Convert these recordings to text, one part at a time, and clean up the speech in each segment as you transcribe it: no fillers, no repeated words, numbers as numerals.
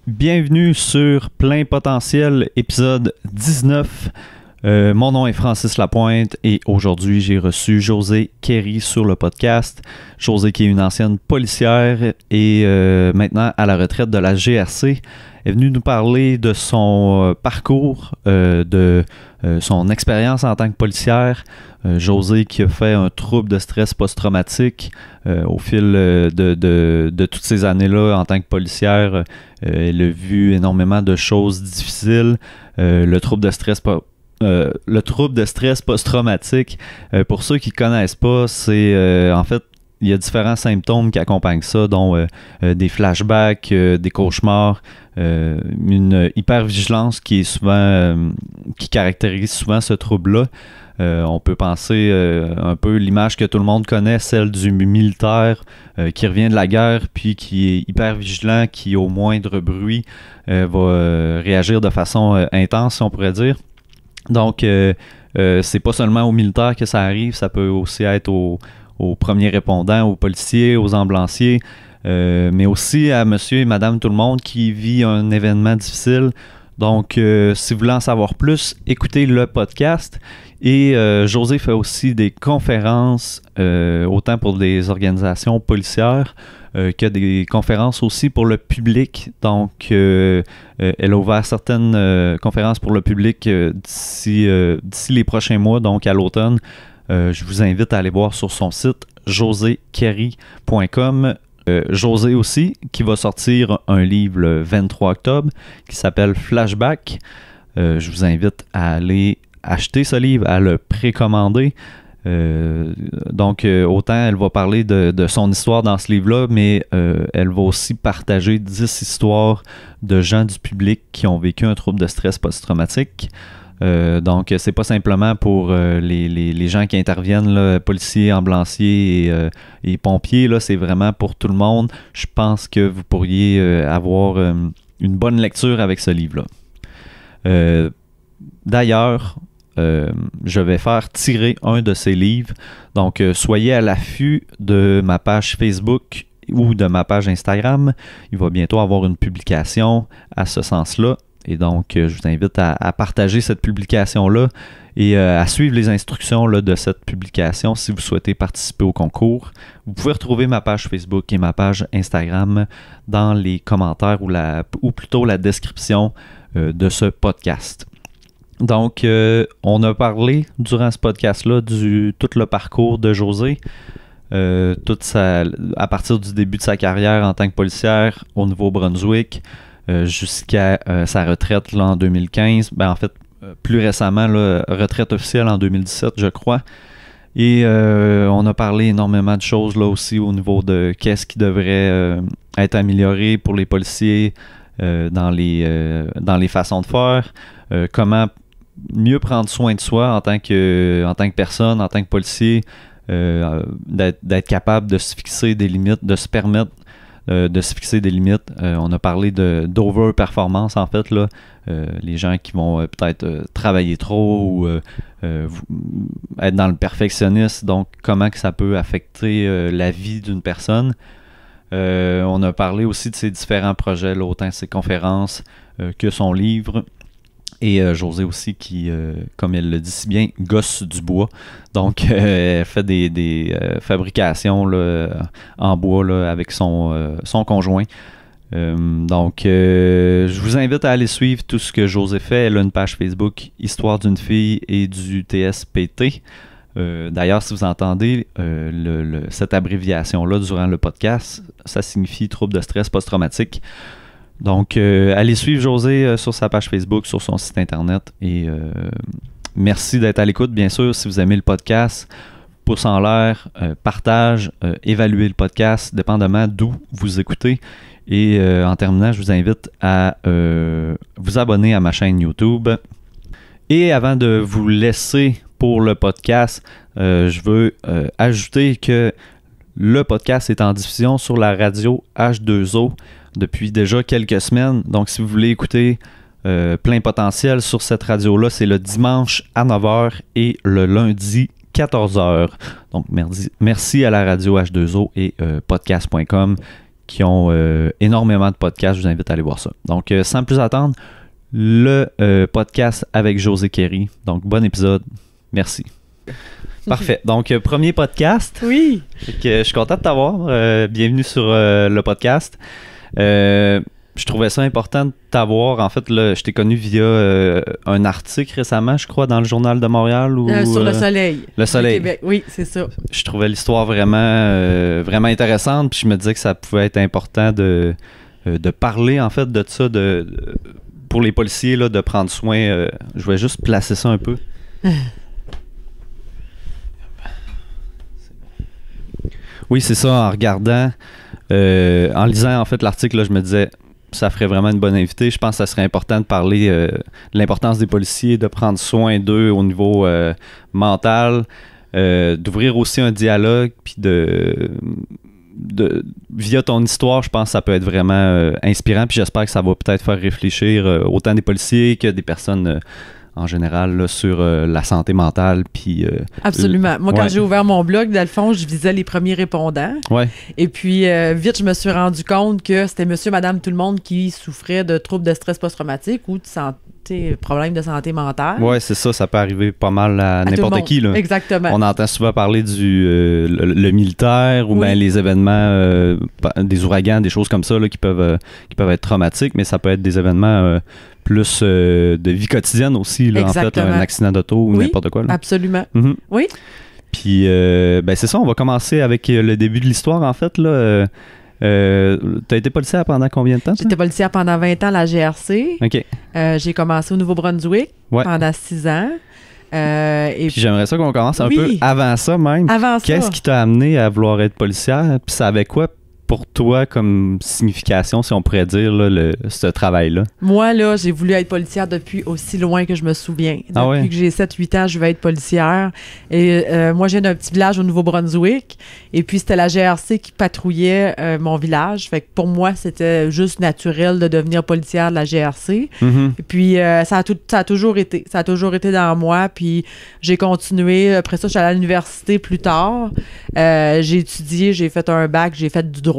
Bienvenue sur Plein Potentiel, épisode 19. Mon nom est Francis Lapointe et aujourd'hui j'ai reçu Josée Kerry sur le podcast. Josée qui est une ancienne policière et maintenant à la retraite de la GRC est venue nous parler de son parcours, de son expérience en tant que policière. Josée qui a fait un trouble de stress post-traumatique au fil de toutes ces années-là en tant que policière. Elle a vu énormément de choses difficiles. Le trouble de stress post-traumatique, pour ceux qui ne connaissent pas, c'est en fait, il y a différents symptômes qui accompagnent ça, dont des flashbacks, des cauchemars, une hypervigilance qui est souvent qui caractérise souvent ce trouble-là. On peut penser un peu l'image que tout le monde connaît, celle du militaire qui revient de la guerre puis qui est hyper vigilant, qui au moindre bruit va réagir de façon intense, si on pourrait dire. Donc, c'est pas seulement aux militaires que ça arrive, ça peut aussi être aux premiers répondants, aux policiers, aux ambulanciers, mais aussi à monsieur et madame tout le monde qui vit un événement difficile. Donc, si vous voulez en savoir plus, écoutez le podcast. Et Josée fait aussi des conférences, autant pour des organisations policières que des conférences aussi pour le public. Donc, elle a ouvert certaines conférences pour le public d'ici les prochains mois, donc à l'automne. Je vous invite à aller voir sur son site josekerry.com. Josée aussi, qui va sortir un livre le 23 octobre qui s'appelle Flashback. Je vous invite à aller acheter ce livre, à le précommander. Donc, autant elle va parler de son histoire dans ce livre-là, mais elle va aussi partager 10 histoires de gens du public qui ont vécu un trouble de stress post-traumatique. Donc, c'est pas simplement pour les gens qui interviennent, là, policiers, ambulanciers et pompiers, là, c'est vraiment pour tout le monde. Je pense que vous pourriez avoir une bonne lecture avec ce livre-là. D'ailleurs, je vais faire tirer un de ces livres. Donc, soyez à l'affût de ma page Facebook ou de ma page Instagram. Il va bientôt avoir une publication à ce sens-là. Et donc, je vous invite à partager cette publication-là et à suivre les instructions là, de cette publication si vous souhaitez participer au concours. Vous pouvez retrouver ma page Facebook et ma page Instagram dans les commentaires ou plutôt la description de ce podcast. Donc, on a parlé durant ce podcast-là tout le parcours de Josée, à partir du début de sa carrière en tant que policière au Nouveau-Brunswick, jusqu'à sa retraite là, en 2015. Ben, en fait, plus récemment, là, retraite officielle en 2017, je crois. Et on a parlé énormément de choses là aussi au niveau de qu'est-ce qui devrait être amélioré pour les policiers dans les façons de faire, comment mieux prendre soin de soi en tant que personne, en tant que policier, d'être capable de se fixer des limites, de se permettre de se fixer des limites. On a parlé d'over-performance, en fait, là. Les gens qui vont peut-être travailler trop ou être dans le perfectionnisme. Donc, comment que ça peut affecter la vie d'une personne. On a parlé aussi de ses différents projets, là, autant ses conférences que son livre. Et Josée aussi qui, comme elle le dit si bien, gosse du bois. Donc, elle fait des fabrications là, en bois là, avec son conjoint. Donc, je vous invite à aller suivre tout ce que Josée fait. Elle a une page Facebook, Histoire d'une fille et du TSPT. D'ailleurs, si vous entendez cette abréviation-là durant le podcast, ça signifie trouble de stress post-traumatique. Donc, allez suivre Josée sur sa page Facebook, sur son site internet et merci d'être à l'écoute. Bien sûr, si vous aimez le podcast, pouce en l'air, partage, évaluez le podcast, dépendamment d'où vous écoutez. Et en terminant, je vous invite à vous abonner à ma chaîne YouTube. Et avant de vous laisser pour le podcast, je veux ajouter que le podcast est en diffusion sur la radio H2O depuis déjà quelques semaines. Donc, si vous voulez écouter Plein Potentiel sur cette radio-là, c'est le dimanche à 9h et le lundi 14h. Donc, merci à la radio H2O et podcast.com qui ont énormément de podcasts. Je vous invite à aller voir ça. Donc, sans plus attendre, le podcast avec José Kerry. Donc, bon épisode. Merci. Parfait. Donc, premier podcast. Oui. Je suis content de t'avoir. Bienvenue sur le podcast. Je trouvais ça important de t'avoir. En fait, là, je t'ai connu via un article récemment, je crois, dans le Journal de Montréal. Sur Le Soleil. Le Soleil. Québec. Oui, c'est ça. Je trouvais l'histoire vraiment intéressante. Puis je me disais que ça pouvait être important de parler, en fait, de ça, pour les policiers, là, de prendre soin. Je vais juste placer ça un peu. Oui, c'est ça. En regardant, en lisant, en fait, l'article, là, je me disais... Ça ferait vraiment une bonne invitée. Je pense que ça serait important de parler de l'importance des policiers, de prendre soin d'eux au niveau mental, d'ouvrir aussi un dialogue, puis via ton histoire, je pense que ça peut être vraiment inspirant, puis j'espère que ça va peut-être faire réfléchir autant des policiers que des personnes en général là, sur la santé mentale. Puis, absolument. Moi, quand j'ai ouvert mon blog, dans le fond, je visais les premiers répondants. Ouais. Et puis, vite, je me suis rendu compte que c'était monsieur, madame, tout le monde qui souffrait de troubles de stress post-traumatique ou de santé, problèmes de santé mentale. Oui, c'est ça. Ça peut arriver pas mal à n'importe qui. Là. Exactement. On entend souvent parler le militaire ou bien les événements, des ouragans, des choses comme ça là, qui peuvent être traumatiques, mais ça peut être des événements... plus de vie quotidienne aussi, là, en fait, un accident d'auto ou n'importe quoi. Là. Absolument. Mm-hmm. Oui. Puis, c'est ça, on va commencer avec le début de l'histoire, en fait. Là. T'as été policière pendant combien de temps? J'étais policière pendant 20 ans à la GRC. OK. J'ai commencé au Nouveau-Brunswick pendant 6 ans. Puis j'aimerais ça qu'on commence un peu avant ça même. Avant ça. Qu'est-ce qui t'a amené à vouloir être policière? Puis ça avait quoi pour toi comme signification, si on pourrait dire, là, ce travail-là? Moi, là, j'ai voulu être policière depuis aussi loin que je me souviens. Depuis que j'ai 7-8 ans, je veux être policière. Et moi, je viens d'un petit village au Nouveau-Brunswick. Et puis, c'était la GRC qui patrouillait mon village. Fait que pour moi, c'était juste naturel de devenir policière de la GRC. Mm-hmm. Et puis, ça a toujours été. Ça a toujours été dans moi. Puis, j'ai continué. Après ça, je suis allée à l'université plus tard. J'ai étudié, j'ai fait un bac, j'ai fait du droit.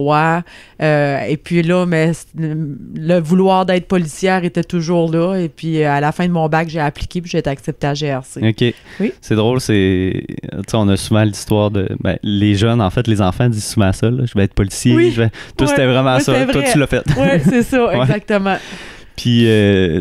Et puis là, mais le vouloir d'être policière était toujours là. Et puis à la fin de mon bac, j'ai appliqué puis j'ai été acceptée à GRC. OK. Oui. C'est drôle, on a souvent l'histoire de... les jeunes, en fait, les enfants disent souvent ça. Là, je vais être policier. Oui. Toi, c'était vraiment ça. Vrai. Toi, tu l'as fait. Oui, c'est ça, exactement. Puis,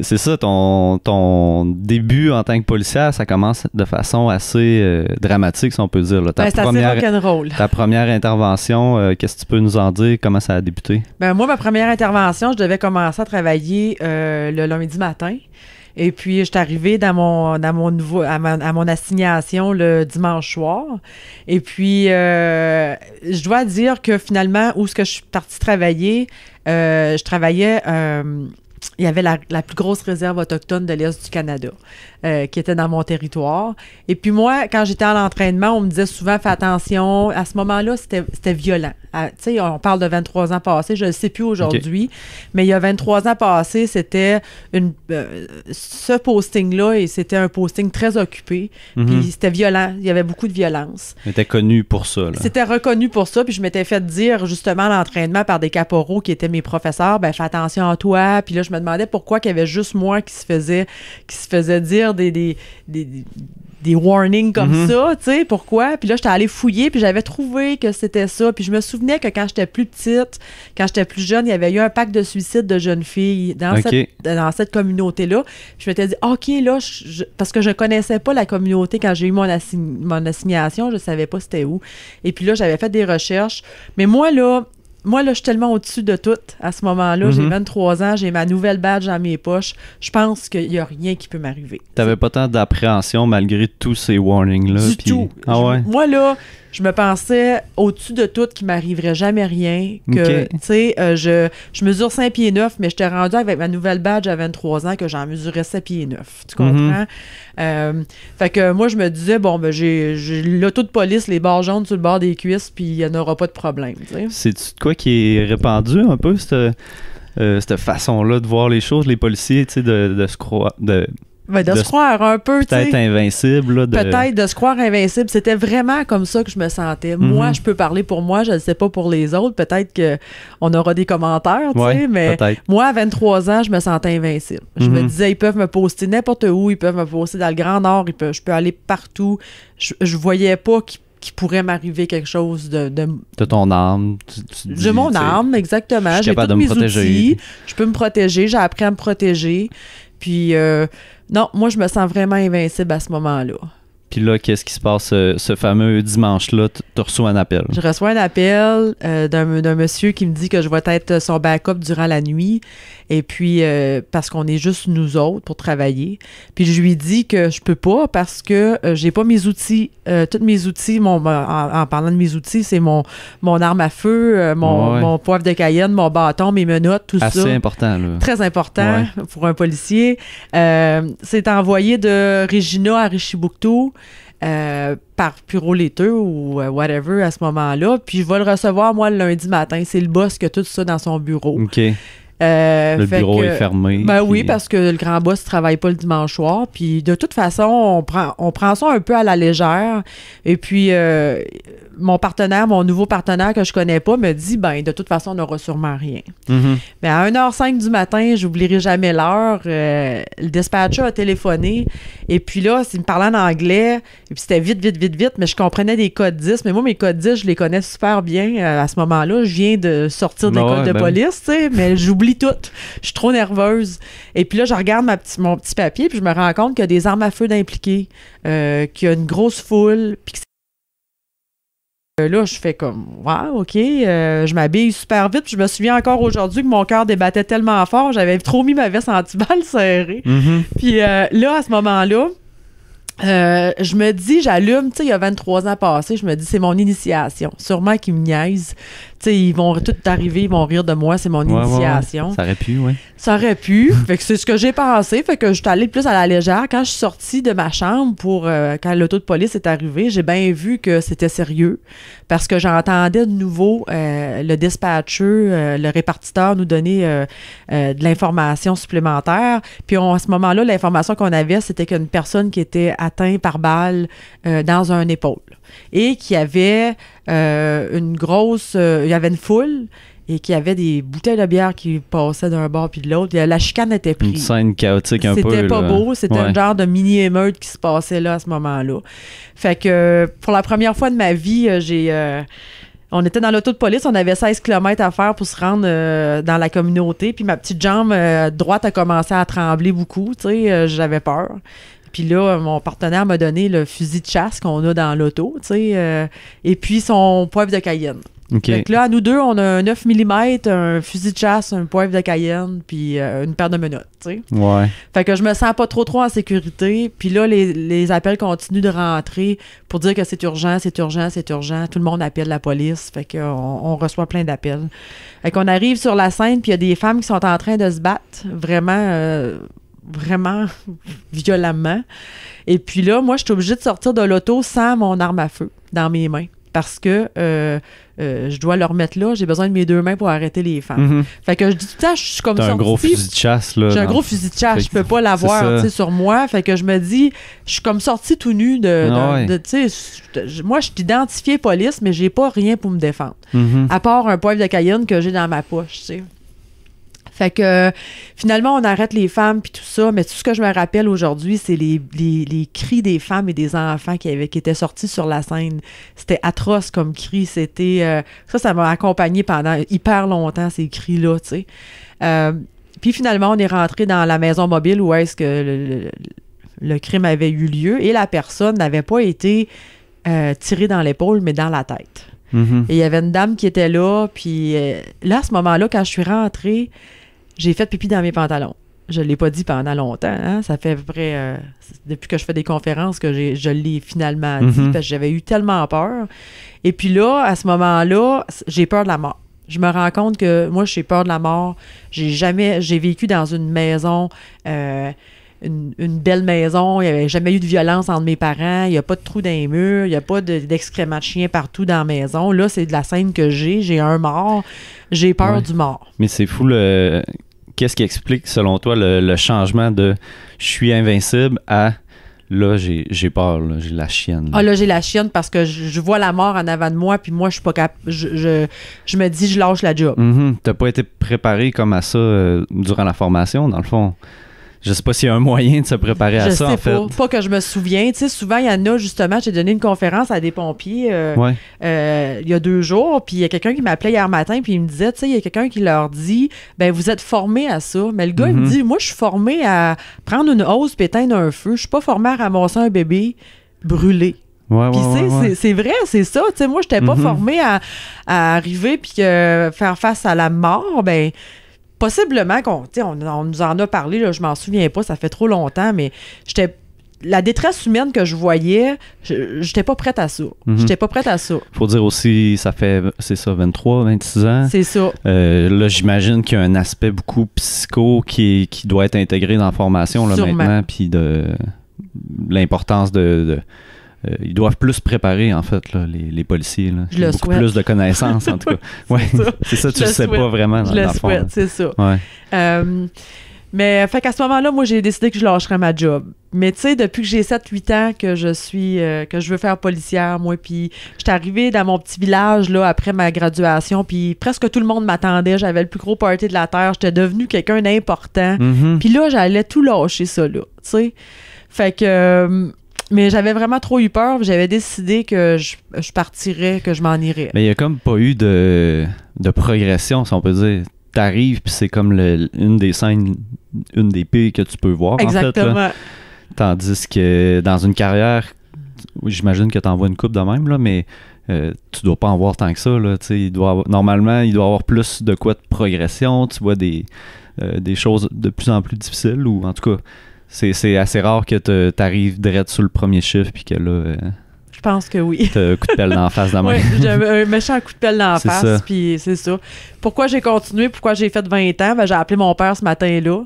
c'est ça, ton début en tant que policière, ça commence de façon assez dramatique, si on peut dire. Là. C'est assez rock'n'roll. Ta première intervention, qu'est-ce que tu peux nous en dire? Comment ça a débuté? Moi, ma première intervention, je devais commencer à travailler le lundi matin. Et puis, je suis arrivée à mon assignation le dimanche soir. Et puis, je dois dire que finalement, où est-ce que je suis partie travailler, je travaillais... il y avait la plus grosse réserve autochtone de l'Est du Canada qui était dans mon territoire. Et puis moi, quand j'étais à l'entraînement, on me disait souvent « fais attention ». À ce moment-là, c'était violent. Tu sais, on parle de 23 ans passés, je ne le sais plus aujourd'hui, mais il y a 23 ans passés, c'était ce posting-là, et c'était un posting très occupé, puis c'était violent, il y avait beaucoup de violence. C'était connu pour ça. Là. C'était reconnu pour ça, puis je m'étais fait dire justement à l'entraînement par des caporaux qui étaient mes professeurs, fais attention à toi, puis là, je me demandais pourquoi qu'il y avait juste moi qui se faisait dire des warnings comme ça, tu sais, pourquoi? Puis là, j'étais allée fouiller, puis j'avais trouvé que c'était ça. Puis je me souvenais que quand j'étais plus petite, quand j'étais plus jeune, il y avait eu un pacte de suicide de jeunes filles dans cette communauté-là. Puis je m'étais dit, OK, là, parce que je connaissais pas la communauté quand j'ai eu mon assignation, je savais pas c'était où. Et puis là, j'avais fait des recherches. Mais moi, là, je suis tellement au-dessus de tout à ce moment-là. J'ai 23 ans, j'ai ma nouvelle badge dans mes poches. Je pense qu'il n'y a rien qui peut m'arriver. T'avais pas tant d'appréhension malgré tous ces warnings-là? Du tout. Moi, là, je me pensais au-dessus de tout qu'il m'arriverait jamais rien. Que, tu sais, je mesure 5 pieds 9, mais j'étais rendue avec ma nouvelle badge à 23 ans que j'en mesurais 7 pieds 9. Tu comprends? Fait que moi, je me disais, j'ai l'auto de police, les barres jaunes sur le bord des cuisses, puis il n'y en aura pas de problème. C'est-tu de quoi qui est répandu un peu, cette façon-là de voir les choses, les policiers, tu sais, de se croire... Ben, de se croire un peu, tu sais. Peut-être invincible. Là, Peut-être de se croire invincible. C'était vraiment comme ça que je me sentais. Moi, je peux parler pour moi, je ne sais pas pour les autres. Peut-être qu'on aura des commentaires, tu sais, mais moi, à 23 ans, je me sentais invincible. Je me disais, ils peuvent me poster n'importe où, ils peuvent me poster dans le Grand Nord, je peux aller partout. Je voyais pas qu'il pourrait m'arriver quelque chose de ton âme. De mon âme, exactement. J'ai tous mes outils. Je peux me protéger. J'ai appris à me protéger. Puis, non, moi, je me sens vraiment invincible à ce moment-là. Puis là, qu'est-ce qui se passe ce fameux dimanche-là? Tu reçois un appel. Je reçois un appel d'un monsieur qui me dit que je vais être son backup durant la nuit. Et puis, parce qu'on est juste nous autres pour travailler. Puis je lui dis que je peux pas parce que j'ai pas mes outils. Tous mes outils, en parlant de mes outils, c'est mon arme à feu, mon poivre de Cayenne, mon bâton, mes menottes, tout ça. Assez important, là. Très important pour un policier. C'est envoyé de Regina à Richibouctou. Par Puro-Laiteux ou whatever à ce moment-là. Puis je vais le recevoir, moi, le lundi matin. C'est le boss qui a tout ça dans son bureau. OK. Le bureau est fermé. Ben oui, parce que le grand boss ne travaille pas le dimanche soir. Puis de toute façon, on prend ça un peu à la légère. Et puis, mon nouveau partenaire que je connais pas, me dit, ben de toute façon, on n'aura sûrement rien. Mais à 1h05 du matin, j'oublierai jamais l'heure, le dispatcher a téléphoné. Et puis là, il me parlait en anglais. Et puis c'était vite, mais je comprenais des codes 10. Mais moi, mes codes 10, je les connais super bien à ce moment-là. Je viens de sortir de l'école de police, tu sais, mais j'oublie tout. Je suis trop nerveuse. Et puis là, je regarde mon petit papier, puis je me rends compte qu'il y a des armes à feu d'impliqués, qu'il y a une grosse foule, puis là, je fais comme, wow, OK, je m'habille super vite. Puis je me souviens encore aujourd'hui que mon cœur débattait tellement fort, j'avais trop mis ma veste anti-balle serrée. Puis là, à ce moment-là, je me dis, j'allume, tu sais, il y a 23 ans passés, je me dis, c'est mon initiation. Sûrement qu'ils me niaisent. Tu sais, ils vont tout arriver, ils vont rire de moi, c'est mon initiation. Ça aurait pu, oui. Ça aurait pu. Fait que c'est ce que j'ai pensé. Fait que je suis allée plus à la légère. Quand je suis sortie de ma chambre quand l'auto de police est arrivé, j'ai bien vu que c'était sérieux. Parce que j'entendais de nouveau le dispatcher, le répartiteur nous donner de l'information supplémentaire. Puis à ce moment-là, l'information qu'on avait, c'était qu'une personne qui était atteinte par balle dans un épaule. Et qu'il y avait il y avait une foule et qu'il y avait des bouteilles de bière qui passaient d'un bord puis de l'autre. La chicane était prise. Une scène chaotique un peu. C'était pas beau. C'était un genre de mini-émeute qui se passait là à ce moment-là. Fait que pour la première fois de ma vie, on était dans l'auto de police, on avait 16 km à faire pour se rendre dans la communauté. Puis ma petite jambe droite a commencé à trembler beaucoup. Tu sais, j'avais peur. Puis là, mon partenaire m'a donné le fusil de chasse qu'on a dans l'auto, tu sais, et puis son poivre de Cayenne. Okay. Fait que là, à nous deux, on a un 9 mm, un fusil de chasse, un poivre de Cayenne, puis une paire de menottes, tu sais. Ouais. Fait que je me sens pas trop en sécurité. Puis là, les appels continuent de rentrer pour dire que c'est urgent. Tout le monde appelle la police. Fait qu'on reçoit plein d'appels. Fait qu'on arrive sur la scène, puis il y a des femmes qui sont en train de se battre, vraiment violemment. Et puis là, moi, je suis obligée de sortir de l'auto sans mon arme à feu dans mes mains parce que je dois le remettre là. J'ai besoin de mes deux mains pour arrêter les femmes. Fait que je dis tout le temps, je suis comme ça. T'as un gros fusil de chasse, là. J'ai un gros fusil de chasse. Je peux pas l'avoir sur moi. Fait que je me dis, je suis comme sortie tout nu tu sais, moi, je suis identifiée police, mais j'ai pas rien pour me défendre. À part un poivre de Cayenne que j'ai dans ma poche, tu sais. Fait que finalement, on arrête les femmes puis tout ça, mais tout ce que je me rappelle aujourd'hui, c'est les cris des femmes et des enfants qui étaient sortis sur la scène. C'était atroce comme cri. C'était ça m'a accompagné pendant hyper longtemps, ces cris-là, tu sais. Puis finalement, on est rentré dans la maison mobile où est-ce que le crime avait eu lieu et la personne n'avait pas été tirée dans l'épaule, mais dans la tête. Et il y avait une dame qui était là, puis là, à ce moment-là, quand je suis rentrée, j'ai fait pipi dans mes pantalons. Je ne l'ai pas dit pendant longtemps. Hein? Ça fait à peu près, depuis que je fais des conférences, que je l'ai finalement dit, parce que j'avais eu tellement peur. Et puis là, à ce moment-là, j'ai peur de la mort. Je me rends compte que moi, j'ai peur de la mort. J'ai vécu dans une maison, une belle maison. Il n'y avait jamais eu de violence entre mes parents. Il n'y a pas de trou dans les murs. Il n'y a pas d'excréments de chien partout dans la maison. Là, c'est de la scène que j'ai. J'ai un mort. J'ai peur du mort. Mais c'est fou, qu'est-ce qui explique, selon toi, le changement de « je suis invincible » à « là, j'ai peur, là, j'ai la chienne ». Ah là, j'ai la chienne parce que je vois la mort en avant de moi, puis moi, je suis pas capable. Je me dis, je lâche la job. T'as pas été préparé comme à ça durant la formation, dans le fond? Je sais pas s'il y a un moyen de se préparer à ça, en fait. Pas que je me souviens. Tu sais, souvent, il y en a, justement, j'ai donné une conférence à des pompiers il y a 2 jours, puis il y a quelqu'un qui m'appelait hier matin, puis il me disait, tu sais, il y a quelqu'un qui leur dit, ben vous êtes formés à ça. Mais le gars, il me dit, moi, je suis formé à prendre une hausse puis éteindre un feu. Je suis pas formé à ramasser un bébé brûlé. Puis c'est vrai, c'est ça. Tu sais, moi, j'étais pas formé à arriver puis faire face à la mort. Ben possiblement on nous en a parlé, là, je m'en souviens pas, ça fait trop longtemps, mais la détresse humaine que je voyais, j'étais pas prête à ça. J'étais pas prête à ça. Faut dire aussi, ça fait, c'est ça, 23, 26 ans. C'est ça. Là, j'imagine qu'il y a un aspect beaucoup psycho qui doit être intégré dans la formation là, maintenant, puis de l'importance de ils doivent plus préparer, en fait, là, les policiers. Là. Je le beaucoup souhaite. plus de connaissances, en tout cas. Ouais, c'est ça, tu le sais pas vraiment. Je le souhaite, c'est ça. Ouais. Mais fait qu'à ce moment-là, moi, j'ai décidé que je lâcherais ma job. Mais tu sais, depuis que j'ai 7-8 ans que je veux faire policière, moi, puis j'étais arrivée dans mon petit village, là, après ma graduation, puis presque tout le monde m'attendait. J'avais le plus gros party de la Terre. J'étais devenue quelqu'un d'important. Puis là, j'allais tout lâcher ça, là, tu sais. Fait que... mais j'avais vraiment trop eu peur. J'avais décidé que je partirais, que je m'en irais. Mais il n'y a comme pas eu de progression, si on peut dire. T'arrives, puis c'est comme une des scènes, une des pires que tu peux voir, exactement. En fait. Là. Tandis que dans une carrière, j'imagine que t'en vois une coupe de même, là, mais tu dois pas en voir tant que ça. Là, normalement, il doit y avoir plus de quoi de progression. Tu vois des choses de plus en plus difficiles, ou en tout cas... C'est assez rare que t'arrives direct sur le premier chiffre puis que là... je pense que oui. T'as un coup de pelle dans la face de la main. Oui, j'avais un méchant coup de pelle dans la face, puis c'est ça. Pourquoi j'ai continué, pourquoi j'ai fait 20 ans? Ben, j'ai appelé mon père ce matin-là,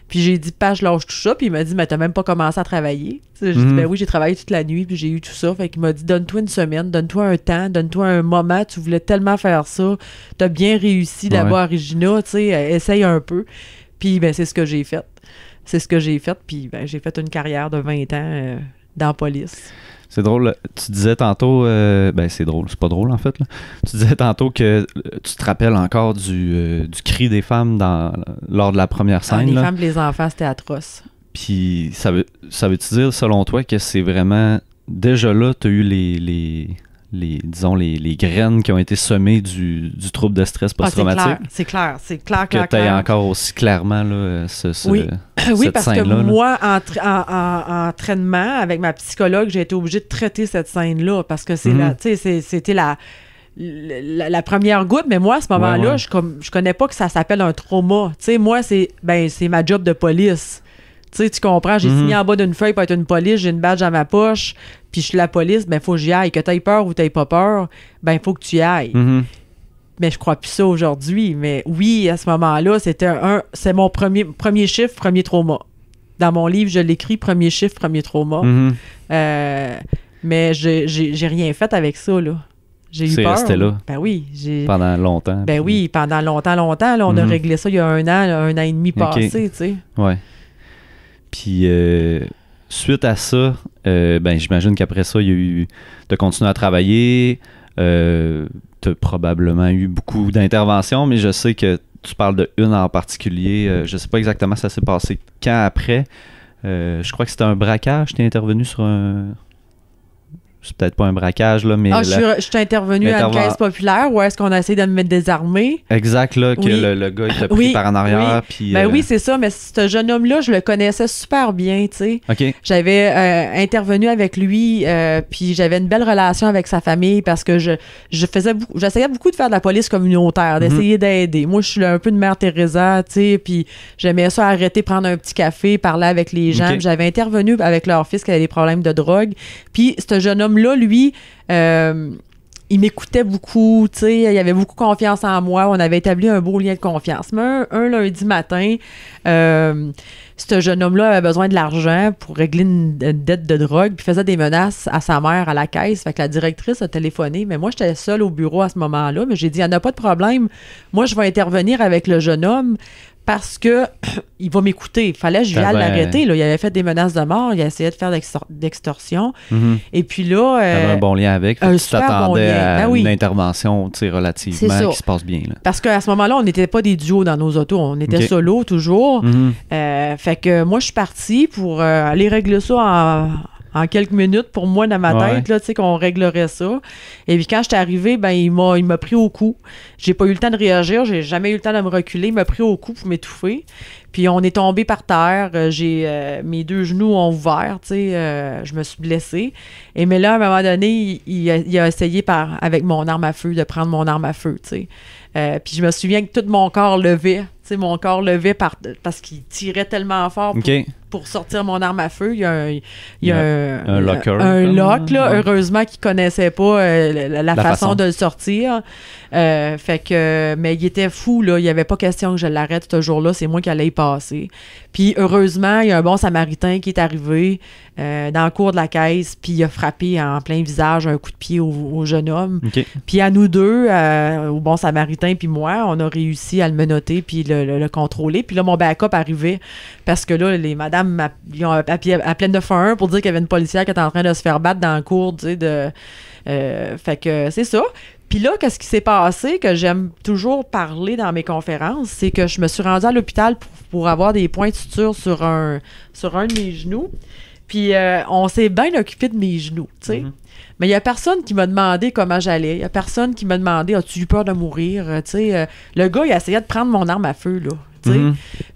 puis j'ai dit, je lâche tout ça, puis il m'a dit, mais t'as même pas commencé à travailler. J'ai dit, ben oui, j'ai travaillé toute la nuit, puis j'ai eu tout ça. Fait qu'il m'a dit, donne-toi une semaine, donne-toi un temps, donne-toi un moment, tu voulais tellement faire ça, t'as bien réussi là-bas à Regina, tu sais, essaye un peu. Puis ben c'est ce que j'ai fait. C'est ce que j'ai fait, puis ben, j'ai fait une carrière de 20 ans dans la police. C'est drôle, tu disais tantôt, ben c'est drôle, c'est pas drôle en fait, là. Tu disais tantôt que tu te rappelles encore du cri des femmes lors de la première scène. Les femmes et les enfants, c'était atroce. Puis ça veut-tu dire, selon toi, que c'est vraiment, déjà là, tu as eu les graines qui ont été semées du trouble de stress post-traumatique? C'est clair. Que tu aies encore aussi clairement là, oui, parce que là. Moi, en entraînement, avec ma psychologue, j'ai été obligée de traiter cette scène-là parce que c'était la première goutte, mais moi, à ce moment-là, je connais pas que ça s'appelle un trauma. Tu sais, moi, c'est ma job de police. Tu sais, tu comprends, j'ai signé en bas d'une feuille pour être une police, j'ai une badge dans ma poche, puis je suis la police, ben faut que j'y aille. Que t'aies peur ou t'aies pas peur, ben il faut que tu y ailles. Mais je crois plus ça aujourd'hui. Mais oui, à ce moment-là, c'est mon premier chiffre, premier trauma. Dans mon livre, je l'écris, premier chiffre, premier trauma. Mais j'ai rien fait avec ça, là. J'ai eu peur. C'est resté là. Ben oui. Pendant longtemps. Ben oui, pendant longtemps. Là, on a réglé ça il y a un an et demi passé, tu sais. Ouais. Puis, suite à ça, ben j'imagine qu'après ça, il y a eu... T'as continué à travailler, t'as probablement eu beaucoup d'interventions, mais je sais que tu parles de une en particulier. Je sais pas exactement ça s'est passé quand après. Je crois que c'était un braquage. T'es intervenu sur un... C'est peut-être pas un braquage, là, mais... je suis intervenu à une caisse populaire où est-ce qu'on a essayé de me désarmer. Exact, là, que le gars, il t'a pris par en arrière, puis... Ben oui, c'est ça, mais ce jeune homme-là, je le connaissais super bien, tu sais. OK. J'avais intervenu avec lui, puis j'avais une belle relation avec sa famille parce que j'essayais beaucoup de faire de la police communautaire, d'essayer d'aider. Moi, je suis un peu de Mère Teresa, tu sais, puis j'aimais ça arrêter, prendre un petit café, parler avec les gens. Okay. J'avais intervenu avec leur fils qui avait des problèmes de drogue, puis ce jeune homme-là, lui, il m'écoutait beaucoup, tu sais, il avait beaucoup confiance en moi. On avait établi un beau lien de confiance. Mais un lundi matin, ce jeune homme-là avait besoin de l'argent pour régler une dette de drogue, puis faisait des menaces à sa mère à la caisse. Fait que la directrice a téléphoné, mais moi, j'étais seule au bureau à ce moment-là. Mais j'ai dit, il n'y en a pas de problème. Moi, je vais intervenir avec le jeune homme parce que il va m'écouter. Il fallait que je vienne l'arrêter. Là. Il avait fait des menaces de mort, il a essayé de faire d'extorsion. Et puis là... T'avais un bon lien avec. Un tu super t'attendais bon lien. à Ben oui. une intervention relativement qui se passe bien. Là. Parce qu'à ce moment-là, on n'était pas des duos dans nos autos. On était solo toujours. Fait que moi, je suis partie pour aller régler ça en quelques minutes, pour moi, dans ma tête, là, tu sais, qu'on réglerait ça. Et puis quand je suis arrivée, ben, il m'a pris au cou. J'ai pas eu le temps de réagir, j'ai jamais eu le temps de me reculer. Il m'a pris au cou pour m'étouffer. Puis on est tombé par terre. Mes 2 genoux ont ouvert, tu sais, je me suis blessée. Mais là, à un moment donné, il a essayé avec mon arme à feu, de prendre mon arme à feu, tu sais. Puis je me souviens que tout mon corps levait. Tu sais, mon corps levait parce qu'il tirait tellement fort pour sortir mon arme à feu. Il y a un locker. Un lock, là. Heureusement qu'il connaissait pas la façon de le sortir. Fait que, mais il était fou, là. Il n'y avait pas question que je l'arrête ce jour-là. C'est moi qui allais y passer. Puis heureusement, il y a un bon Samaritain qui est arrivé dans le cours de la caisse, puis il a frappé en plein visage un coup de pied au jeune homme. Puis à nous deux, au bon Samaritain puis moi, on a réussi à le menotter puis le contrôler. Puis là, mon backup arrivait parce que là, les madames ils ont appelé 911 pour dire qu'il y avait une policière qui était en train de se faire battre dans le cours, tu sais, fait que c'est ça. Puis là, qu'est-ce qui s'est passé, que j'aime toujours parler dans mes conférences, c'est que je me suis rendue à l'hôpital pour avoir des points de suture sur un de mes genoux. Puis on s'est bien occupé de mes genoux, tu sais. Mais il n'y a personne qui m'a demandé comment j'allais. Il n'y a personne qui m'a demandé « As-tu eu peur de mourir? » Tu sais, le gars, il essayait de prendre mon arme à feu, là, tu sais.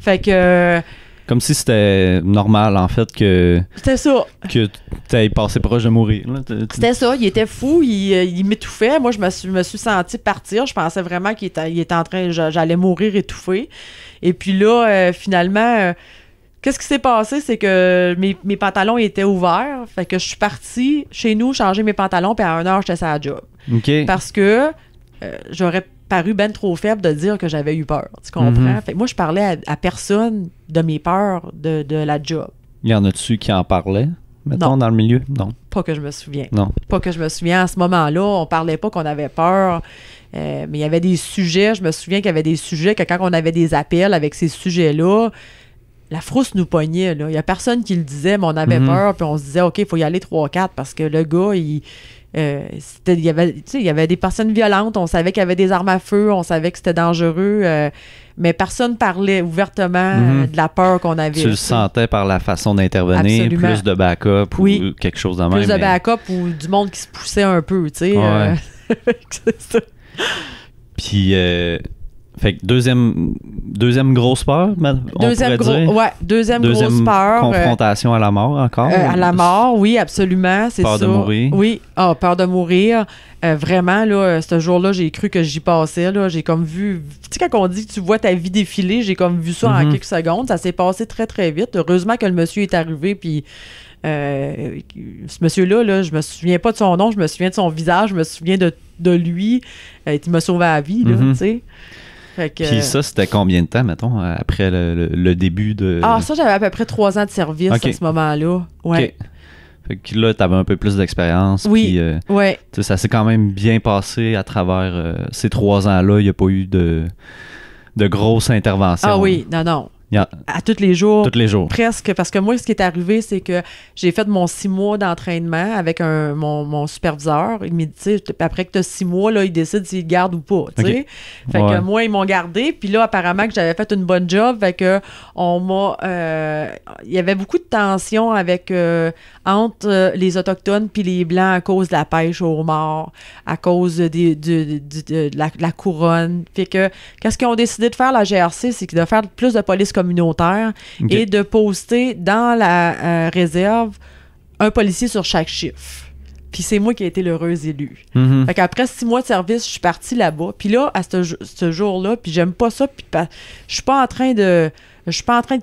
Fait que... Comme si c'était normal, en fait, que... C'était ça. Que tu aies passé proche de mourir. Là. C'était ça. Il était fou. Il m'étouffait. Moi, je me suis sentie partir. Je pensais vraiment qu'il était en train... J'allais mourir étouffée. Et puis là, finalement... Qu'est-ce qui s'est passé? C'est que mes pantalons étaient ouverts. Fait que je suis partie chez nous changer mes pantalons, puis à 1h, j'étais sur la job. Parce que j'aurais paru ben trop faible de dire que j'avais eu peur. Tu comprends? Fait que moi, je parlais à personne de mes peurs de la job. Il y en a-tu qui en parlaient, mettons, dans le milieu? Non. Pas que je me souviens. Non. Pas que je me souviens. À ce moment-là, on parlait pas qu'on avait peur. Mais il y avait des sujets. Je me souviens qu'il y avait des sujets que quand on avait des appels avec ces sujets-là, la frousse nous pognait, là. Il n'y a personne qui le disait, mais on avait peur, puis on se disait, OK, il faut y aller 3-4, parce que le gars, il y avait des personnes violentes, on savait qu'il y avait des armes à feu, on savait que c'était dangereux, mais personne parlait ouvertement de la peur qu'on avait. Tu le sentais par la façon d'intervenir, plus de backup ou quelque chose de même. Plus de backup ou du monde qui se poussait un peu, tu sais. C'est ça. Puis... Fait que deuxième grosse peur, deuxième grosse peur. Confrontation à la mort encore. À la mort, oui, absolument, c'est ça. Peur de mourir. Oui, peur de mourir. Vraiment, là, ce jour-là, j'ai cru que j'y passais. Là, j'ai comme vu... Tu sais, quand on dit que tu vois ta vie défiler, j'ai comme vu ça en quelques secondes. Ça s'est passé très, très vite. Heureusement que le monsieur est arrivé, puis... ce monsieur-là, là, je me souviens pas de son nom, je me souviens de son visage, je me souviens de lui. Il m'a sauvé la vie, là, tu sais. Puis ça, c'était combien de temps, mettons, après le début de... Ça, j'avais à peu près 3 ans de service à ce moment-là. Ouais. Fait que là, t'avais un peu plus d'expérience. Oui, ça s'est quand même bien passé à travers ces 3 ans-là. Il n'y a pas eu de grosses interventions. Ah oui, non. À tous les jours. Tous les jours. Presque. Parce que moi, ce qui est arrivé, c'est que j'ai fait mon 6 mois d'entraînement avec mon superviseur. Il me dit, après que tu as 6 mois, là, il décide s'il te garde ou pas. Fait que moi, ils m'ont gardé. Puis là, apparemment que j'avais fait une bonne job. Fait que il y avait beaucoup de tension entre les Autochtones puis les Blancs à cause de la pêche au homard, à cause de la couronne. Fait que, qu'est-ce qu'ils ont décidé de faire, la GRC, c'est de faire plus de police communautaire et de poster dans la réserve un policier sur chaque chiffre. Puis c'est moi qui ai été l'heureuse élue. Fait qu'après 6 mois de service, je suis partie là-bas. Puis là, à ce jour-là, puis j'aime pas ça, puis je suis pas en train de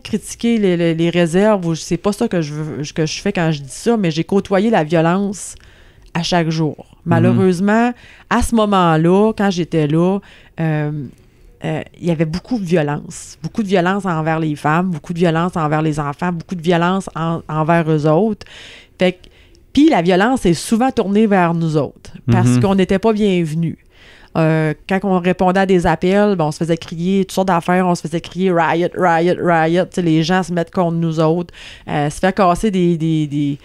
critiquer les réserves, ou c'est pas ça que je fais quand je dis ça, mais j'ai côtoyé la violence à chaque jour. Malheureusement, à ce moment-là, quand j'étais là, il y avait beaucoup de violence envers les femmes, beaucoup de violence envers les enfants, beaucoup de violence envers eux autres. Puis la violence est souvent tournée vers nous autres parce qu'on n'était pas bienvenus. quand on répondait à des appels, on se faisait crier toutes sortes d'affaires, on se faisait crier riot, riot, riot. T'sais, les gens se mettent contre nous autres. Se faire casser des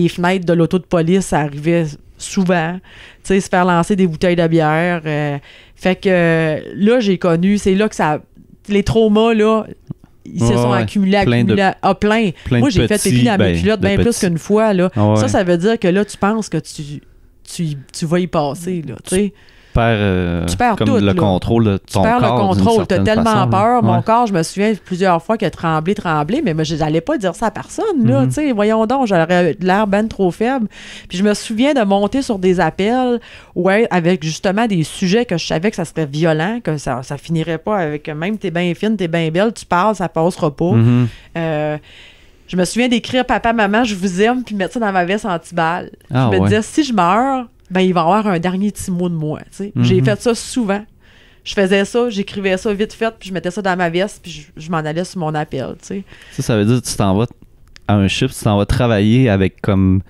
fenêtres de l'auto de police, ça arrivait souvent. Se faire lancer des bouteilles de bière. Fait que là, j'ai connu, c'est là que ça... Les traumas, là... Ils se sont accumulés. Plein. Moi, j'ai fait pipi dans mes culottes bien plus qu'une fois. Là. Ça veut dire que là, tu penses que tu vas y passer. Là, tu perds comme tout, le contrôle de ton corps. Tu perds le contrôle. Tu as tellement façon, peur. Mon corps, je me souviens plusieurs fois qu'il a tremblé, mais moi, je n'allais pas dire ça à personne. Là, voyons donc, j'aurais l'air ben trop faible. Puis je me souviens de monter sur des appels avec justement des sujets que je savais que ça serait violent, que ça finirait pas avec même t'es bien fine, t'es bien belle, tu parles, ça passera pas. Je me souviens d'écrire papa, maman, je vous aime, puis mettre ça dans ma veste anti-balle. Je me disais, si je meurs, il va y avoir un dernier petit mot de moi. J'ai fait ça souvent. Je faisais ça, j'écrivais ça vite fait, puis je mettais ça dans ma veste, puis je m'en allais sur mon appel. Ça veut dire que tu t'en vas à un chiffre, tu t'en vas travailler avec comme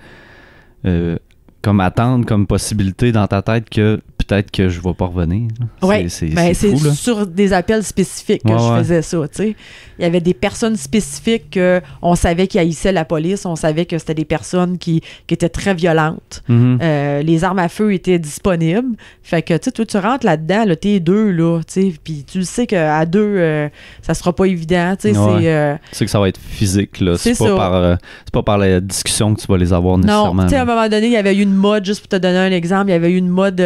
attendre, comme possibilité dans ta tête que peut-être que je ne vais pas revenir. Oui, c'est fou, là. Sur des appels spécifiques que je faisais ça. Il y avait des personnes spécifiques qu'on savait qui haïssaient la police, on savait que c'était des personnes qui étaient très violentes. Les armes à feu étaient disponibles. Fait que toi, tu rentres là-dedans, là, t'es deux, là, puis tu le sais qu'à deux, ça sera pas évident. Tu sais que ça va être physique, là. C'est pas par la discussion que tu vas les avoir nécessairement. Non, à un moment donné, il y avait eu une mode, juste pour te donner un exemple, il y avait eu une mode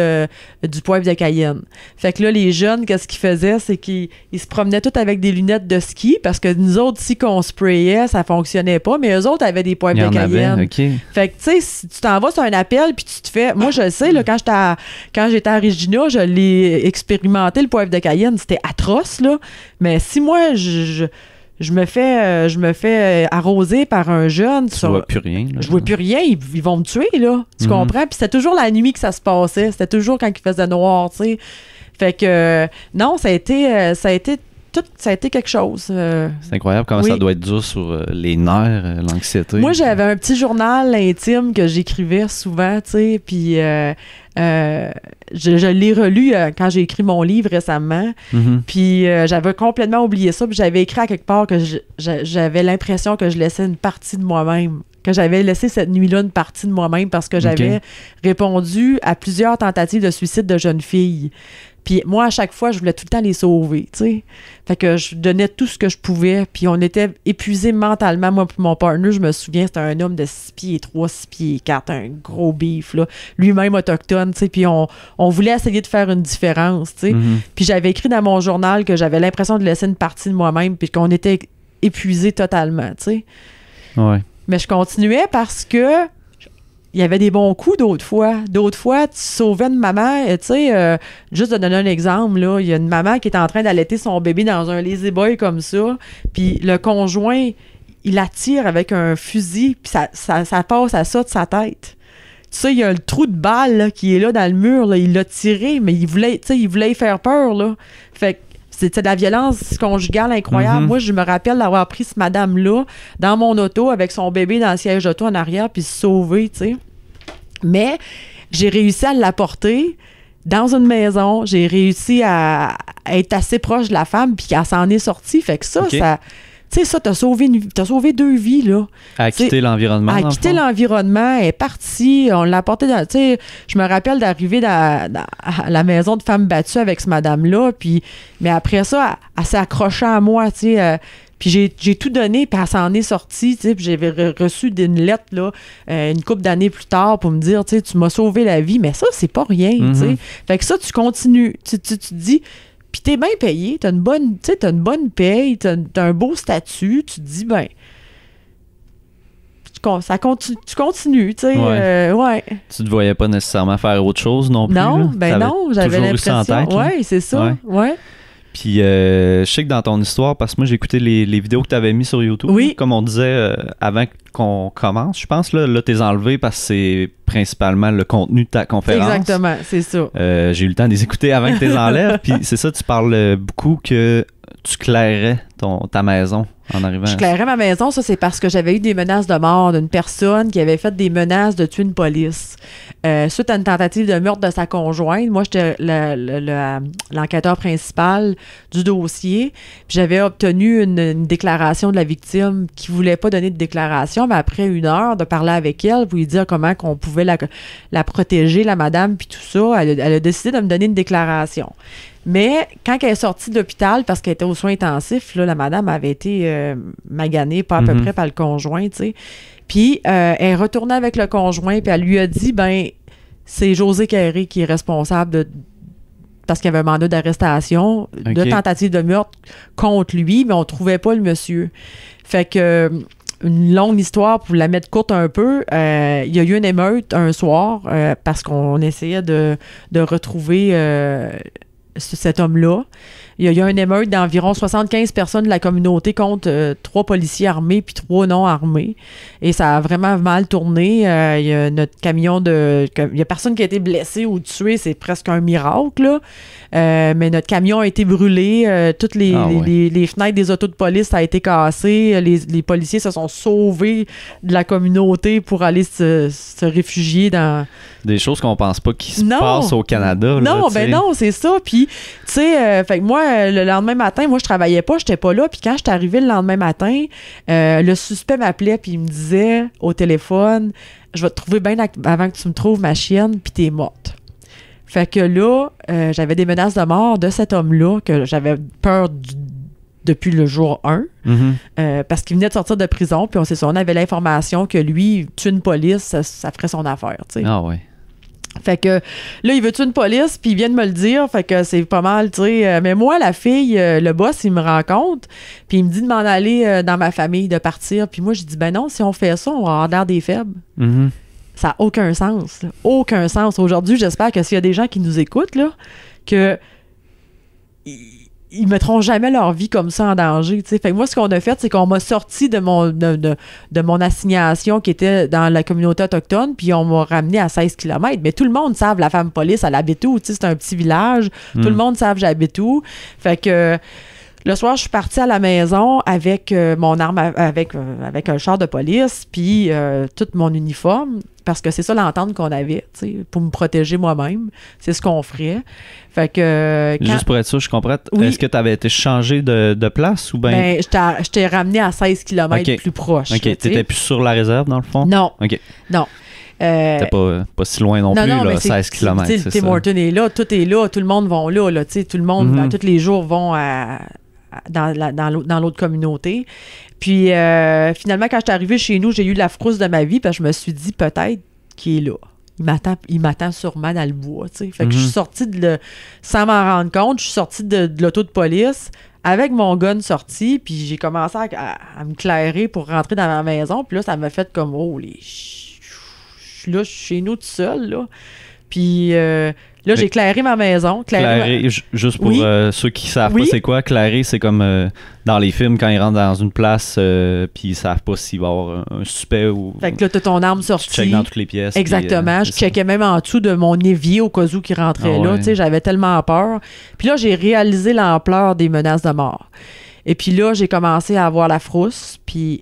du poivre de Cayenne. Fait que là, les jeunes, qu'est-ce qu'ils faisaient? C'est qu'ils se promenaient tous avec des lunettes de ski, parce que nous autres, si qu'on sprayait, ça fonctionnait pas, mais eux autres avaient des poivres de Cayenne. Fait que, tu sais, si tu t'en vas sur un appel, puis tu te fais... Moi, je le sais, là, quand j'étais à Regina, je l'ai expérimenté, le poivre de Cayenne. C'était atroce, là. Mais si moi, je me fais arroser par un jeune. Tu vois plus rien. Là. Je vois plus rien. Ils vont me tuer, là. Tu comprends? Puis c'était toujours la nuit que ça se passait. C'était toujours quand il faisait noir, tu sais. Fait que, non, ça a été quelque chose. C'est incroyable comment ça doit être dur sur les nerfs, l'anxiété. Moi, j'avais un petit journal intime que j'écrivais souvent, tu sais, puis je l'ai relu quand j'ai écrit mon livre récemment, puis j'avais complètement oublié ça, puis j'avais écrit à quelque part que j'avais l'impression que je laissais une partie de moi-même, que j'avais laissé cette nuit-là une partie de moi-même parce que j'avais répondu à plusieurs tentatives de suicide de jeunes filles. Puis moi, à chaque fois, je voulais tout le temps les sauver, tu sais. Fait que je donnais tout ce que je pouvais, puis on était épuisés mentalement. Moi puis mon partner, je me souviens, c'était un homme de 6 pieds 3, 6 pieds 4, un gros bif, là. Lui-même autochtone, tu sais, puis on voulait essayer de faire une différence, tu sais. Puis j'avais écrit dans mon journal que j'avais l'impression de laisser une partie de moi-même, puis qu'on était épuisés totalement, tu sais. Ouais. Mais je continuais parce que il y avait des bons coups d'autres fois. D'autres fois, tu sauvais une maman, tu sais, juste de donner un exemple, là, il y a une maman qui est en train d'allaiter son bébé dans un lazy boy comme ça, puis le conjoint, il la tire avec un fusil, puis ça passe à ça de sa tête. Tu sais, il y a le trou de balle là, qui est là dans le mur, là, il l'a tiré, mais il voulait y faire peur, là. Fait que c'était de la violence conjugale incroyable. Moi, je me rappelle d'avoir pris cette madame-là dans mon auto avec son bébé dans le siège d'auto en arrière puis se sauver, tu sais. Mais j'ai réussi à l'apporter dans une maison. J'ai réussi à être assez proche de la femme puis qu'elle s'en est sortie. Fait que ça, tu sais, ça, t'as sauvé 2 vies, là. À quitter l'environnement. À quitter l'environnement, elle est partie, on l'a apporté dans... Tu sais, je me rappelle d'arriver à la maison de femmes battues avec ce madame-là, mais après ça, elle s'est accrochée à moi, tu sais... Puis j'ai tout donné, puis elle s'en est sortie, tu sais, puis j'avais reçu une lettre, là, une couple d'années plus tard pour me dire, tu sais, tu m'as sauvé la vie, mais ça, c'est pas rien, tu sais. Fait que ça, tu continues, tu te dis... Puis t'es bien payé, t'as une bonne paye, t'as un beau statut, tu te dis, ben, tu continues, tu sais. Ouais. Tu te voyais pas nécessairement faire autre chose non plus? Non, non, j'avais l'impression. Oui, c'est ça, ouais. Puis je sais que dans ton histoire, parce que moi j'ai écouté les vidéos que tu avais mis sur YouTube, comme on disait avant qu'on commence, je pense, là t'es enlevé parce que c'est principalement le contenu de ta conférence. Exactement, c'est ça. J'ai eu le temps de les écouter avant que tu les enlèves, puis c'est ça, tu parles beaucoup que tu clairais ta maison en arrivant? Je clairais ma maison, ça c'est parce que j'avais eu des menaces de mort d'une personne qui avait fait des menaces de tuer une police. Suite à une tentative de meurtre de sa conjointe, moi j'étais l'enquêteur principal du dossier. Puis j'avais obtenu une déclaration de la victime qui voulait pas donner de déclaration, mais après 1 heure de parler avec elle pour lui dire comment qu'on pouvait la protéger, la madame, puis tout ça, elle a décidé de me donner une déclaration. Mais quand elle est sortie de l'hôpital, parce qu'elle était aux soins intensifs, là, la madame avait été maganée, pas à peu près par le conjoint, tu sais. Puis elle est retournée avec le conjoint, puis elle lui a dit, ben, c'est José Carré qui est responsable parce qu'il y avait un mandat d'arrestation, de tentative de meurtre contre lui, mais on trouvait pas le monsieur. Fait que une longue histoire, pour la mettre courte un peu, il y a eu une émeute un soir parce qu'on essayait de retrouver cet homme-là. Il y a eu une émeute d'environ 75 personnes de la communauté contre 3 policiers armés puis 3 non armés. Et ça a vraiment mal tourné. Il y a notre camion il y a personne qui a été blessé ou tué, c'est presque un miracle, là. Mais notre camion a été brûlé. Toutes les fenêtres des autos de police ça a été cassé. Les policiers se sont sauvés de la communauté pour aller se réfugier dans... Des choses qu'on pense pas qui se passent au Canada. Non, là, non, c'est ça. Puis, tu sais, fait que moi, le lendemain matin, moi, je travaillais pas, j'étais pas là. Puis quand je suis arrivée le lendemain matin, le suspect m'appelait puis il me disait au téléphone, je vais te trouver bien avant que tu me trouves ma chienne, puis t'es morte. Fait que là, j'avais des menaces de mort de cet homme-là que j'avais peur depuis le jour 1, parce qu'il venait de sortir de prison, puis on avait l'information que lui, tuer une police, ça ferait son affaire, tu sais. Ah ouais. Fait que là, il veut tuer une police, puis il vient de me le dire, fait que c'est pas mal, tu sais. Mais moi, la fille, le boss, il me rencontre, puis il me dit de m'en aller dans ma famille, de partir. Puis moi, je dis, ben non, si on fait ça, on va avoir l'air des faibles. Ça n'a aucun sens, là. Aucun sens. Aujourd'hui, j'espère que s'il y a des gens qui nous écoutent, là, que ils mettront jamais leur vie comme ça en danger, tu sais. Fait que moi, ce qu'on a fait, c'est qu'on m'a sorti de mon assignation qui était dans la communauté autochtone, puis on m'a ramené à 16 km. Mais tout le monde savent la femme police, elle habite où, tu sais, c'est un petit village. Tout le monde savent j'habite où. Fait que le soir, je suis partie à la maison avec mon arme, avec un char de police, puis tout mon uniforme, parce que c'est ça l'entente qu'on avait, tu sais, pour me protéger moi-même. C'est ce qu'on ferait. Fait que... Juste pour être sûr, je comprends. Oui. Est-ce que tu avais été changé de place ou bien... Ben, je t'ai ramené à 16 km plus proche. OK. Tu n'étais plus sur la réserve, dans le fond? Non. OK. Non. T'es pas si loin non plus, là, 16 km, c'est ça. Tim Horton est là, tout est là, tout le monde va là, tu sais, tout le monde, tous les jours vont dans l'autre communauté. Puis finalement, quand je suis arrivée chez nous, j'ai eu la frousse de ma vie parce que je me suis dit peut-être qu'il est là. Il m'attend sûrement dans le bois, tu sais. Fait que je suis sortie sans m'en rendre compte, je suis sortie de l'auto de police avec mon gun sorti, puis j'ai commencé à me clairer pour rentrer dans ma maison. Puis là, ça m'a fait comme, oh, je suis là, je suis chez nous tout seul, là. Puis là, j'ai clairé ma maison. Clairer, juste pour ceux qui savent pas c'est quoi, clairer, c'est comme dans les films quand ils rentrent dans une place puis ils savent pas s'il va y avoir un suspect ou... Fait que là, t'as ton arme sortie. Tu checkes dans toutes les pièces. Exactement. Puis, je checkais même en dessous de mon évier au cas où qui rentrait là. Tu sais, j'avais tellement peur. Puis là, j'ai réalisé l'ampleur des menaces de mort. Et puis là, j'ai commencé à avoir la frousse, puis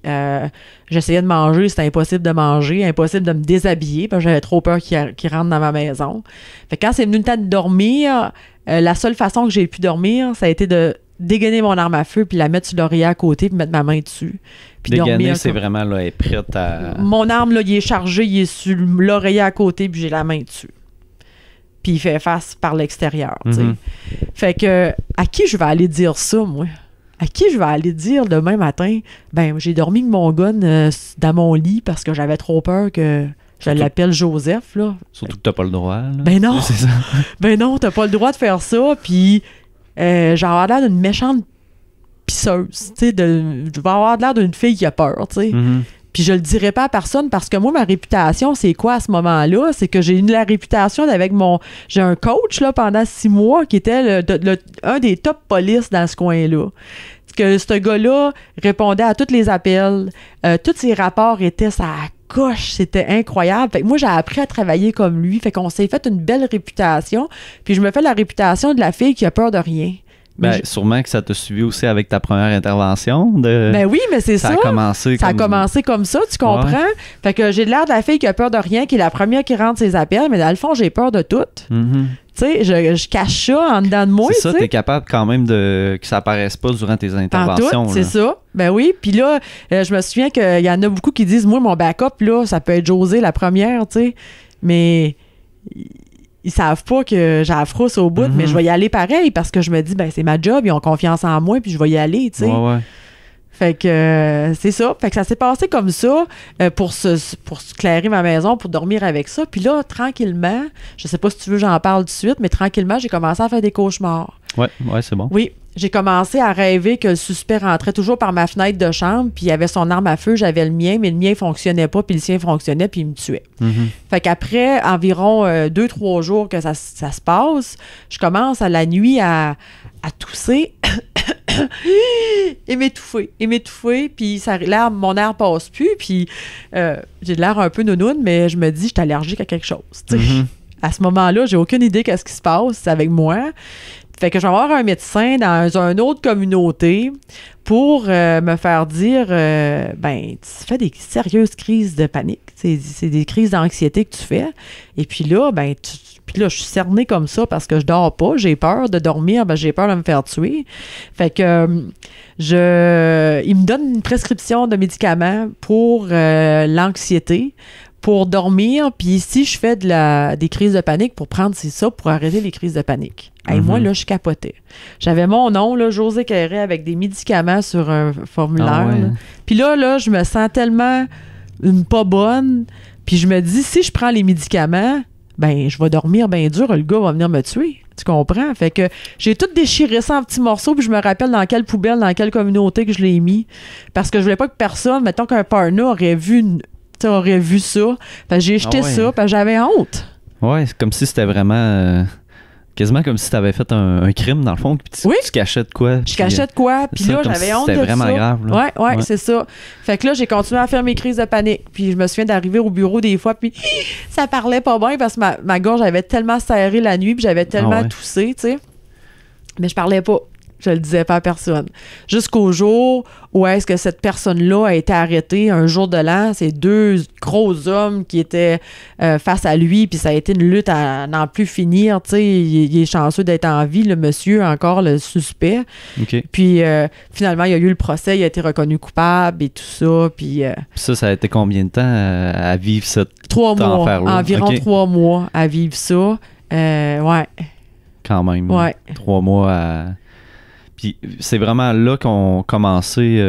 j'essayais de manger, c'était impossible de manger, impossible de me déshabiller, parce que j'avais trop peur qu'il rentre dans ma maison. Fait que quand c'est venu le temps de dormir, la seule façon que j'ai pu dormir, ça a été de dégainer mon arme à feu, puis la mettre sur l'oreiller à côté, puis mettre ma main dessus. Puis dégainer, c'est vraiment, là, elle est prête à... Mon arme, là, il est chargé, il est sur l'oreiller à côté, puis j'ai la main dessus. Puis il fait face par l'extérieur, tu sais. Fait que, à qui je vais aller dire ça, moi? À qui je vais aller dire demain matin, ben j'ai dormi avec mon gun dans mon lit parce que j'avais trop peur que je l'appelle Joseph, là. Surtout que t'as pas le droit, là. Ben non! C'est ça. Ben non, t'as pas le droit de faire ça, puis j'ai avoir l'air d'une méchante pisseuse, tu sais, je vais avoir l'air d'une fille qui a peur, tu sais. Puis je le dirai pas à personne parce que moi, ma réputation, c'est quoi à ce moment-là? C'est que j'ai eu la réputation j'ai un coach là, pendant 6 mois qui était un des top polices dans ce coin-là. Que ce gars-là répondait à tous les appels. Tous ses rapports étaient ça coche, c'était incroyable. Fait que moi, j'ai appris à travailler comme lui. Fait qu'on s'est fait une belle réputation. Puis je me fais la réputation de la fille qui a peur de rien. Ben, sûrement que ça t'a suivi aussi avec ta première intervention. Ben oui, mais c'est ça. Ça a commencé comme ça, tu comprends? Ouais. Fait que j'ai l'air de la fille qui a peur de rien, qui est la première qui rentre ses appels, mais dans le fond, j'ai peur de tout. Mm-hmm. Tu sais, je cache ça en dedans de moi. C'est ça, t'es capable quand même que ça apparaisse pas durant tes interventions. C'est ça. Ben oui. Puis là, je me souviens qu'il y en a beaucoup qui disent, moi, mon backup, là, ça peut être Josée la première, tu sais. Mais ils savent pas que j'ai la frousse au bout, mais je vais y aller pareil parce que je me dis, ben c'est ma job, ils ont confiance en moi, puis je vais y aller, tu sais. Ouais. Fait que c'est ça. Fait que ça s'est passé comme ça pour clairer ma maison, pour dormir avec ça. Puis là, tranquillement, je sais pas si tu veux j'en parle tout de suite, mais tranquillement, j'ai commencé à faire des cauchemars. Ouais, c'est bon. Oui. J'ai commencé à rêver que le suspect rentrait toujours par ma fenêtre de chambre, puis il avait son arme à feu, j'avais le mien, mais le mien fonctionnait pas, puis le sien fonctionnait, puis il me tuait. Mm-hmm. Fait qu'après environ 2-3 jours que ça se passe, je commence à la nuit à tousser et m'étouffer, puis mon air passe plus, puis j'ai de l'air un peu nounoune, mais je me dis, je suis allergique à quelque chose. Mm-hmm. À ce moment-là, j'ai aucune idée qu'est-ce qui se passe avec moi. Fait que je vais avoir un médecin dans une autre communauté pour me faire dire ben, tu fais des sérieuses crises de panique. C'est des crises d'anxiété que tu fais. Et puis là, ben, je suis cernée comme ça parce que je dors pas. J'ai peur de dormir, ben, j'ai peur de me faire tuer. Fait que il me donne une prescription de médicaments pour l'anxiété, pour dormir, puis si je fais des crises de panique, pour prendre pour arrêter les crises de panique. Et moi, là, je capotais. J'avais mon nom, là, Josée Carré, avec des médicaments sur un formulaire. Ah ouais. Puis là, je me sens tellement pas bonne, puis je me dis, si je prends les médicaments, ben, je vais dormir bien dur, le gars va venir me tuer. Tu comprends? Fait que j'ai tout déchiré ça en petits morceaux, puis je me rappelle dans quelle poubelle, dans quelle communauté que je l'ai mis, parce que je voulais pas que personne, mettons qu'un partner aurait vu ça. Fait que j'ai jeté ça, puis j'avais honte. Ouais, c'est comme si c'était vraiment... quasiment comme si tu avais fait un crime, dans le fond, puis tu cachais de quoi. Je cachais de quoi, puis là, j'avais honte de ça. C'était vraiment grave. Là. Ouais, c'est ça. Fait que là, j'ai continué à faire mes crises de panique. Puis je me souviens d'arriver au bureau des fois, puis ça parlait pas bien parce que ma gorge avait tellement serré la nuit, puis j'avais tellement toussé, tu sais. Mais je parlais pas. Je le disais pas à personne. Jusqu'au jour où est-ce que cette personne-là a été arrêtée un jour de l'an. C'est 2 gros hommes qui étaient face à lui, puis ça a été une lutte à n'en plus finir. Tu sais, il est chanceux d'être en vie, le monsieur, encore le suspect. Okay. Puis finalement, il y a eu le procès, il a été reconnu coupable et tout ça. Puis ça a été combien de temps à vivre cette 3 mois, enfer-là? Environ 3 mois à vivre ça. Ouais. Quand même. Ouais. 3 mois à... Puis c'est vraiment là qu'ont commencé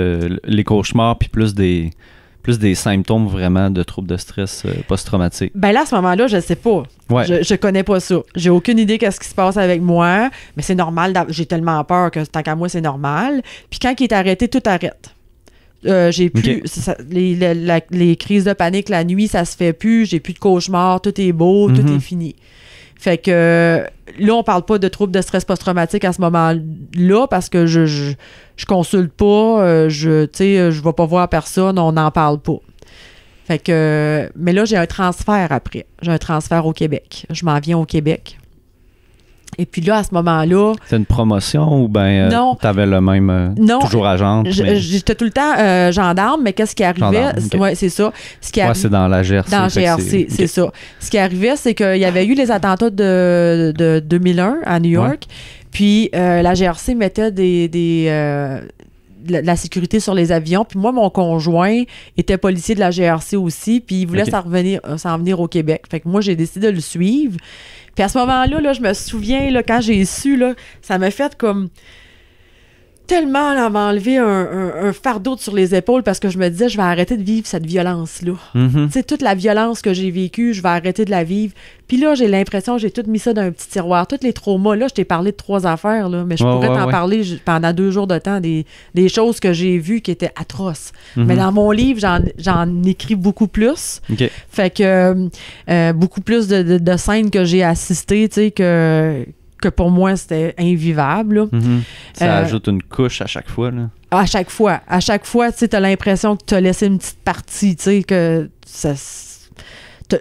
les cauchemars, puis plus des symptômes vraiment de troubles de stress post-traumatique. Ben là, à ce moment-là, je sais pas. Ouais. Je connais pas ça. J'ai aucune idée qu'est-ce qui se passe avec moi, mais c'est normal. J'ai tellement peur que tant qu'à moi, c'est normal. Puis quand il est arrêté, tout arrête. J'ai plus... les crises de panique la nuit, ça se fait plus. J'ai plus de cauchemars. Tout est beau. Tout est fini. Fait que là, on parle pas de troubles de stress post-traumatique à ce moment-là parce que je consulte pas, je vais pas voir personne, on n'en parle pas. Fait que, mais là, j'ai un transfert après. J'ai un transfert au Québec. Je m'en viens au Québec. Et puis là, à ce moment-là... C'est une promotion ou bien t'avais le même... toujours agente? J'étais tout le temps gendarme, mais qu'est-ce qui arrivait? Okay. Oui, c'est ça. C'est dans la GRC. Dans la GRC, c'est ça. Ce qui arrivait, c'est qu'il y avait eu les attentats de 2001 à New York, puis la GRC mettait la sécurité sur les avions. Puis moi, mon conjoint était policier de la GRC aussi, puis il voulait s'en venir au Québec. Fait que moi, j'ai décidé de le suivre. Puis à ce moment-là, là, je me souviens, là, quand j'ai su, là, ça m'a fait comme tellement là, m'enlever un fardeau sur les épaules parce que je me disais, je vais arrêter de vivre cette violence-là. Mm-hmm. Tu sais, toute la violence que j'ai vécue, je vais arrêter de la vivre. Puis là, j'ai l'impression, j'ai tout mis ça dans un petit tiroir. Tous les traumas, là, je t'ai parlé de 3 affaires, là, mais je pourrais t'en parler pendant 2 jours de temps, des choses que j'ai vues qui étaient atroces. Mm-hmm. Mais dans mon livre, j'en écris beaucoup plus. Okay. Fait que beaucoup plus de scènes que j'ai assistées, tu sais, que pour moi, c'était invivable. Mm-hmm. Ça ajoute une couche à chaque fois. Là. À chaque fois, tu sais, t'as l'impression que t'as laissé une petite partie, tu sais, que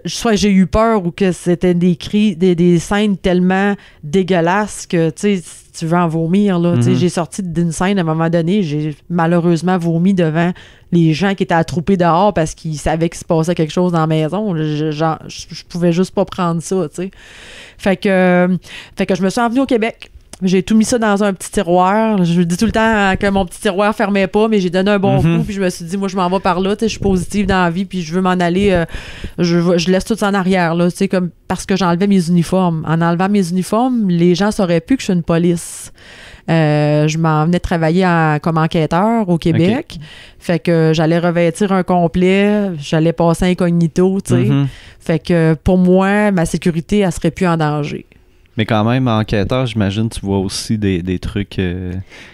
soit j'ai eu peur ou que c'était des scènes tellement dégueulasses que, tu sais, tu veux en vomir, là. Tu sais, j'ai sorti d'une scène à un moment donné, j'ai malheureusement vomi devant les gens qui étaient attroupés dehors parce qu'ils savaient qu'il se passait quelque chose dans la maison. Je pouvais juste pas prendre ça, tu sais. Fait que je me suis envenue au Québec. J'ai tout mis ça dans un petit tiroir. Je dis tout le temps que mon petit tiroir fermait pas, mais j'ai donné un bon coup, puis je me suis dit, moi, je m'en vais par là, tu sais, je suis positive dans la vie, puis je veux m'en aller, je laisse tout ça en arrière, là, tu sais, comme parce que j'enlevais mes uniformes. En enlevant mes uniformes, les gens sauraient plus que je suis une police. Je m'en venais travailler comme enquêteur au Québec. Okay. Fait que j'allais revêtir un complet, j'allais passer incognito, tu sais. Fait que pour moi, ma sécurité, elle serait plus en danger. Mais quand même, enquêteur, j'imagine, tu vois aussi des trucs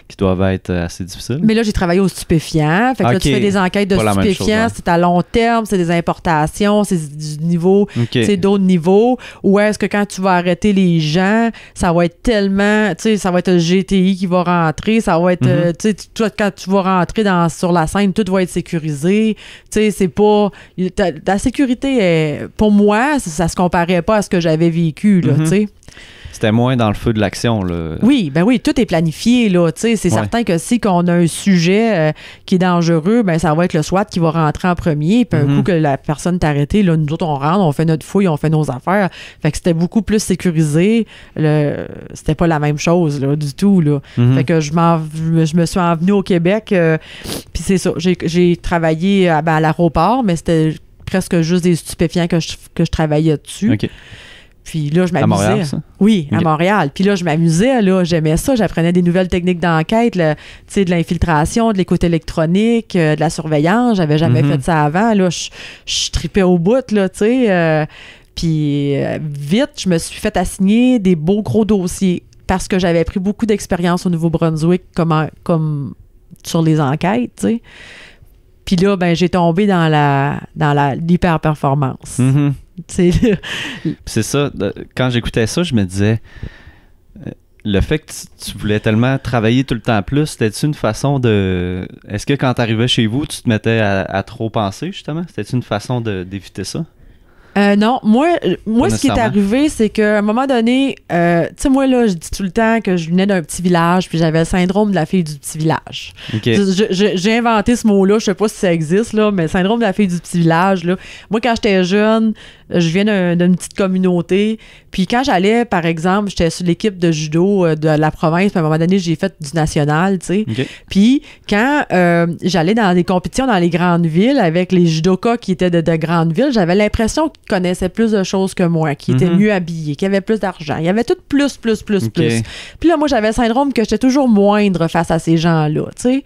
qui doivent être assez difficiles. Mais là, j'ai travaillé aux stupéfiants. Fait que là, tu fais des enquêtes de stupéfiants, c'est à long terme, c'est des importations, c'est du niveau, c'est d'autres niveaux. Ou est-ce que quand tu vas arrêter les gens, ça va être tellement, tu sais, ça va être le GTI qui va rentrer, ça va être, tu sais, toi, quand tu vas rentrer sur la scène, tout va être sécurisé. Tu sais, c'est pas... Ta sécurité, pour moi, ça se comparait pas à ce que j'avais vécu, là, tu sais. C'était moins dans le feu de l'action, là. Oui, ben oui, tout est planifié, là. Tu sais, c'est certain que si qu'on a un sujet qui est dangereux, ben ça va être le SWAT qui va rentrer en premier. Puis un coup que la personne est arrêtée, là, nous autres, on rentre, on fait notre fouille, on fait nos affaires. Fait que c'était beaucoup plus sécurisé. C'était pas la même chose, là, du tout, là. Fait que je me suis envenue au Québec. Puis c'est ça, j'ai travaillé à l'aéroport, mais c'était presque juste des stupéfiants que je travaillais dessus. OK. Puis là, je m'amusais. À Montréal, ça? Oui, à Montréal. Puis là, je m'amusais, là, j'aimais ça. J'apprenais des nouvelles techniques d'enquête, tu sais, de l'infiltration, de l'écoute électronique, de la surveillance. J'avais jamais fait ça avant. Là, je tripais au bout, là, tu sais. Puis vite, je me suis fait assigner des beaux gros dossiers parce que j'avais pris beaucoup d'expérience au Nouveau-Brunswick comme sur les enquêtes, tu sais. Puis là, ben, j'ai tombé dans l'hyper-performance. C'est ça. Quand j'écoutais ça, je me disais, le fait que tu voulais tellement travailler tout le temps plus, c'était-tu une façon de... Est-ce que quand tu arrivais chez vous, tu te mettais à trop penser, justement? C'était-tu une façon d'éviter ça? Non, moi ce qui est arrivé, c'est qu'à un moment donné, tu sais, moi, là, je dis tout le temps que je venais d'un petit village, puis j'avais le syndrome de la fille du petit village. Okay. J'ai inventé ce mot-là, je sais pas si ça existe, là, mais syndrome de la fille du petit village, là. Moi, quand j'étais jeune, je viens d'une petite communauté, puis quand j'allais, par exemple, j'étais sur l'équipe de judo de la province, puis à un moment donné, j'ai fait du national, tu sais. Okay. Puis quand j'allais dans des compétitions dans les grandes villes avec les judokas qui étaient de grandes villes, j'avais l'impression qu'ils connaissaient plus de choses que moi, qui étaient mieux habillés, qui avaient plus d'argent. Il y avait tout plus. Okay. Puis là, moi, j'avais le syndrome que j'étais toujours moindre face à ces gens-là, tu sais.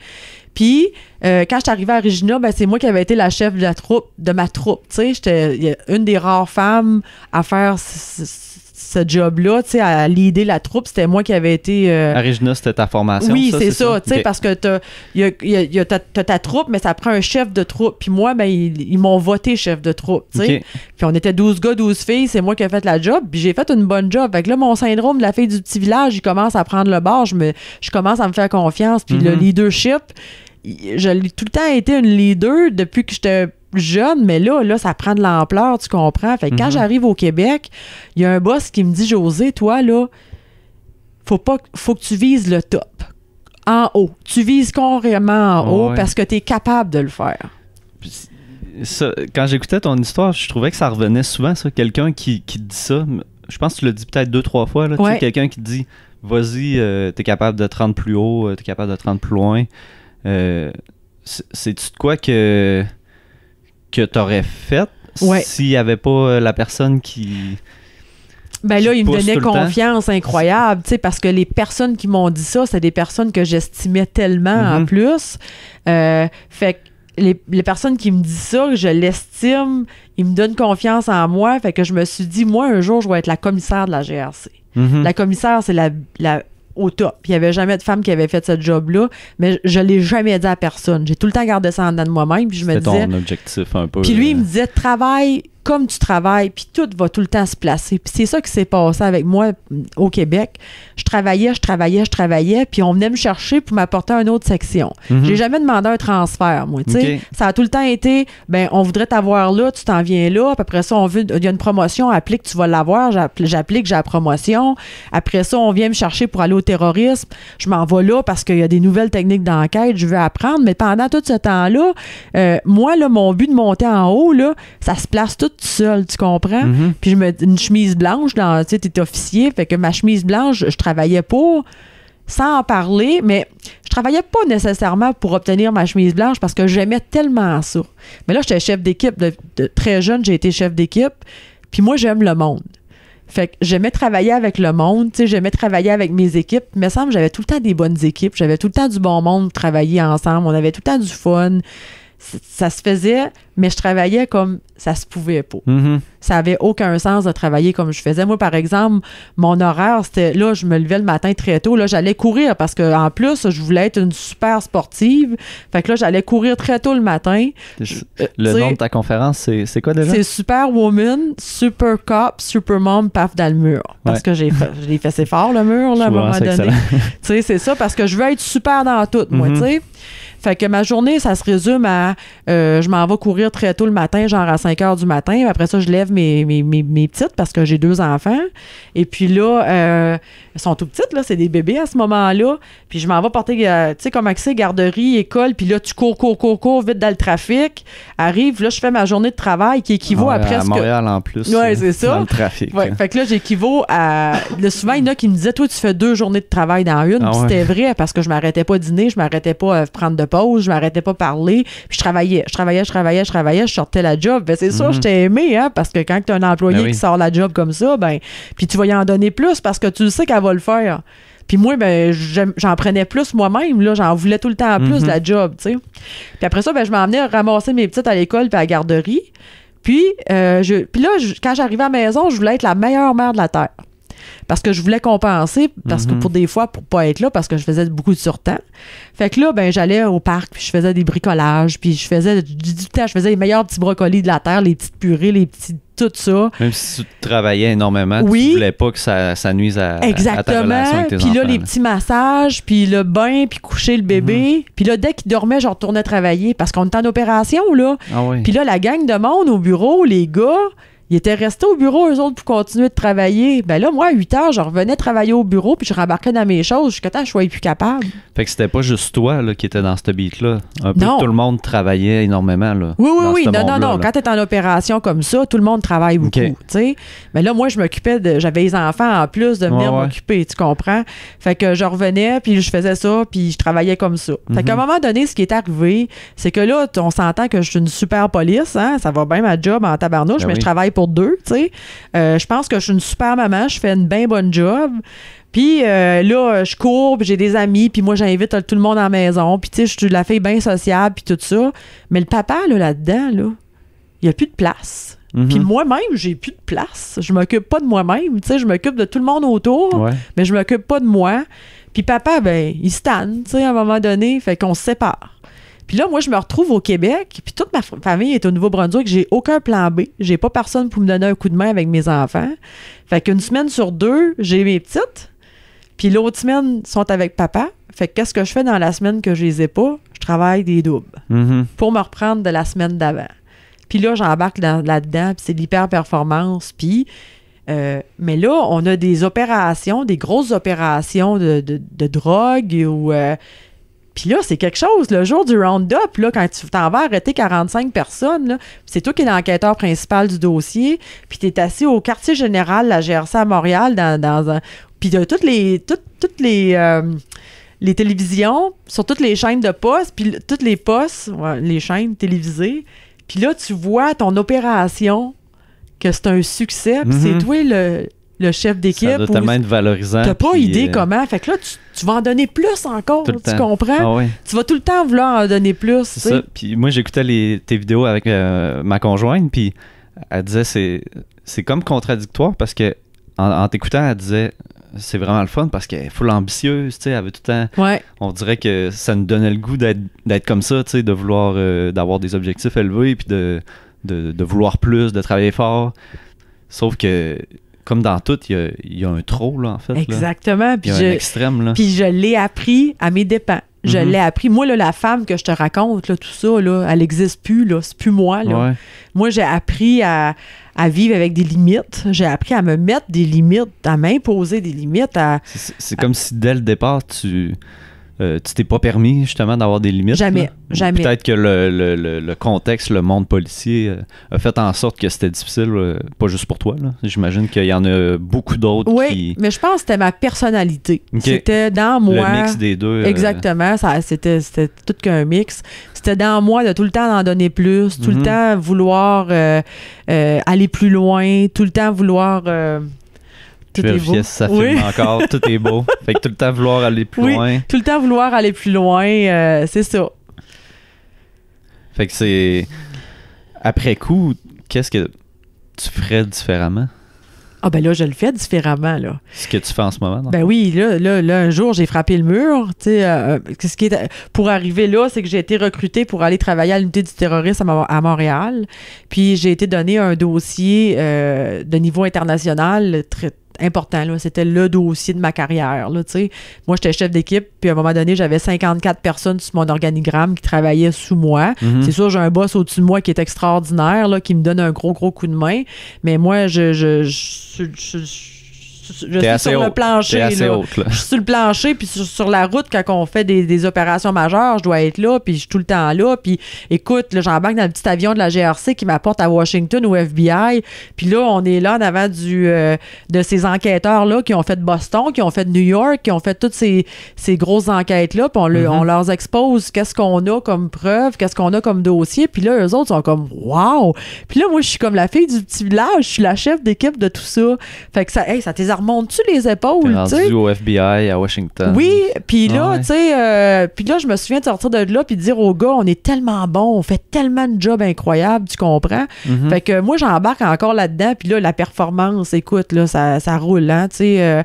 Puis, quand je suis arrivée à Regina, ben, c'est moi qui avais été la chef de ma troupe, tu sais. J'étais une des rares femmes à faire ce job-là, tu sais, à leader la troupe. C'était moi qui avais été... À Regina, c'était ta formation? Oui, c'est ça, tu sais, okay. parce que t'as ta troupe, mais ça prend un chef de troupe. Puis moi, ben, ils m'ont voté chef de troupe, tu sais. Okay. Puis on était 12 gars, 12 filles, c'est moi qui ai fait la job, puis j'ai fait une bonne job. Fait que là, mon syndrome de la fille du petit village, il commence à prendre le bord, je commence à me faire confiance. Puis le leadership, j'ai tout le temps été une leader depuis que j'étais jeune, mais là, ça prend de l'ampleur, tu comprends? Fait que quand j'arrive au Québec, il y a un boss qui me dit, José, toi, là, faut que tu vises le top. En haut. Tu vises carrément en haut parce que tu es capable de le faire. Ça, quand j'écoutais ton histoire, je trouvais que ça revenait souvent, ça. Quelqu'un qui te dit ça. Je pense que tu l'as dit peut-être 2-3 fois. Là, tu sais, quelqu'un qui te dit, vas-y, t'es capable de te rendre plus haut, t'es capable de te rendre plus loin. C'est-tu de quoi que t'aurais fait s'il n'y avait pas la personne qui... Ben là, il me donnait confiance incroyable, tu sais, parce que les personnes qui m'ont dit ça, c'est des personnes que j'estimais tellement en plus. Fait que les personnes qui me disent ça, je l'estime, ils me donnent confiance en moi. Fait que je me suis dit, moi, un jour, je vais être la commissaire de la GRC. La commissaire, c'est la au top. Il n'y avait jamais de femme qui avait fait ce job-là, mais je ne l'ai jamais dit à personne. J'ai tout le temps gardé ça en dedans de moi-même. Puis je me disais, ton objectif un peu. Puis lui, il me disait, travaille comme tu travailles, puis tout va tout le temps se placer. Puis c'est ça qui s'est passé avec moi au Québec. Je travaillais, puis on venait me chercher pour m'apporter à une autre section. J'ai jamais demandé un transfert, moi, tu sais. Ça a tout le temps été, ben on voudrait t'avoir là, tu t'en viens là, puis après ça, il y a une promotion, applique, tu vas l'avoir, j'applique, j'ai la promotion. Après ça, on vient me chercher pour aller au terrorisme. Je m'en vais là parce qu'il y a des nouvelles techniques d'enquête, je veux apprendre, mais pendant tout ce temps-là, moi, là, mon but de monter en haut, là, ça se place tout seul, tu comprends? Puis une chemise blanche, tu sais, t'es officier, fait que ma chemise blanche, je travaillais pour, sans en parler, mais je travaillais pas nécessairement pour obtenir ma chemise blanche parce que j'aimais tellement ça. Mais là, j'étais chef d'équipe, de très jeune, j'ai été chef d'équipe, puis moi, j'aime le monde. Fait que j'aimais travailler avec le monde, tu sais, j'aimais travailler avec mes équipes. Il me semble que j'avais tout le temps des bonnes équipes, j'avais tout le temps du bon monde pour travailler ensemble, on avait tout le temps du fun. Ça se faisait, mais je travaillais comme ça se pouvait pas. Ça avait aucun sens de travailler comme je faisais. Moi, par exemple, mon horaire, c'était là, je me levais le matin très tôt. Là, j'allais courir parce qu'en plus, je voulais être une super sportive. Fait que là, j'allais courir très tôt le matin. Le nom de ta conférence, c'est quoi déjà? C'est Superwoman, Super Cop, Super Mom, paf dans le mur. Parce que je l'ai fait assez fort, le mur, là, à un moment donné. Tu sais, c'est ça, parce que je veux être super dans tout, moi, tu sais. Fait que ma journée, ça se résume à je m'en vais courir très tôt le matin, genre à 5 heures du matin. Après ça, je lève mes petites parce que j'ai 2 enfants. Et puis là, elles sont tout petites, là, c'est des bébés à ce moment-là. Puis je m'en vais porter, tu sais, comme accès, garderie, école. Puis là, tu cours vite dans le trafic. Arrive, là, je fais ma journée de travail qui équivaut à presque... À Montréal, en plus. Ouais, c'est ça. Dans le trafic. Ouais, fait que là, j'équivaut à... Là, souvent, il y en a qui me disaient, toi, tu fais 2 journées de travail dans une. Puis c'était vrai parce que je m'arrêtais pas dîner, je m'arrêtais pas prendre de pause, je m'arrêtais pas parler. Puis je travaillais, je sortais la job. Ben, c'est sûr, je t'ai aimé, hein, parce que quand tu as un employé qui sort la job comme ça, ben, puis tu vas y en donner plus parce que tu sais qu'elle va le faire. Puis moi, ben, j'en prenais plus moi-même, là, j'en voulais tout le temps plus de la job, tu sais. Puis après ça, ben, je m'en venais ramasser mes petites à l'école puis à la garderie. Puis là, quand j'arrivais à la maison, je voulais être la meilleure mère de la Terre. Parce que je voulais compenser, parce que pour des fois, pour pas être là, parce que je faisais beaucoup de surtemps. Fait que là, ben, j'allais au parc, puis je faisais des bricolages, puis je faisais du temps, je faisais les meilleurs petits brocolis de la terre, les petites purées, les petits tout ça. Même si tu travaillais énormément, tu voulais pas que ça nuise à ta relation avec tes enfants. Puis là, les petits massages, puis le bain, puis coucher le bébé. Puis là, dès qu'il dormait, je retournais travailler parce qu'on était en opération, là. Puis là, la gang de monde au bureau, les gars... Ils étaient restés au bureau, eux autres, pour continuer de travailler. Ben là, moi, à 8 heures, je revenais travailler au bureau, puis je rembarquais dans mes choses jusqu'à temps que je sois plus capable. Fait que c'était pas juste toi là, qui étais dans ce beat-là. Un peu tout le monde travaillait énormément. Là, oui. Non. Quand t'es en opération comme ça, tout le monde travaille beaucoup. Okay. Mais là, moi, je m'occupais j'avais les enfants en plus de venir m'occuper, tu comprends? Fait que je revenais, puis je faisais ça, puis je travaillais comme ça. Fait qu'à un moment donné, ce qui est arrivé, c'est que là, on s'entend que je suis une super police, hein? Ça va bien ma job en tabarnouche, mais je travaille pour 2, tu sais. Je pense que je suis une super maman, je fais une bien bonne job. Puis là, je cours, puis j'ai des amis, puis moi, j'invite tout le monde à la maison. Puis tu sais, je suis la fille bien sociable, puis tout ça. Mais le papa, là-dedans, là, il n'y a plus de place. Puis moi-même, j'ai plus de place. Je m'occupe pas de moi-même, tu sais. Je m'occupe de tout le monde autour, mais je m'occupe pas de moi. Puis papa, ben, il se tanne, tu sais, à un moment donné. Fait qu'on se sépare. Puis là, moi, je me retrouve au Québec, puis toute ma famille est au Nouveau-Brunswick. J'ai aucun plan B. J'ai pas personne pour me donner un coup de main avec mes enfants. Fait qu'une semaine sur 2, j'ai mes petites, puis l'autre semaine, sont avec papa. Fait que qu'est-ce que je fais dans la semaine que je les ai pas? Je travaille des doubles pour me reprendre de la semaine d'avant. Puis là, j'embarque là-dedans, puis c'est l'hyper-performance, puis... mais là, on a des opérations, des grosses opérations de drogue ou... Puis là, c'est quelque chose. Le jour du round-up, là, quand tu t'en vas arrêter 45 personnes, là, c'est toi qui es l'enquêteur principal du dossier, puis tu es assis au quartier général, la GRC à Montréal, dans un... Puis de toutes les télévisions, sur toutes les chaînes de postes, puis toutes les postes, les chaînes télévisées. Puis là, tu vois ton opération, que c'est un succès, puis c'est toi le chef d'équipe. Ça doit tellement être valorisant. T'as pas idée comment. Fait que là, tu vas en donner plus encore, tu comprends? Tu vas tout le temps vouloir en donner plus. C'est ça. Puis moi, j'écoutais tes vidéos avec ma conjointe, puis elle disait c'est comme contradictoire parce que en t'écoutant, elle disait c'est vraiment le fun parce qu'elle est full ambitieuse, tu sais, elle veut tout le temps... On dirait que ça nous donnait le goût d'être comme ça, tu sais, de vouloir d'avoir des objectifs élevés, puis de de vouloir plus, de travailler fort. Sauf que, comme dans tout, il y a un trop, là, en fait. Exactement. Il y a un extrême, là. Puis je l'ai appris à mes dépens. Je l'ai appris. Moi, là, la femme que je te raconte, là, tout ça, là, elle n'existe plus. Là. C'est plus moi. Là. Ouais. Moi, j'ai appris à vivre avec des limites. J'ai appris à me mettre des limites, à m'imposer des limites. C'est comme si, dès le départ, tu t'es pas permis, justement, d'avoir des limites. Jamais. Là. Jamais. Peut-être que le contexte, le monde policier a fait en sorte que c'était difficile, pas juste pour toi. Là. J'imagine qu'il y en a beaucoup d'autres Oui, mais je pense que c'était ma personnalité. Okay. C'était dans moi. Le mix des deux. Exactement. C'était tout qu'un mix. C'était dans moi de tout le temps en donner plus, tout le temps vouloir aller plus loin, tout le temps vouloir... Tout est beau. Ça filme encore, tout est beau. Fait que tout le temps vouloir aller plus loin. Tout le temps vouloir aller plus loin, c'est ça. Fait que c'est... Après coup, qu'est-ce que tu ferais différemment? Ah ben là, je le fais différemment, là. Ce que tu fais en ce moment, non? Ben oui, là, un jour, j'ai frappé le mur. Ce qui est, pour arriver là, c'est que j'ai été recrutée pour aller travailler à l'unité du terrorisme à Montréal. Puis j'ai été donné un dossier de niveau international très important. Là. C'était le dossier de ma carrière. Là, moi, j'étais chef d'équipe, puis à un moment donné, j'avais 54 personnes sur mon organigramme qui travaillaient sous moi. C'est sûr, j'ai un boss au-dessus de moi qui est extraordinaire, là, qui me donne un gros coup de main. Mais moi, je suis sur le plancher. T'es assez haute, là. Je suis sur le plancher, puis sur la route, quand on fait des opérations majeures, je dois être là, puis je suis tout le temps là. Puis écoute, là, j'embarque dans le petit avion de la GRC qui m'apporte à Washington au FBI. Puis là, on est là en avant de ces enquêteurs-là qui ont fait Boston, qui ont fait New York, qui ont fait toutes ces grosses enquêtes-là. Puis on leur expose qu'est-ce qu'on a comme preuve, qu'est-ce qu'on a comme dossier. Puis là, eux autres sont comme « Wow! » Puis là, moi, je suis comme la fille du petit village. Je suis la chef d'équipe de tout ça. Fait que ça remonte-tu les épaules, tu sais? Au FBI à Washington. Oui, puis là, tu sais, puis là, je me souviens de sortir de là puis de dire aux gars, on est tellement bon, on fait tellement de job incroyable, tu comprends? Fait que moi, j'embarque encore là-dedans, puis là, la performance, écoute, là, ça roule, hein, tu sais.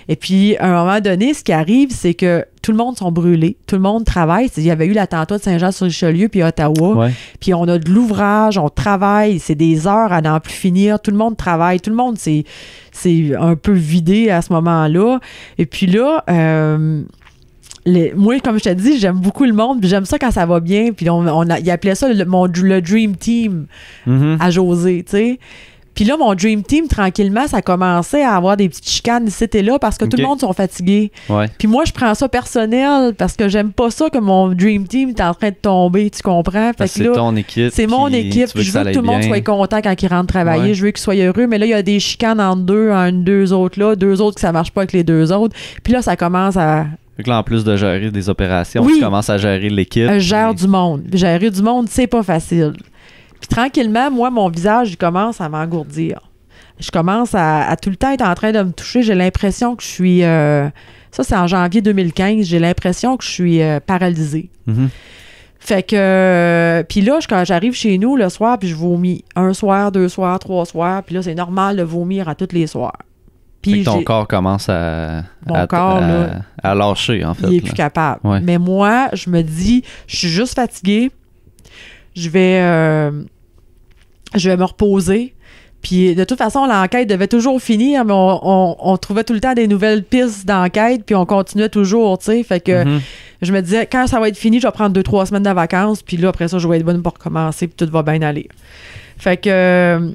Et puis, à un moment donné, ce qui arrive, c'est que tout le monde sont brûlés, tout le monde travaille. Il y avait eu l'attentat de Saint-Jean-sur-Richelieu puis Ottawa, puis on a de l'ouvrage, on travaille, c'est des heures à n'en plus finir, tout le monde travaille, tout le monde c'est un peu vidé à ce moment-là. Et puis là, moi, comme je te dis, j'aime beaucoup le monde, puis j'aime ça quand ça va bien, puis il appelait ça le Dream Team à José, tu sais. Puis là, mon Dream Team, tranquillement, ça commençait à avoir des petites chicanes ici et là parce que tout le monde sont fatigués. Ouais. Puis moi, je prends ça personnel parce que j'aime pas ça que mon Dream Team est en train de tomber, tu comprends? Fait que là, c'est ton équipe. C'est mon équipe. Je veux que tout le monde soit content quand ils rentrent travailler. Je veux qu'ils soient heureux. Mais là, il y a des chicanes entre deux autres là, deux autres que ça marche pas avec les deux autres. Puis là, ça commence à... Fait que là, en plus de gérer des opérations, tu commences à gérer l'équipe. Je gère du monde. Gérer du monde, c'est pas facile. Puis tranquillement, moi, mon visage, il commence à m'engourdir. Je commence à tout le temps être en train de me toucher. J'ai l'impression que je suis... ça, c'est en janvier 2015. J'ai l'impression que je suis paralysée. Fait que... puis là, quand j'arrive chez nous le soir, puis je vomis. Un soir, deux soirs, trois soirs. Puis là, c'est normal de vomir à tous les soirs. Puis ton corps commence à lâcher, en fait. Il est plus capable. Ouais. Mais moi, je me dis, je suis juste fatiguée. Je vais me reposer. Puis de toute façon, l'enquête devait toujours finir, mais on trouvait tout le temps des nouvelles pistes d'enquête, puis on continuait toujours, tu sais. Fait que je me disais, quand ça va être fini, je vais prendre 2-3 semaines de vacances, puis là, après ça, je vais être bonne pour recommencer, puis tout va bien aller. Fait que...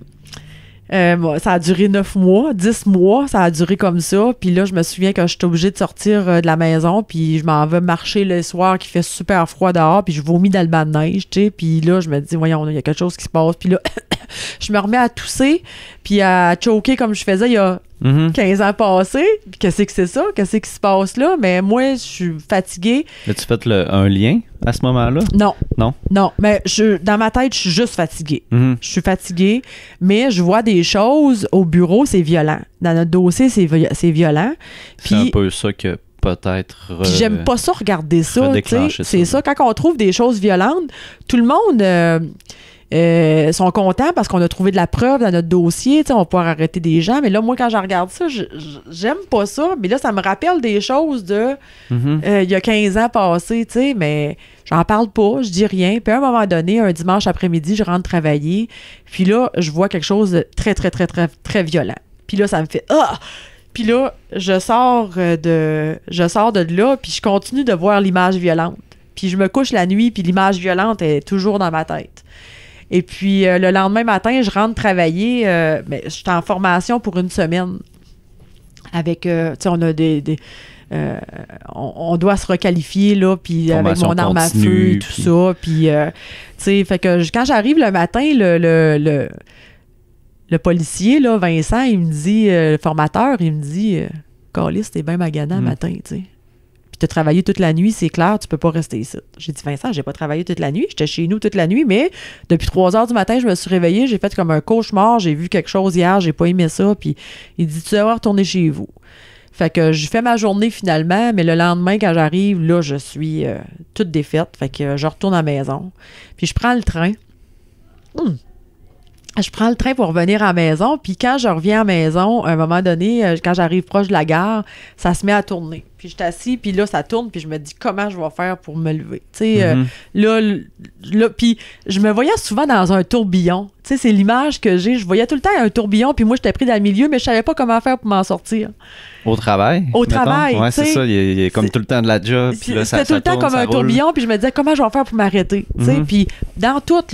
ça a duré 9 mois, 10 mois, ça a duré comme ça. Puis là, je me souviens que j'étais obligée de sortir de la maison, puis je m'en vais marcher le soir qui fait super froid dehors, puis je vomis dans le banc de neige, tu sais. Puis là, je me dis, voyons, il y a quelque chose qui se passe. Puis là, je me remets à tousser, puis à choquer comme je faisais il y a 15 ans passés. Puis qu'est-ce que c'est ça? Qu'est-ce qui se passe là? Mais moi, je suis fatiguée. As-tu fait un lien à ce moment-là? Non. Non? Non, mais dans ma tête, je suis juste fatiguée. Je suis fatiguée, mais je vois des choses au bureau, c'est violent. Dans notre dossier, c'est violent. C'est un peu ça que peut-être... Puis j'aime pas ça, regarder ça. C'est ça, quand on trouve des choses violentes, tout le monde... sont contents parce qu'on a trouvé de la preuve dans notre dossier, on va pouvoir arrêter des gens. Mais là, moi, quand je regarde ça, j'aime pas ça. Mais là, ça me rappelle des choses de il y a 15 ans passés, mais j'en parle pas, je dis rien. Puis à un moment donné, un dimanche après-midi, je rentre travailler. Puis là, je vois quelque chose de très, très, très, très, très violent. Puis là, ça me fait « Ah! » Puis là, je sors de là, puis je continue de voir l'image violente. Puis je me couche la nuit, puis l'image violente est toujours dans ma tête. Et puis le lendemain matin, je rentre travailler. Mais j'étais en formation pour une semaine. Avec, on a on doit se requalifier, là, puis avec mon arme à feu et tout ça. Puis, fait que quand j'arrive le matin, le policier, là, Vincent, il me dit, le formateur, il me dit, Calice, t'es bien maganant le matin, tu sais. Puis t'as travaillé toute la nuit, c'est clair, tu peux pas rester ici. J'ai dit, Vincent, j'ai pas travaillé toute la nuit, j'étais chez nous toute la nuit, mais depuis 3 heures du matin, je me suis réveillée, j'ai fait comme un cauchemar, j'ai vu quelque chose hier, j'ai pas aimé ça, puis il dit, tu devrais retourner chez vous. Fait que j'ai fait ma journée finalement, mais le lendemain, quand j'arrive, là, je suis toute défaite. Fait que je retourne à la maison. Puis je prends le train. Je prends le train pour revenir à la maison. Puis quand je reviens à la maison, à un moment donné, quand j'arrive proche de la gare, ça se met à tourner. Puis je suis assis, puis là, ça tourne, puis je me dis comment je vais faire pour me lever. Tu sais, là, puis je me voyais souvent dans un tourbillon. Tu sais, c'est l'image que j'ai. Je voyais tout le temps un tourbillon, puis moi, j'étais pris dans le milieu, mais je savais pas comment faire pour m'en sortir. Au travail? Au travail, ouais, c'est ça. Il y a comme tout le temps de la job. Puis là, c'était tout le temps comme un tourbillon, puis je me disais comment je vais faire pour m'arrêter. Puis dans tout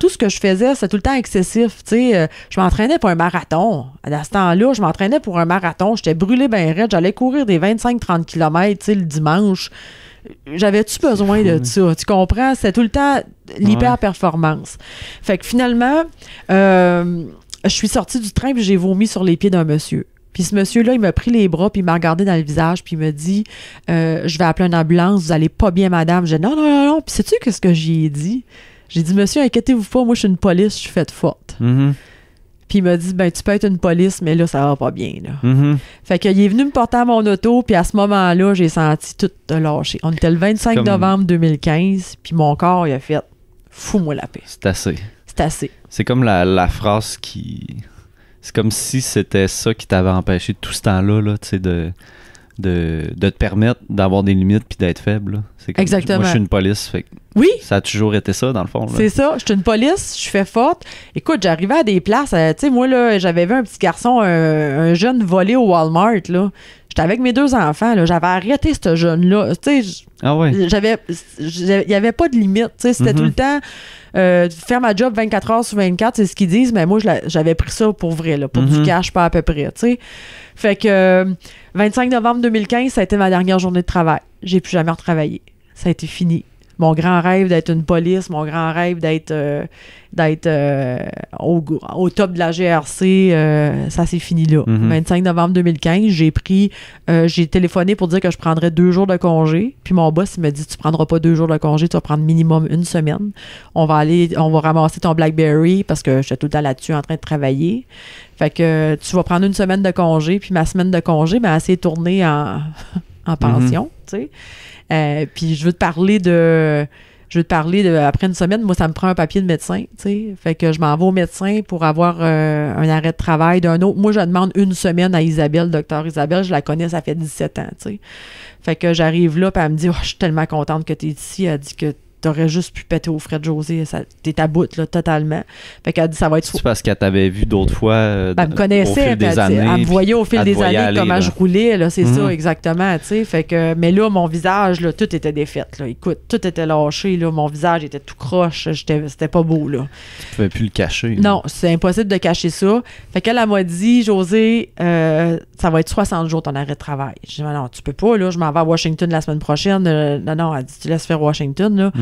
ce que je faisais, c'était tout le temps excessif. Je m'entraînais pour un marathon. À ce temps-là, je m'entraînais pour un marathon. J'étais brûlée bien raide. J'allais courir des 25-30 km le dimanche. J'avais-tu besoin de ça? Tu comprends? C'était tout le temps l'hyper-performance. Fait que finalement, je suis sortie du train puis j'ai vomi sur les pieds d'un monsieur. Puis ce monsieur-là, il m'a pris les bras, puis il m'a regardé dans le visage, puis il m'a dit je vais appeler une ambulance, vous allez pas bien, madame. J'ai dit non. Puis sais-tu qu'est-ce que j'y ai dit? J'ai dit, monsieur, inquiétez-vous pas, moi je suis une police, je suis faite forte. Puis il m'a dit, ben tu peux être une police, mais là, ça va pas bien, là. Fait qu'il est venu me porter à mon auto, puis à ce moment-là, j'ai senti tout lâcher. On était le 25 novembre 2015, puis mon corps, il a fait, fous-moi la paix. C'est assez. C'est assez. C'est comme la phrase qui... C'est comme si c'était ça qui t'avait empêché tout ce temps-là, là, tu sais, de te permettre d'avoir des limites puis d'être faible. C'est comme, exactement. Moi, je suis une police, fait que oui. Ça a toujours été ça, dans le fond. Là. C'est ça. Je suis une police, je suis fait forte. Écoute, j'arrivais à des places, tu sais, moi, là, j'avais vu un petit garçon, un jeune voler au Walmart, là. J'étais avec mes 2 enfants, là. J'avais arrêté ce jeune-là. Tu sais, il n'y avait pas de limite, tu sais. C'était tout le temps... faire ma job 24 heures sur 24, c'est ce qu'ils disent, mais moi, j'avais pris ça pour vrai, là, pour du cash, pas à peu près, tu sais. Fait que 25 novembre 2015, ça a été ma dernière journée de travail. J'ai plus jamais retravaillé. Ça a été fini. Mon grand rêve d'être une police, mon grand rêve d'être au top de la GRC, ça s'est fini là. 25 novembre 2015, j'ai téléphoné pour dire que je prendrais 2 jours de congé. Puis mon boss, il m'a dit, tu prendras pas 2 jours de congé, tu vas prendre minimum 1 semaine. On va ramasser ton BlackBerry parce que j'étais tout le temps là-dessus en train de travailler. Fait que tu vas prendre 1 semaine de congé, puis ma semaine de congé, ben, elle s'est tournée en pension, tu sais. Puis je veux te parler de après 1 semaine, moi ça me prend un papier de médecin, tu sais. Fait que je m'en vais au médecin pour avoir un arrêt de travail d'un autre. Moi je demande 1 semaine à Isabelle, docteur Isabelle, je la connais, ça fait 17 ans, tu sais. Fait que j'arrive là, puis elle me dit je suis tellement contente que tu es ici. Elle dit que t'aurais juste pu péter au frais de José, t'es à bout, là, totalement. Fait qu'elle dit, ça va être... C'est parce qu'elle t'avait vu d'autres fois elle me connaissait, elle me voyait au fil des années comment je roulais, là, c'est ça, exactement, tu sais. Fait que, mais là, mon visage, là, tout était défait, là. Écoute, tout était lâché, là, mon visage était tout croche, c'était pas beau, là. Tu pouvais plus le cacher. Non, c'est impossible de cacher ça. Fait qu'elle m'a dit, José, ça va être 60 jours ton arrêt de travail. Je dis, non, tu peux pas, là, je m'en vais à Washington la semaine prochaine. Non, elle dit, tu laisses faire Washington, là.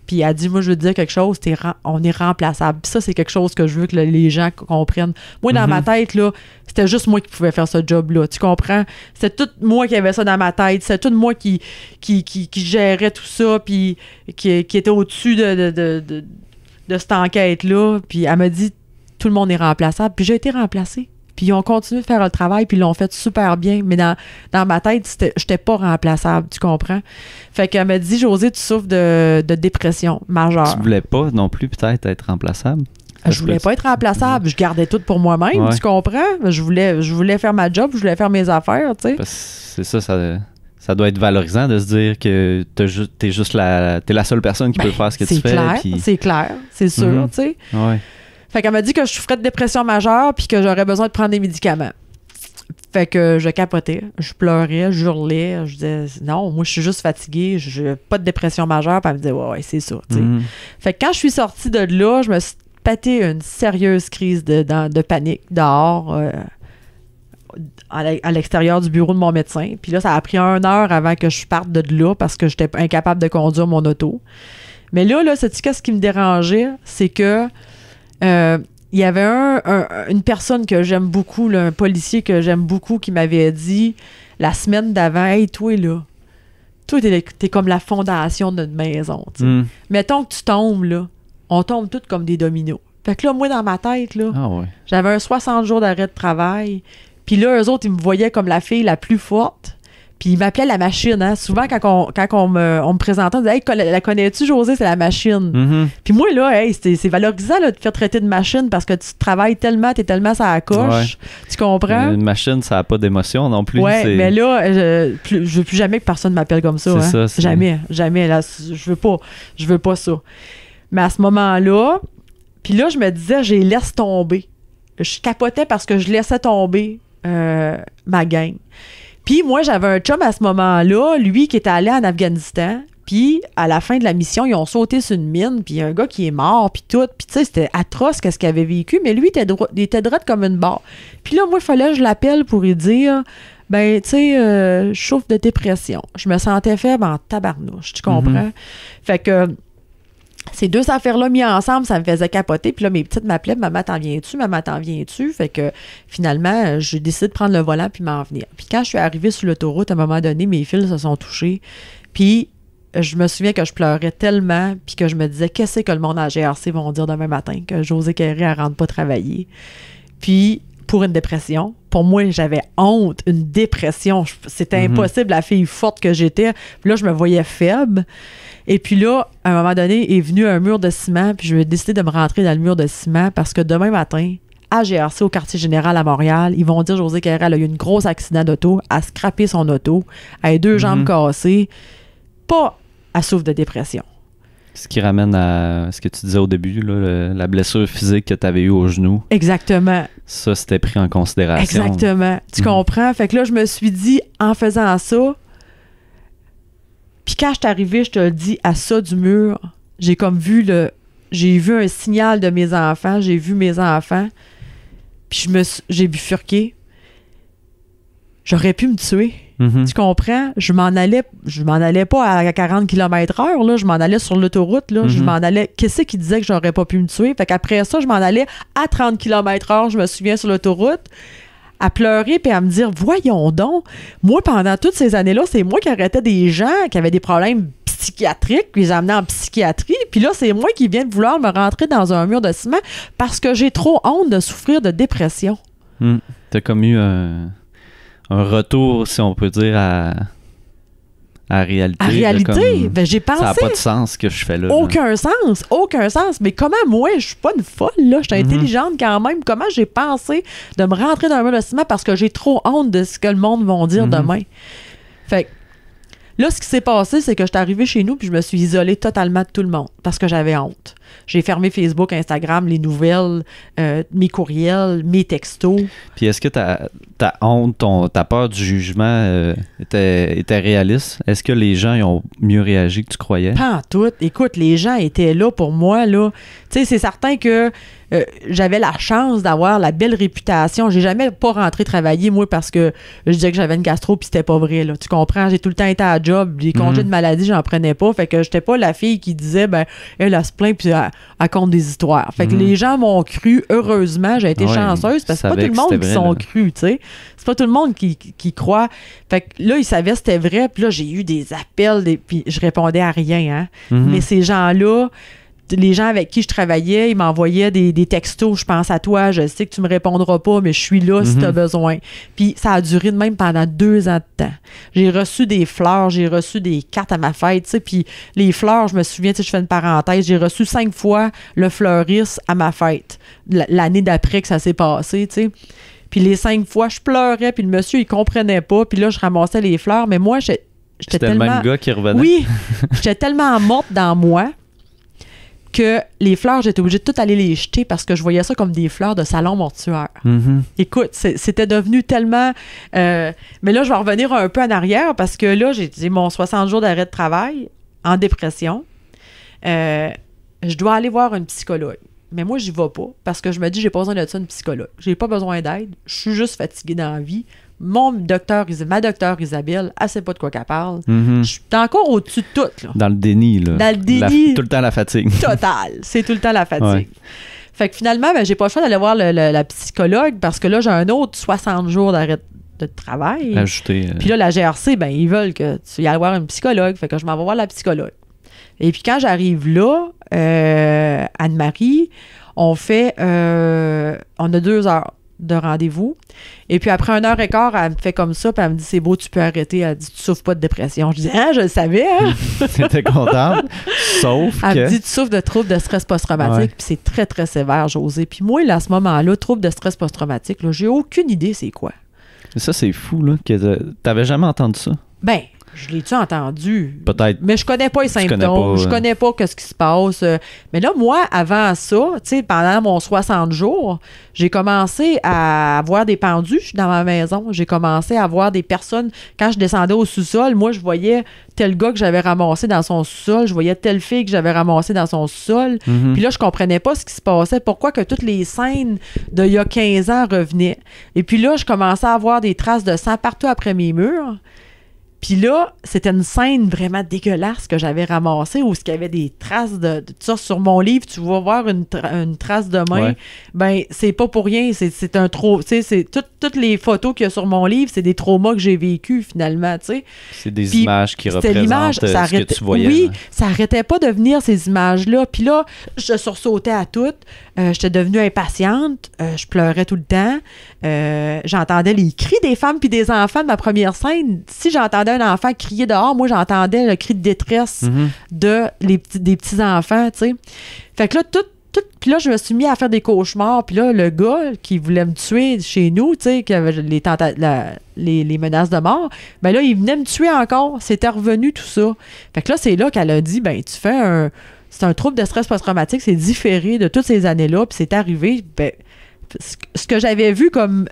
Puis elle dit, moi, je veux te dire quelque chose, on est remplaçable. Puis ça, c'est quelque chose que je veux que les gens comprennent. Moi, dans ma tête, là, c'était juste moi qui pouvais faire ce job-là. Tu comprends? C'était tout moi qui avait ça dans ma tête. C'était tout moi qui gérait tout ça, puis qui était au-dessus de cette enquête-là. Puis elle m'a dit, tout le monde est remplaçable. Puis j'ai été remplacée. Puis ils ont continué de faire le travail, puis ils l'ont fait super bien. Mais dans ma tête, j'étais pas remplaçable, tu comprends? Fait qu'elle m'a dit, Josée, tu souffres de dépression majeure. Tu voulais pas non plus peut-être être remplaçable? Je voulais pas être remplaçable. Je gardais tout pour moi-même, tu comprends? Je voulais faire ma job, je voulais faire mes affaires, tu sais. C'est ça doit être valorisant de se dire que t'es la seule personne qui peut faire ce que tu fais. C'est clair, c'est sûr, tu sais. Ouais. Fait qu'elle m'a dit que je souffrais de dépression majeure puis que j'aurais besoin de prendre des médicaments. Fait que je capotais, je pleurais, je hurlais, je disais non, moi je suis juste fatiguée, j'ai pas de dépression majeure. Puis elle me disait ouais, c'est ça, tu sais. Fait que quand je suis sortie de là, je me suis pété une sérieuse crise de panique dehors, à l'extérieur du bureau de mon médecin. Puis là, ça a pris 1 heure avant que je parte de là parce que j'étais incapable de conduire mon auto. Mais là, sais-tu qu'est-ce qui me dérangeait? C'est que il y avait une personne que j'aime beaucoup, là, un policier que j'aime beaucoup, qui m'avait dit la semaine d'avant, « Hey, toi, là, toi, t'es comme la fondation de notre maison. » Mettons que tu tombes, là, on tombe tous comme des dominos. Fait que là, moi, dans ma tête, là, j'avais un 60 jours d'arrêt de travail. Puis là, eux autres, ils me voyaient comme la fille la plus forte. Puis ils m'appelaient la machine. Hein? Souvent, quand on me présentait, on disait « Hey, la connais-tu, Josée? C'est la machine. Puis moi, là, hey, c'est valorisant là, de faire traiter de machine parce que tu travailles tellement, t'es tellement sur la coche. Ouais. Tu comprends? Une machine, ça n'a pas d'émotion non plus. Ouais, mais là, je veux plus jamais que personne m'appelle comme ça. Hein? Ça jamais. Là, je veux pas ça. Mais à ce moment-là, puis là, je me disais, je les laisse tomber. Je capotais parce que je laissais tomber ma gang. Puis moi, j'avais un chum à ce moment-là, lui qui était allé en Afghanistan. Puis à la fin de la mission, ils ont sauté sur une mine. Puis il y a un gars qui est mort, puis tout. Puis tu sais, c'était atroce qu'est-ce qu'il avait vécu. Mais lui, il était droit comme une barre. Puis là, moi, il fallait que je l'appelle pour lui dire... Ben, tu sais, je souffre de dépression. Je me sentais faible en tabarnouche, tu comprends? Fait que... Ces deux affaires-là mises ensemble, ça me faisait capoter. Puis là, mes petites m'appelaient, maman, t'en viens-tu? Maman, t'en viens-tu? Fait que finalement, j'ai décidé de prendre le volant puis m'en venir. Puis quand je suis arrivée sur l'autoroute, à un moment donné, mes fils se sont touchés. Puis je me souviens que je pleurais tellement puis que je me disais, qu'est-ce que le monde à GRC vont dire demain matin? Que Josée Carré, elle rentre pas travailler. Puis pour une dépression, pour moi, j'avais honte, une dépression. C'était impossible, la fille forte que j'étais. Puis là, je me voyais faible. Et puis là, à un moment donné, est venu un mur de ciment, puis je vais décider de me rentrer dans le mur de ciment parce que demain matin, à GRC, au quartier général à Montréal, ils vont dire Josée Carré, elle a eu un gros accident d'auto, elle a scrappé son auto, elle a 2 jambes cassées, pas à souffre de dépression. Ce qui ramène à ce que tu disais au début, là, la blessure physique que tu avais eue au genou. Exactement. Ça, c'était pris en considération. Exactement. Tu comprends? Fait que là, je me suis dit, en faisant ça, puis quand je suis arrivée, je te le dis, à ça du mur, j'ai comme vu j'ai vu un signal de mes enfants, j'ai vu mes enfants, puis j'ai bifurqué. J'aurais pu me tuer. Tu comprends? Je m'en allais pas à 40 km/h, là, je m'en allais sur l'autoroute, là, je m'en allais. Qu'est-ce qui disait que j'aurais pas pu me tuer? Fait qu'après ça, je m'en allais à 30 km/h, je me souviens, sur l'autoroute, à pleurer puis à me dire, voyons donc, moi, pendant toutes ces années-là, c'est moi qui arrêtais des gens qui avaient des problèmes psychiatriques, puis les amenais en psychiatrie, puis là, c'est moi qui viens de vouloir me rentrer dans un mur de ciment parce que j'ai trop honte de souffrir de dépression. T'as comme eu un retour, si on peut dire, à réalité. À réalité, ben j'ai pensé... Ça n'a pas de sens ce que je fais là. Aucun sens. Mais comment moi, je suis pas une folle, là, je suis intelligente quand même. Comment j'ai pensé de me rentrer dans un mur de ciment parce que j'ai trop honte de ce que le monde va dire demain. Fait que là, ce qui s'est passé, c'est que je suis arrivée chez nous puis je me suis isolée totalement de tout le monde parce que j'avais honte. J'ai fermé Facebook, Instagram, les nouvelles, mes courriels, mes textos. Puis est-ce que ta honte, ta peur du jugement était réaliste? Est-ce que les gens ils ont mieux réagi que tu croyais? Pas en tout. Écoute, les gens étaient là pour moi, là. Tu sais, c'est certain que j'avais la chance d'avoir la belle réputation. J'ai jamais pas rentré travailler, moi, parce que je disais que j'avais une gastro puis c'était pas vrai, là. Tu comprends? J'ai tout le temps été à job. Les congés de maladie, j'en prenais pas. Fait que j'étais pas la fille qui disait, ben, elle se plaint puis elle compte des histoires. Fait que les gens m'ont cru. Heureusement, j'ai été chanceuse parce que c'est pas tout le monde qui sont crus, tu sais. C'est pas tout le monde qui croit. Fait que là, ils savaient que c'était vrai. Puis là, j'ai eu des appels, puis je répondais à rien, hein. Mais ces gens-là, les gens avec qui je travaillais, ils m'envoyaient des textos, je pense à toi, je sais que tu me répondras pas, mais je suis là si tu as besoin. Puis ça a duré de même pendant 2 ans de temps. J'ai reçu des fleurs, j'ai reçu des cartes à ma fête, tu sais, puis les fleurs, je me souviens, tu sais, je fais une parenthèse, j'ai reçu 5 fois le fleuriste à ma fête, l'année d'après que ça s'est passé, tu sais. Puis les 5 fois, je pleurais, puis le monsieur, il comprenait pas, puis là, je ramassais les fleurs, mais moi, j'étais tellement... le même gars qui revenait. Oui, j'étais tellement morte dans moi que les fleurs, j'étais obligée de tout aller les jeter parce que je voyais ça comme des fleurs de salon mortuaire. Écoute, c'était devenu tellement... mais là, je vais revenir un peu en arrière parce que là, j'ai mon 60 jours d'arrêt de travail en dépression. Je dois aller voir une psychologue. Mais moi, j'y vais pas parce que je me dis, j'ai pas besoin de ça, une psychologue. J'ai pas besoin d'aide. Je suis juste fatiguée dans la vie. Ma docteure Isabelle, elle sait pas de quoi qu'elle parle. Je suis encore au-dessus de tout. Là. Dans le déni. Là. Dans le déni. Tout le temps la fatigue. Total. C'est tout le temps la fatigue. Ouais. Fait que finalement, ben, j'ai pas le choix d'aller voir la psychologue parce que là, j'ai un autre 60 jours d'arrêt de travail. Ajouter. Puis là, la GRC, ben, ils veulent que tu y ailles voir une psychologue. Fait que je m'en vais voir la psychologue. Et puis quand j'arrive là, Anne-Marie, on a 2 heures de rendez-vous. Et puis après 1h15, elle me fait comme ça, puis elle me dit, c'est beau, tu peux arrêter. Elle dit, tu souffres pas de dépression. Je dis, je le savais, hein? T'étais contente. Sauf elle que... me dit, tu souffres de troubles de stress post-traumatique, Ouais. puis c'est très, très sévère, Josée. Puis moi, là, à ce moment-là, troubles de stress post-traumatique, là, j'ai aucune idée c'est quoi. Ça, c'est fou, là, que t'avais jamais entendu ça. Ben, je l'ai-tu entendu? Peut-être. Mais je connais pas les symptômes, connais pas, je connais pas ce qui se passe. Mais là, moi, avant ça, tu sais, pendant mon 60 jours, j'ai commencé à avoir des pendus dans ma maison. J'ai commencé à voir des personnes. Quand je descendais au sous-sol, moi, je voyais tel gars que j'avais ramassé dans son sous-sol, je voyais telle fille que j'avais ramassée dans son sous-sol. Puis là, je comprenais pas ce qui se passait, pourquoi que toutes les scènes d'il y a 15 ans revenaient. Et puis là, je commençais à avoir des traces de sang partout après mes murs. Puis là, c'était une scène vraiment dégueulasse que j'avais ramassée où il y avait des traces de ça sur mon livre. Tu vas voir une trace de main. Ouais. Ben, c'est pas pour rien. C'est un trop. Tu sais, toutes les photos qu'il y a sur mon livre, c'est des traumas que j'ai vécus finalement. Tu sais. C'est des Puis, images qui c'était représentent l'image, ça ce que arrêtait, tu voyais. oui, là. ça arrêtait pas de venir, ces images-là. Puis là, je sursautais à toutes. J'étais devenue impatiente. Je pleurais tout le temps. J'entendais les cris des femmes puis des enfants de ma première scène. Si j'entendais un enfant crier dehors, moi, j'entendais le cri de détresse des petits-enfants, tu sais. Fait que là, puis là, je me suis mis à faire des cauchemars. Puis là, le gars qui voulait me tuer chez nous, tu sais, qui avait les menaces de mort, ben là, il venait me tuer encore. C'était revenu, tout ça. Fait que là, c'est là qu'elle a dit, ben, c'est un trouble de stress post-traumatique, c'est différé de toutes ces années-là, puis c'est arrivé, ben, ce que j'avais vu comme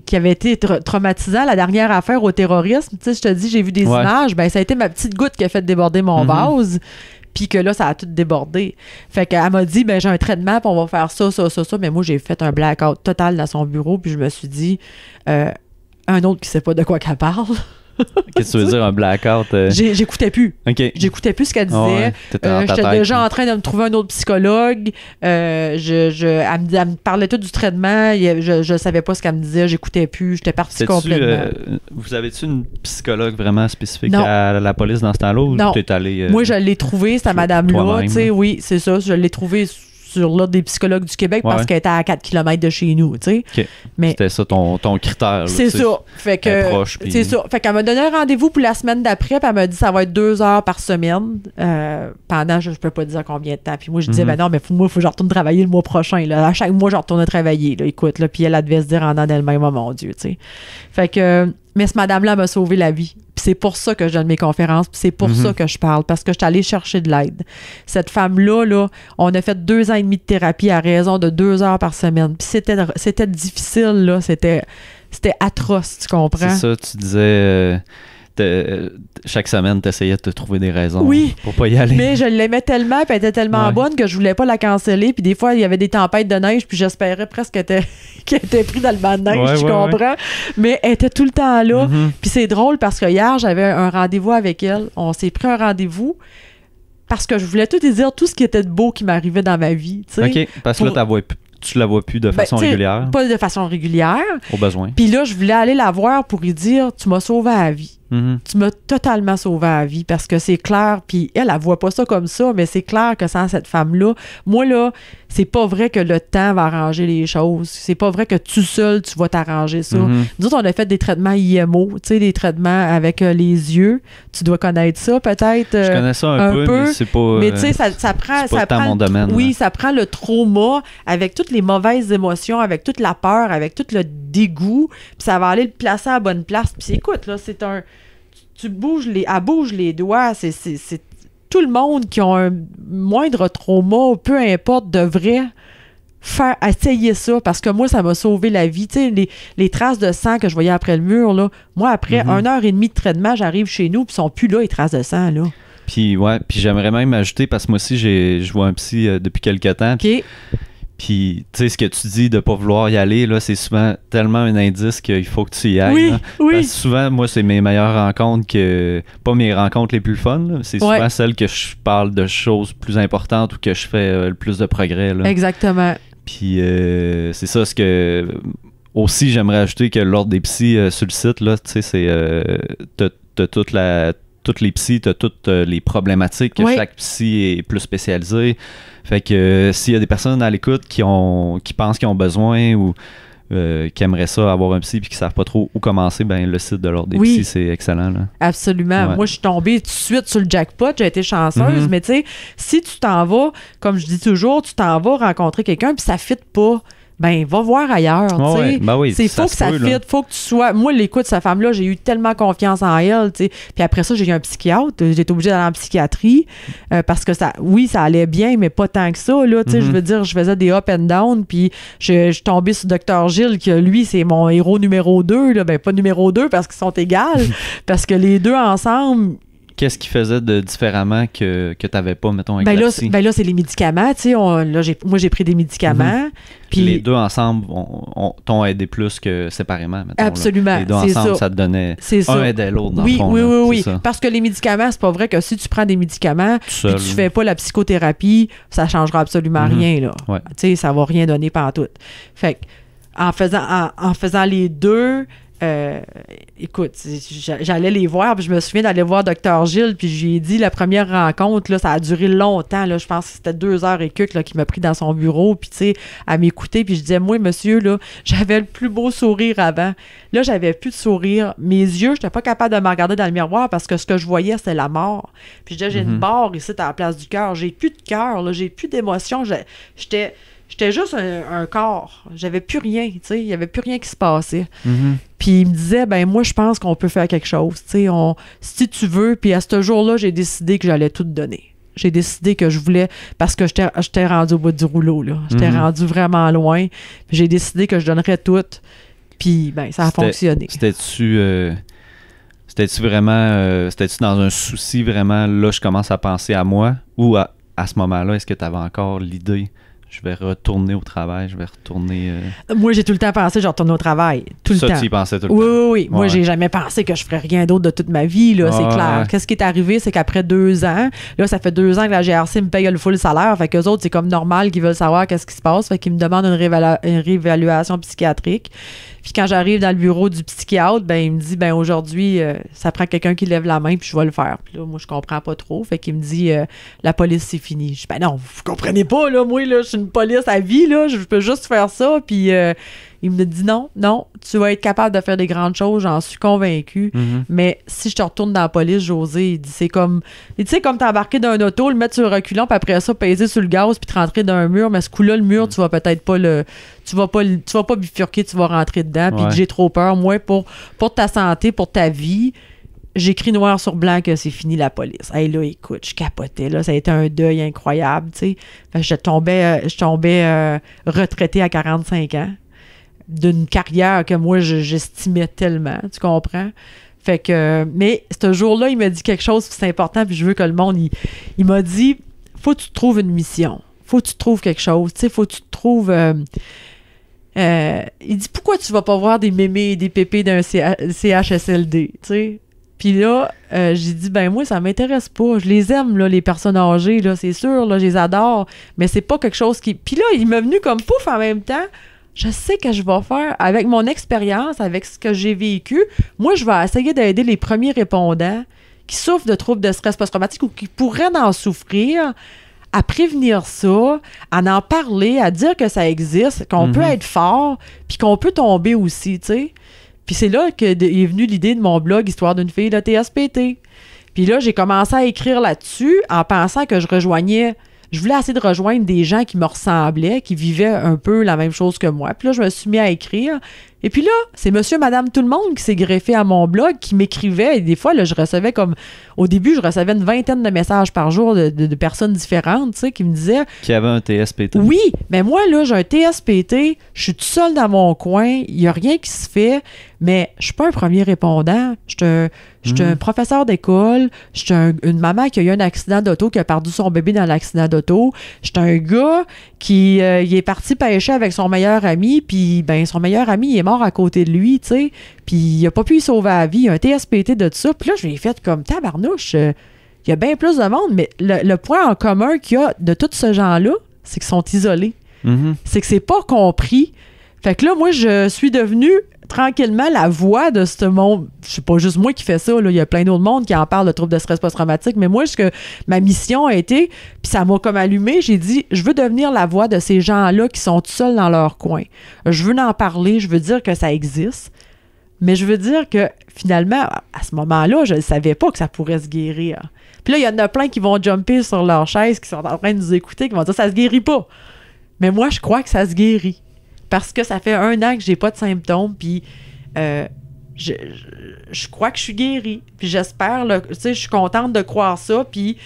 qui avait été traumatisant, la dernière affaire au terrorisme, tu sais, je te dis, j'ai vu des images, ben ça a été ma petite goutte qui a fait déborder mon vase, puis que là, ça a tout débordé. Fait qu'elle m'a dit, ben j'ai un traitement, puis on va faire ça, mais moi, j'ai fait un blackout total dans son bureau, puis je me suis dit, un autre qui sait pas de quoi qu'elle parle. Qu'est-ce que tu veux dire, un blackout? J'écoutais plus. OK. J'écoutais plus ce qu'elle disait. Ouais, t'étais dans ta J'étais tête. déjà en train de me trouver un autre psychologue. Elle me parlait tout du traitement. Je savais pas ce qu'elle me disait. J'écoutais plus. J'étais partie complètement. Vous avez-tu une psychologue vraiment spécifique Non. à la police dans ce temps-là? Ou Non. t'es allé... Moi, je l'ai trouvée, cette madame-là. toi-même, Tu sais, oui, c'est ça. Je l'ai trouvée sur l'ordre des psychologues du Québec parce qu'elle était à 4 km de chez nous, tu sais. OK. Mais C'était ça ton critère. Là, c'est tu sais. ça. Fait que Elle est proche, puis- c'est ça. Fait qu'elle m'a donné un rendez-vous pour la semaine d'après, puis elle m'a dit ça va être 2 heures par semaine pendant je peux pas dire combien de temps. Puis moi je disais ben non, mais faut que je retourne travailler le mois prochain là. À chaque mois je retourne travailler là. Écoute là, puis elle devait se dire en dedans d'elle-même, oh mon Dieu, tu sais. Fait que mais ce madame-là m'a sauvé la vie. Puis c'est pour ça que je donne mes conférences, puis c'est pour ça que je parle, parce que je suis allée chercher de l'aide. Cette femme-là, là, on a fait 2 ans et demi de thérapie à raison de 2 heures par semaine. Puis c'était difficile, là. C'était atroce, tu comprends? C'est ça, tu disais... chaque semaine, tu essayais de te trouver des raisons pour pas y aller. Mais je l'aimais tellement, puis elle était tellement bonne que je voulais pas la canceller. Puis des fois, il y avait des tempêtes de neige, puis j'espérais presque qu'elle était prise dans le banc de neige, tu comprends? Mais elle était tout le temps là. Puis c'est drôle parce que hier, j'avais un rendez-vous avec elle. On s'est pris un rendez-vous parce que je voulais tout dire tout ce qui était de beau qui m'arrivait dans ma vie. Tu sais. OK, parce que là, tu la vois plus de façon régulière. Pas de façon régulière. Au besoin. Puis là, je voulais aller la voir pour lui dire tu m'as sauvé la vie. Tu m'as totalement sauvé la vie parce que c'est clair, puis elle voit pas ça comme ça, mais c'est clair que sans cette femme-là, moi, là, c'est pas vrai que le temps va arranger les choses. C'est pas vrai que tout seul, tu vas t'arranger ça. Nous autres, on a fait des traitements IMO, tu sais, des traitements avec les yeux. Tu dois connaître ça, peut-être. Je connais ça un peu, mais c'est pas... Mais tu sais, ça prend... C'est pas mon domaine. Oui, ça prend le trauma avec toutes les mauvaises émotions, avec toute la peur, avec tout le dégoût, puis ça va aller le placer à la bonne place. Puis écoute, là, c'est un... Elle bouge les doigts, c'est tout le monde qui a un moindre trauma, peu importe, devrait essayer ça, parce que moi, ça m'a sauvé la vie. Tu sais, les traces de sang que je voyais après le mur, là, moi, après 1h30 de traitement, j'arrive chez nous, puis ils sont plus là, les traces de sang, là. Puis j'aimerais même ajouter, parce que moi aussi, je vois un psy depuis quelques temps. OK. Puis, tu sais, ce que tu dis de pas vouloir y aller, là, c'est souvent tellement un indice qu'il faut que tu y ailles. Oui, là. oui. Parce que souvent, moi, c'est mes meilleures rencontres pas mes rencontres les plus fun, là. C'est souvent celles que je parle de choses plus importantes ou que je fais le plus de progrès, là. Exactement. Puis, c'est ça, ce que... Aussi, j'aimerais ajouter que l'ordre des psys sur le site, là, tu sais, c'est... t'as toutes les psys, t'as toutes les problématiques, chaque psy est plus spécialisé. Fait que s'il y a des personnes à l'écoute qui pensent qu'ils ont besoin ou qui aimeraient ça avoir un psy puis qui savent pas trop où commencer, ben le site de l'ordre des psys, c'est excellent, là. Absolument. Ouais. Moi, je suis tombée tout de suite sur le jackpot, j'ai été chanceuse, mais tu sais, si tu t'en vas, comme je dis toujours, tu t'en vas rencontrer quelqu'un puis ça fit pas, ben va voir ailleurs, tu sais. Ouais, ben oui, c'est faut que ça peut, fit, faut que tu sois... Moi, l'écoute, cette femme-là, j'ai eu tellement confiance en elle, tu sais. Puis après ça, j'ai eu un psychiatre, j'étais obligée d'aller en psychiatrie parce que ça allait bien, mais pas tant que ça, là, tu sais. Je veux dire, je faisais des up and down, puis je suis tombée sur Dr. Gilles, que lui, c'est mon héros numéro 2, là. Ben pas numéro 2 parce qu'ils sont égales, parce que les deux ensemble... Qu'est-ce qui faisait de différemment que tu n'avais pas, mettons, avec la psy? Ben là, c'est les médicaments, tu sais. Moi, j'ai pris des médicaments. Puis les deux ensemble t'ont aidé plus que séparément, mettons. Absolument. Là. Les deux ensemble, ça te donnait... Un aidait l'autre, dans le fond. Oui. Parce que les médicaments, c'est pas vrai que si tu prends des médicaments et tu fais pas la psychothérapie, ça changera absolument rien, là. Ouais. Tu sais, ça va rien donner pantoute. Fait que, en faisant les deux... écoute, j'allais les voir, puis je me souviens d'aller voir Dr. Gilles, puis je lui ai dit, la première rencontre, là, ça a duré longtemps, là, je pense que c'était 2 heures et quelques, là, qu'il m'a pris dans son bureau, puis tu sais, à m'écouter, puis je disais, moi, monsieur, là, j'avais le plus beau sourire avant. Là, j'avais plus de sourire. Mes yeux, j'étais pas capable de me regarder dans le miroir parce que ce que je voyais, c'était la mort. Puis je disais, j'ai une barre ici à la place du cœur, j'ai plus de cœur, là, j'ai plus d'émotion, J'étais juste un corps. J'avais plus rien, tu sais. Il y avait plus rien qui se passait. Puis il me disait, ben moi, je pense qu'on peut faire quelque chose, tu sais. Si tu veux. Puis à ce jour-là, j'ai décidé que j'allais tout donner. J'ai décidé que je voulais, parce que j'étais rendue au bout du rouleau, là. J'étais rendue vraiment loin. Puis j'ai décidé que je donnerais tout. Puis, ben, ça a fonctionné. C'était-tu vraiment... c'était-tu dans un souci vraiment, là, je commence à penser à moi? Ou à ce moment-là, est-ce que tu avais encore l'idée... Je vais retourner au travail, je vais retourner... Moi, j'ai tout le temps pensé que je retourne au travail. Tout le temps. Ça, tu y pensais tout le temps? Oui. Moi, j'ai jamais pensé que je ferais rien d'autre de toute ma vie, là, c'est clair. Ouais. Qu'est-ce qui est arrivé, c'est qu'après 2 ans, là, ça fait 2 ans que la GRC me paye le full salaire, fait qu'eux autres, c'est comme normal qu'ils veulent savoir qu'est-ce qui se passe, fait qu'ils me demandent une réévaluation psychiatrique. Puis quand j'arrive dans le bureau du psychiatre, ben il me dit, ben aujourd'hui, ça prend quelqu'un qui lève la main, puis je vais le faire. Puis là, moi, je comprends pas trop. Fait qu'il me dit, la police, c'est fini. Je dis, ben non, vous comprenez pas, là, moi, là, je suis une police à vie, là, je peux juste faire ça. Puis il me dit, non, tu vas être capable de faire des grandes choses, j'en suis convaincue. Mais si je te retourne dans la police, José, il dit, c'est comme, tu sais, comme t'embarquer dans un auto, le mettre sur le reculant, puis après ça, peser sur le gaz, puis te rentrer dans un mur. Mais ce coup-là, le mur, tu vas peut-être pas tu vas pas bifurquer, tu vas rentrer dedans. Puis j'ai trop peur. Moi, pour ta santé, pour ta vie, j'écris noir sur blanc que c'est fini la police. Hey, là, écoute, je capotais. Là, ça a été un deuil incroyable, tu sais. Je tombais retraitée à 45 ans d'une carrière que moi, j'estimais tellement. Tu comprends? Fait que... Mais ce jour-là, il m'a dit quelque chose, c'est important, puis je veux que le monde... Il m'a dit, faut que tu trouves une mission. Faut que tu trouves quelque chose. Tu sais, faut que tu trouves... il dit, pourquoi tu vas pas voir des mémés et des pépés d'un CHSLD, tu sais? Puis là, j'ai dit, ben moi, ça m'intéresse pas. Je les aime, là, les personnes âgées, là, c'est sûr, là, je les adore, mais c'est pas quelque chose qui... Puis là, il m'est venu comme pouf en même temps. je sais que je vais faire, avec mon expérience, avec ce que j'ai vécu, moi, je vais essayer d'aider les premiers répondants qui souffrent de troubles de stress post-traumatique ou qui pourraient en souffrir, à prévenir ça, à en parler, à dire que ça existe, qu'on peut être fort, puis qu'on peut tomber aussi, tu sais. Puis c'est là qu'est venue l'idée de mon blog « Histoire d'une fille de TSPT ». Puis là, j'ai commencé à écrire là-dessus en pensant que je voulais essayer de rejoindre des gens qui me ressemblaient, qui vivaient un peu la même chose que moi. Puis là, je me suis mis à écrire. Et puis là, c'est monsieur, madame, tout le monde qui s'est greffé à mon blog, qui m'écrivait. Et des fois, là, je recevais au début, je recevais une vingtaine de messages par jour de personnes différentes, tu sais, qui me disaient... Qui avaient un TSPT. Oui, mais moi, là, j'ai un TSPT, je suis tout seul dans mon coin, il n'y a rien qui se fait, mais je suis pas un premier répondant. Je suis un professeur d'école, je suis une maman qui a eu un accident d'auto, qui a perdu son bébé dans l'accident d'auto. Je suis un gars qui il est parti pêcher avec son meilleur ami, puis ben son meilleur ami, il est mort à côté de lui, tu sais, puis il a pas pu y sauver la vie. Il a un TSPT de ça. Puis là, je lui ai fait comme tabarnouche. Il y a bien plus de monde, mais le point en commun qu'il y a de tous ces gens-là, c'est qu'ils sont isolés. C'est que c'est pas compris. Fait que là, moi, je suis devenue tranquillement la voix de ce monde. C'est pas juste moi qui fais ça, là. Il y a plein d'autres monde qui en parlent de troubles de stress post-traumatique, mais moi, ma mission a été, puis ça m'a comme allumé, j'ai dit, je veux devenir la voix de ces gens-là qui sont tout seuls dans leur coin. Je veux en parler, je veux dire que ça existe, mais je veux dire que finalement, à ce moment-là, je ne savais pas que ça pourrait se guérir. Puis là, il y en a plein qui vont jumper sur leur chaise, qui sont en train de nous écouter, qui vont dire, ça se guérit pas. Mais moi, je crois que ça se guérit. Parce que ça fait 1 an que j'ai pas de symptômes, puis je crois que je suis guérie. Puis j'espère, tu sais, je suis contente de croire ça, puis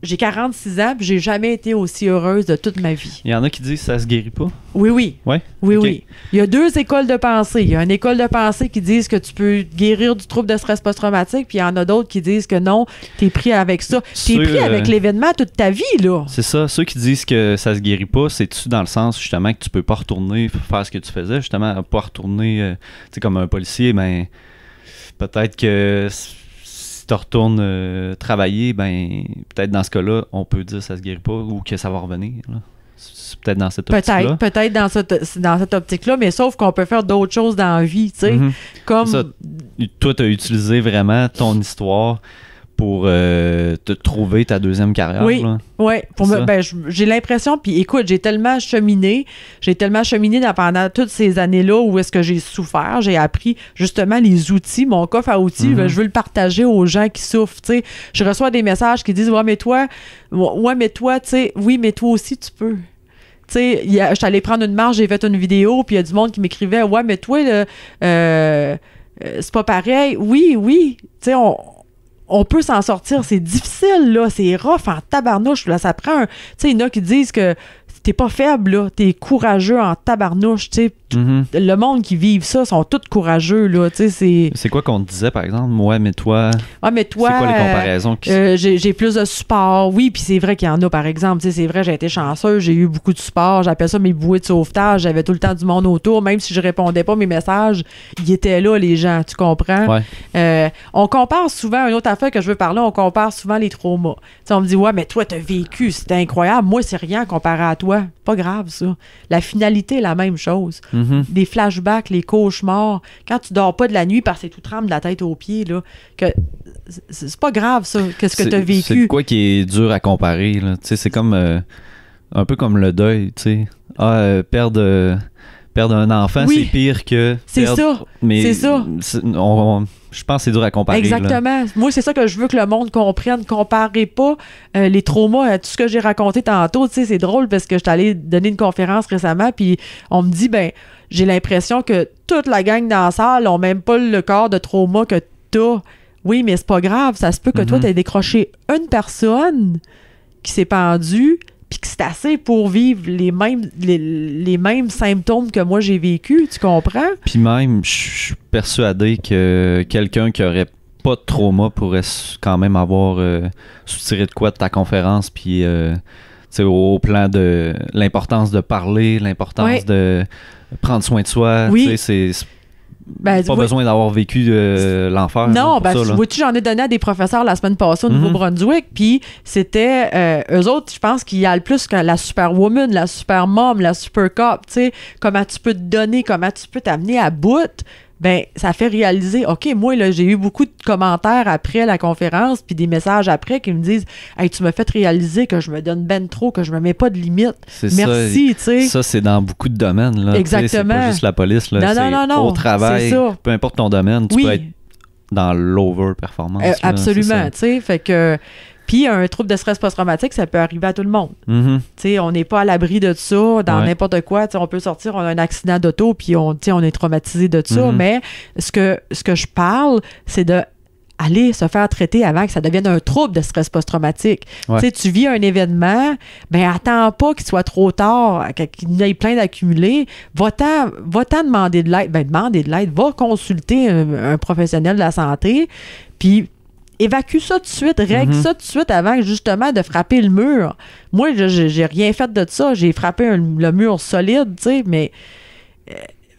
j'ai 46 ans, puis j'ai jamais été aussi heureuse de toute ma vie. Il y en a qui disent que ça se guérit pas? Oui, oui. Ouais? Oui, Okay. oui. Il y a 2 écoles de pensée. Il y a une école de pensée qui disent que tu peux guérir du trouble de stress post-traumatique, puis il y en a d'autres qui disent que non, t'es pris avec ça. T'es pris avec l'événement toute ta vie, là. C'est ça. Ceux qui disent que ça se guérit pas, c'est-tu dans le sens, justement, que tu peux pas retourner faire ce que tu faisais, justement, pas retourner, tu sais, comme un policier, ben, peut-être que... Si tu retournes travailler, ben peut-être dans ce cas-là, on peut dire que ça se guérit pas ou que ça va revenir. Là. C'est peut-être dans cette optique-là. Peut-être dans cette optique-là, mais sauf qu'on peut faire d'autres choses dans la vie, tu sais. Comme... Ça, toi, tu as utilisé vraiment ton histoire pour te trouver ta deuxième carrière. Oui, là. Oui. J'ai l'impression, puis écoute, j'ai tellement cheminé pendant toutes ces années-là où est-ce que j'ai souffert, j'ai appris justement les outils, mon coffre à outils, je veux le partager aux gens qui souffrent, tu sais. Je reçois des messages qui disent « Ouais, mais toi, tu sais, oui, mais toi aussi, tu peux. » Tu sais, je suis allée prendre une marche, j'ai fait une vidéo, puis il y a du monde qui m'écrivait « Ouais, mais toi, c'est pas pareil. » Oui, tu sais, on peut s'en sortir. C'est difficile, là. C'est rough en tabarnouche. Là, ça prend un... Tu sais, il y en a qui disent que t'es pas faible, là. T'es courageux en tabarnouche, tu sais. Le monde qui vit ça sont tous courageux, là. Tu sais, c'est quoi qu'on te disait, par exemple? Ouais, mais toi... Ah, mais toi... C'est quoi les comparaisons? J'ai plus de support. Oui, puis c'est vrai qu'il y en a, par exemple. Tu sais, c'est vrai, j'ai été chanceuse. J'ai eu beaucoup de support. J'appelle ça mes bouées de sauvetage. J'avais tout le temps du monde autour. Même si je répondais pas à mes messages, ils étaient là, les gens. Tu comprends? Ouais. On compare souvent... Une autre affaire que je veux parler, on compare souvent les traumas. Tu sais, on me dit, ouais, mais toi, t'as vécu. C'était incroyable. Moi, c'est rien comparé à toi. Pas grave, ça. La finalité est la même chose. Des flashbacks, les cauchemars. Quand tu dors pas de la nuit parce que tu trembles de la tête aux pieds, là, que c'est pas grave, ça, qu'est-ce que tu as vécu. C'est quoi qui est dur à comparer, là. Tu sais, c'est comme un peu comme le deuil, tu sais. Perdre un enfant, c'est pire que c'est ça. Mais c'est ça. Je pense que c'est dur à comparer. Exactement. Là. Moi, c'est ça que je veux que le monde comprenne. Comparez pas les traumas à tout ce que j'ai raconté tantôt. Tu sais, c'est drôle parce que je suis allée donner une conférence récemment, puis on me dit, ben, j'ai l'impression que toute la gang dans la salle ont même pas le corps de trauma que t'as. Oui, mais c'est pas grave. Ça se peut que toi, t'aies décroché une personne qui s'est pendue, puis que c'est assez pour vivre les mêmes symptômes que moi j'ai vécu, tu comprends? Puis même, je suis persuadé que quelqu'un qui aurait pas de trauma pourrait quand même avoir soutiré de quoi de ta conférence, puis au plan de l'importance de parler, l'importance de prendre soin de soi, Ben, pas besoin d'avoir vécu l'enfer. Non, ça, vois-tu, j'en ai donné à des professeurs la semaine passée au Nouveau-Brunswick, puis c'était, eux autres, je pense qu'il y a le plus que la superwoman, la super mom, la super cop, tu sais, comment tu peux te donner, comment tu peux t'amener à bout. Ben, ça fait réaliser, OK, moi, là, j'ai eu beaucoup de commentaires après la conférence, puis des messages après qui me disent, hey, tu m'as fait réaliser que je me donne ben trop, que je me mets pas de limite. Merci, tu sais. Ça, c'est dans beaucoup de domaines, là. Exactement. C'est pas juste la police, là. Non. Au travail, peu importe ton domaine, tu peux être dans l'over-performance. Absolument, tu sais. Fait que. Puis un trouble de stress post-traumatique, ça peut arriver à tout le monde. Mm-hmm. Tu sais, on n'est pas à l'abri de ça dans n'importe quoi. Tu sais, on peut sortir, on a un accident d'auto, puis on est traumatisé de ça. Mais ce que je parle, c'est de aller se faire traiter avant que ça devienne un trouble de stress post-traumatique. Tu sais, tu vis un événement, ben attends pas qu'il soit trop tard, qu'il y ait plein d'accumulés. Va-t'en demander de l'aide. Ben demander de l'aide. Va consulter un professionnel de la santé, puis évacue ça tout de suite, règle ça tout de suite avant justement de frapper le mur. Moi, j'ai rien fait de ça. J'ai frappé le mur solide, tu sais, mais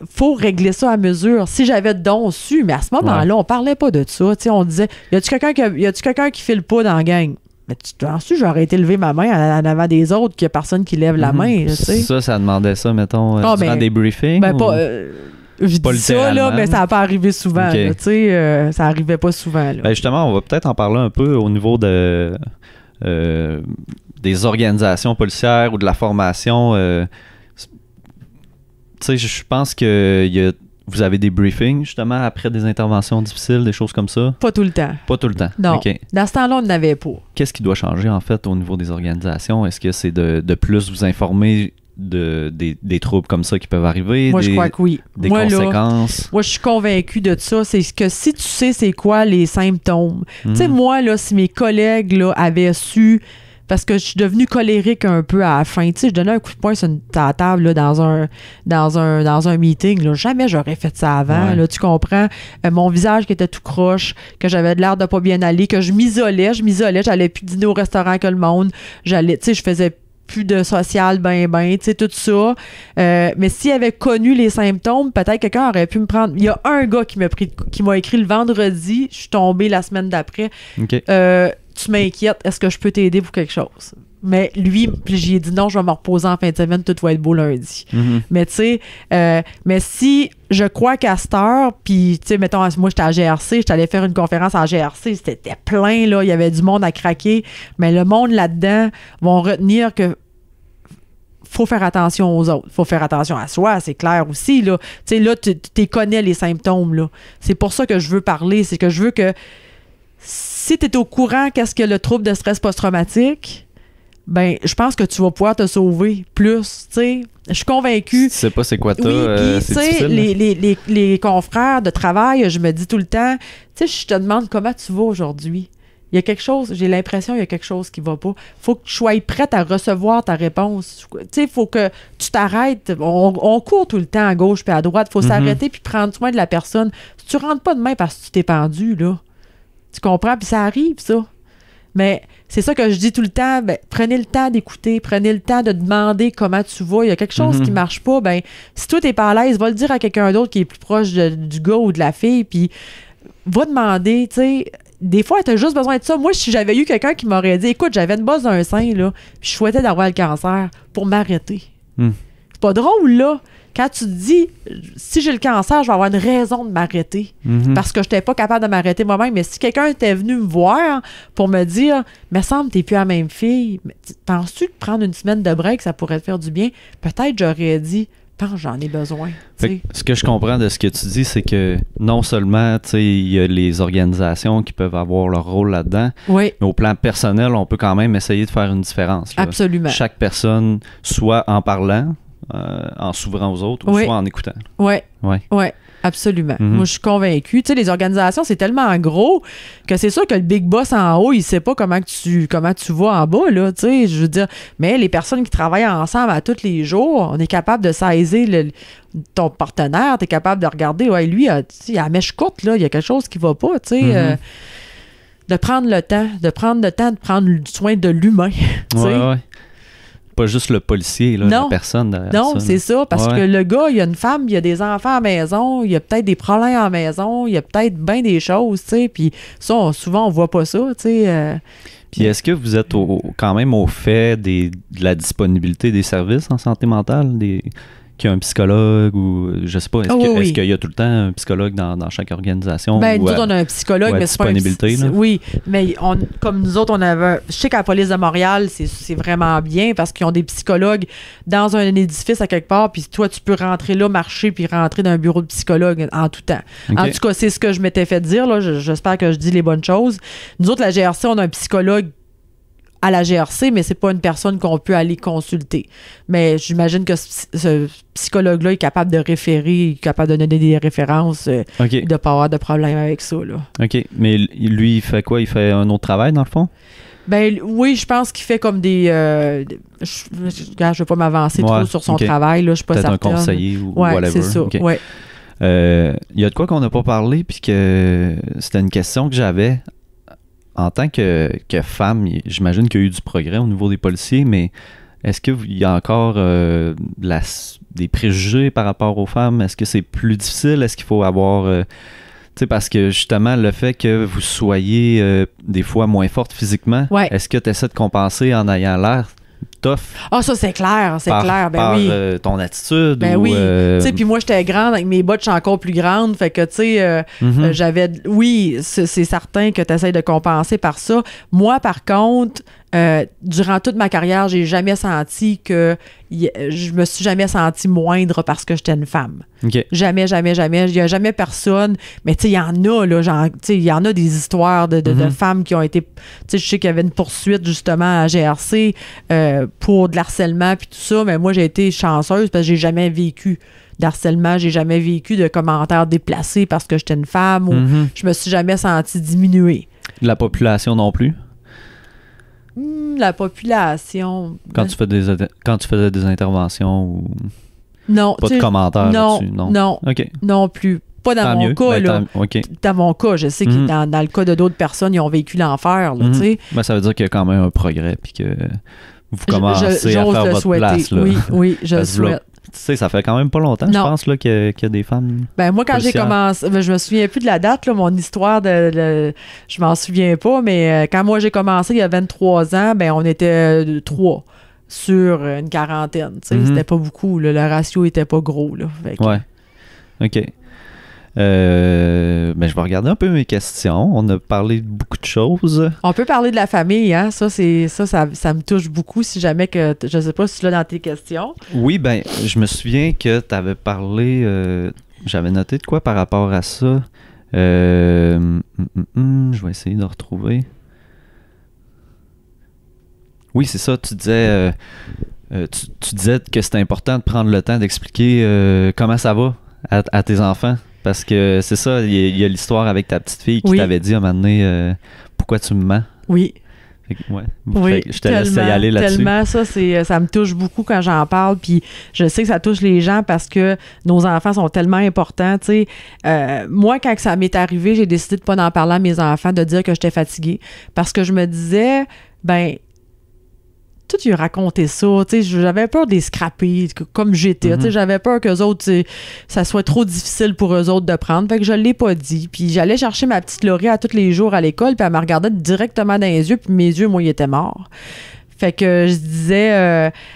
faut régler ça à mesure. Si j'avais de dons su, mais à ce moment-là, on parlait pas de ça. Tu sais, on disait, y a-tu quelqu'un qui file pas dans la gang? Mais tu penses-tu que j'aurais été lever ma main en avant des autres, qu'il y a personne qui lève la main, tu sais? Ça demandait ça, mettons, durant des briefings? Ben, pas... je dis ça, là, mais ça n'a pas arrivé souvent. Tu sais, ça n'arrivait pas souvent. Là. Ben justement, on va peut-être en parler un peu au niveau de des organisations policières ou de la formation. Tu sais, je pense que vous avez des briefings, justement, après des interventions difficiles, des choses comme ça? Pas tout le temps. Pas tout le temps? Non. Okay. Dans ce temps-là, on n'avait pas. Qu'est-ce qui doit changer, en fait, au niveau des organisations? Est-ce que c'est de plus vous informer des troubles comme ça qui peuvent arriver? Moi, je crois que oui. Des conséquences? Moi, je suis convaincue de ça. C'est que si tu sais c'est quoi les symptômes. Tu sais, moi, là, si mes collègues là, avaient su... Parce que je suis devenue colérique un peu à la fin. Tu sais, je donnais un coup de poing sur la table là, dans un meeting. Là. Jamais j'aurais fait ça avant. Là, tu comprends? Mon visage qui était tout croche, que j'avais de l'air de pas bien aller, que je m'isolais. J'allais plus dîner au restaurant que le monde. Tu sais, je faisais plus de social, tu sais, tout ça. Mais s'il avait connu les symptômes, peut-être quelqu'un aurait pu me prendre... Il y a un gars qui m'a écrit le vendredi, je suis tombée la semaine d'après. Okay. Tu m'inquiètes, est-ce que je peux t'aider pour quelque chose? Mais lui, puis j'ai dit non, je vais me reposer en fin de semaine, tout va être beau lundi. Mm-hmm. Mais tu sais, mais si je crois qu'à cette heure, puis tu sais, mettons, moi j'étais à GRC, j'étais allée faire une conférence à GRC, c'était plein, là, il y avait du monde à craquer, mais le monde là-dedans vont retenir que faut faire attention aux autres. Faut faire attention à soi, c'est clair aussi, là. Tu sais, là, tu connais les symptômes, là. C'est pour ça que je veux parler, c'est que je veux que si tu es au courant qu'est-ce que le trouble de stress post-traumatique, ben je pense que tu vas pouvoir te sauver plus, tu sais. Je suis convaincue. Tu sais pas c'est quoi Oui, puis tu sais, les confrères de travail, je me dis tout le temps, tu sais, je te demande comment tu vas aujourd'hui. Il y a quelque chose, j'ai l'impression qu'il y a quelque chose qui va pas. Faut que tu sois prête à recevoir ta réponse. Tu sais, faut que tu t'arrêtes. On court tout le temps à gauche puis à droite. Faut s'arrêter puis prendre soin de la personne. Si tu rentres pas demain parce que tu t'es pendu, là, tu comprends? Puis ça arrive, ça. Mais c'est ça que je dis tout le temps. Ben, prenez le temps d'écouter. Prenez le temps de demander comment tu vas. Il y a quelque chose qui marche pas. Ben, si toi, t'es pas à l'aise, va le dire à quelqu'un d'autre qui est plus proche du gars ou de la fille. Puis va demander, tu sais. Des fois, t'as juste besoin de ça. Moi, si j'avais eu quelqu'un qui m'aurait dit, écoute, j'avais une bosse d'un sein, là, puis je souhaitais d'avoir le cancer pour m'arrêter. C'est pas drôle, là. Quand tu te dis, si j'ai le cancer, je vais avoir une raison de m'arrêter. Parce que je n'étais pas capable de m'arrêter moi-même. Mais si quelqu'un était venu me voir pour me dire, me semble, t'es plus la même fille, penses-tu que prendre une semaine de break, ça pourrait te faire du bien? Peut-être j'aurais dit, pense, j'en ai besoin. Ce que je comprends de ce que tu dis, c'est que non seulement il y a les organisations qui peuvent avoir leur rôle là-dedans, mais au plan personnel, on peut quand même essayer de faire une différence. Là. Absolument. Chaque personne, soit en parlant, en s'ouvrant aux autres, ou soit en écoutant. Oui, absolument. Mm-hmm. Moi, je suis convaincue. Tu sais, les organisations, c'est tellement gros que c'est sûr que le big boss en haut, il sait pas comment tu vas en bas, là, tu sais, je veux dire. Mais les personnes qui travaillent ensemble à tous les jours, on est capable de saisir ton partenaire, tu es capable de regarder, ouais, lui, il a la mèche courte, là, il y a quelque chose qui va pas, tu sais. De prendre le temps, de prendre soin de l'humain. Ouais. pas juste le policier, là, Non. la personne derrière Non, ça, c'est là. ça, parce Ouais. que le gars, il a une femme, il a des enfants à la maison, il a peut-être des problèmes à la maison, il a peut-être bien des choses, tu sais, puis ça, souvent, on voit pas ça, tu sais. Puis est-ce que vous êtes quand même au fait de la disponibilité des services en santé mentale, qu'il y a un psychologue ou je sais pas, est-ce qu'il y a tout le temps un psychologue dans chaque organisation? Ben, ou nous autres, on a un psychologue, mais c'est pas disponibilité, là? Oui, mais comme nous autres, on avait... Je sais qu'à la police de Montréal, c'est vraiment bien parce qu'ils ont des psychologues dans un édifice à quelque part, puis toi, tu peux rentrer là, marcher, puis rentrer dans un bureau de psychologue en tout temps. OK. En tout cas, c'est ce que je m'étais fait dire, là. J'espère que je dis les bonnes choses. Nous autres, la GRC, on a un psychologue à la GRC, mais c'est pas une personne qu'on peut aller consulter. Mais j'imagine que ce psychologue-là est capable de référer, capable de donner des références, OK. de pas avoir de problème avec ça, là. OK. Mais lui, il fait quoi? Il fait un autre travail, dans le fond? Ben oui, je pense qu'il fait comme des... je vais pas m'avancer trop sur son travail, là, je suis pas certaine. certaine. Peut-être un conseiller ou ouais, whatever. c'est ça, Okay. ouais. Il y a de quoi qu'on n'a pas parlé, puis que c'était une question que j'avais. En tant que femme, j'imagine qu'il y a eu du progrès au niveau des policiers, mais est-ce qu'il y a encore des préjugés par rapport aux femmes? Est-ce que c'est plus difficile? Est-ce qu'il faut avoir... tu sais, parce que justement, le fait que vous soyez des fois moins forte physiquement, Ouais. est-ce que tu essaies de compenser en ayant l'air tough? Ah, ça, c'est clair, ben par, oui. ton attitude? Ben ou, oui. Tu sais, puis moi, j'étais grande, avec mes bottes, je suis encore plus grande. Fait que, tu sais, j'avais... Oui, c'est certain que tu essaies de compenser par ça. Moi, par contre, durant toute ma carrière, j'ai jamais senti que... Je me suis jamais sentie moindre parce que j'étais une femme. OK. Jamais, jamais, jamais. Il n'y a jamais personne. Mais tu sais, il y en a, là, genre, tu sais, il y en a des histoires de femmes qui ont été... Tu sais, je sais qu'il y avait une poursuite, justement, à GRC pour de l'harcèlement puis tout ça, mais moi, j'ai été chanceuse parce que j'ai jamais vécu d'harcèlement, j'ai jamais vécu de commentaires déplacés parce que j'étais une femme ou je me suis jamais sentie diminuée. La population non plus? La population... Quand tu faisais des interventions ou... Non. Pas de commentaires là-dessus? Non. OK. Non plus. Pas dans Tant mon mieux. cas, là. OK. Dans mon cas, je sais que dans le cas de d'autres personnes, ils ont vécu l'enfer, là, tu sais. Ben, ça veut dire qu'il y a quand même un progrès puis que vous commencez à j'ose faire le votre souhaiter. place. Là. Oui, je le Parce que là, souhaite. tu sais, ça fait quand même pas longtemps, je pense, là, qu'il y a des femmes. Ben moi, quand j'ai policières. commencé, je me souviens plus de la date, là, mon histoire je m'en souviens pas, mais quand moi j'ai commencé il y a 23 ans, ben on était 3 sur une quarantaine. Tu sais, c'était pas beaucoup, là, le ratio était pas gros. Là, fait que... Ouais. OK. Ben, je vais regarder un peu mes questions. On a parlé de beaucoup de choses. On peut parler de la famille, hein? Ça me touche beaucoup si jamais que... Je sais pas si tu l'as dans tes questions. Oui, ben, je me souviens que tu avais parlé... j'avais noté de quoi par rapport à ça. Je vais essayer de retrouver. Oui, c'est ça. Tu disais... tu disais que c'était important de prendre le temps d'expliquer comment ça va à tes enfants. Parce que c'est ça, il y a l'histoire avec ta petite fille qui t'avait dit à un moment donné pourquoi tu me mens. Oui. Fait que je te laisse y aller là-dessus. Tellement, ça me touche beaucoup quand j'en parle, puis je sais que ça touche les gens parce que nos enfants sont tellement importants, tu sais. Moi, quand ça m'est arrivé, j'ai décidé de pas en parler à mes enfants, de dire que j'étais fatiguée, parce que je me disais, ben, tout lui raconter ça, tu sais, j'avais peur de les scraper comme j'étais, tu sais, j'avais peur qu'eux autres, ça soit trop difficile pour eux autres de prendre, fait que je l'ai pas dit, puis j'allais chercher ma petite Laurie à tous les jours à l'école, puis elle me regardait directement dans les yeux, puis mes yeux, moi, ils étaient morts. Fait que je disais,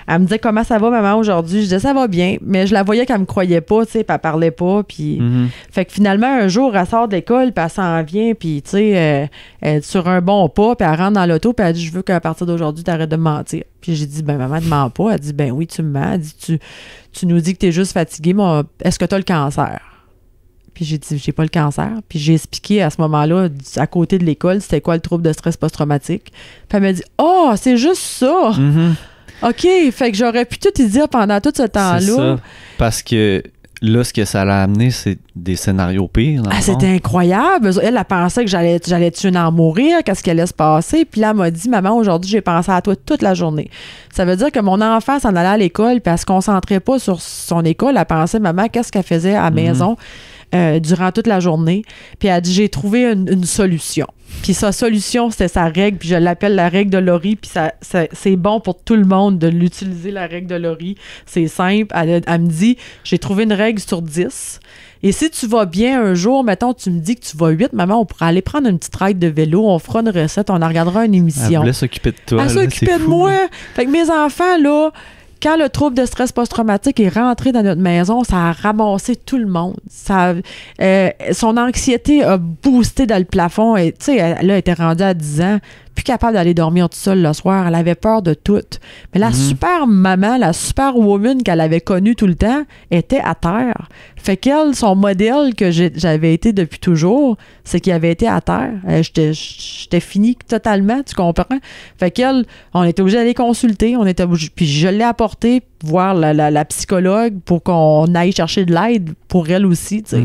elle me disait comment ça va maman aujourd'hui, je disais ça va bien, mais je la voyais qu'elle me croyait pas, tu sais, puis elle parlait pas, puis fait que finalement un jour elle sort de l'école, puis elle s'en vient, puis tu sais, elle est sur un bon pas, puis elle rentre dans l'auto, puis elle dit je veux qu'à partir d'aujourd'hui t'arrêtes de me mentir. Puis j'ai dit ben maman ne ment pas, elle dit ben oui tu me mens, elle dit tu nous dis que t'es juste fatiguée, mais est-ce que t'as le cancer? Puis j'ai dit, j'ai pas le cancer. Puis j'ai expliqué à ce moment-là, à côté de l'école, c'était quoi le trouble de stress post-traumatique. Puis elle m'a dit, oh, c'est juste ça! OK, fait que j'aurais pu tout y dire pendant tout ce temps-là. C'est ça. Parce que là, ce que ça l'a amené, c'est des scénarios pires. C'était incroyable. Elle pensait que j'allais tuer en mourir, qu'est-ce qui allait se passer. Puis là, elle m'a dit, maman, aujourd'hui, j'ai pensé à toi toute la journée. Ça veut dire que mon enfant s'en allait à l'école, puis elle se concentrait pas sur son école. Elle pensait, maman, qu'est-ce qu'elle faisait à la maison? durant toute la journée. Puis elle a dit, j'ai trouvé une solution. Puis sa solution, c'était sa règle, puis je l'appelle la règle de Laurie, puis c'est bon pour tout le monde de l'utiliser, la règle de Laurie. C'est simple. Elle me dit, j'ai trouvé une règle sur 10. Et si tu vas bien un jour, mettons, tu me dis que tu vas 8, maman, on pourra aller prendre une petite ride de vélo, on fera une recette, on en regardera une émission. Elle voulait s'occuper de toi. Elle s'occupait de moi. Fait que mes enfants, là, quand le trouble de stress post-traumatique est rentré dans notre maison, ça a ramassé tout le monde. Son anxiété a boosté dans le plafond. Tu sais, elle était rendue à 10 ans, plus capable d'aller dormir toute seule le soir. Elle avait peur de tout. Mais la super maman, la super woman qu'elle avait connue tout le temps, était à terre. Fait qu'elle, son modèle que j'avais été depuis toujours, c'est qu'il avait été à terre. J'étais finie totalement, tu comprends? Fait qu'elle, on était obligé d'aller consulter. Puis je l'ai apporté voir la psychologue pour qu'on aille chercher de l'aide pour elle aussi, tu sais.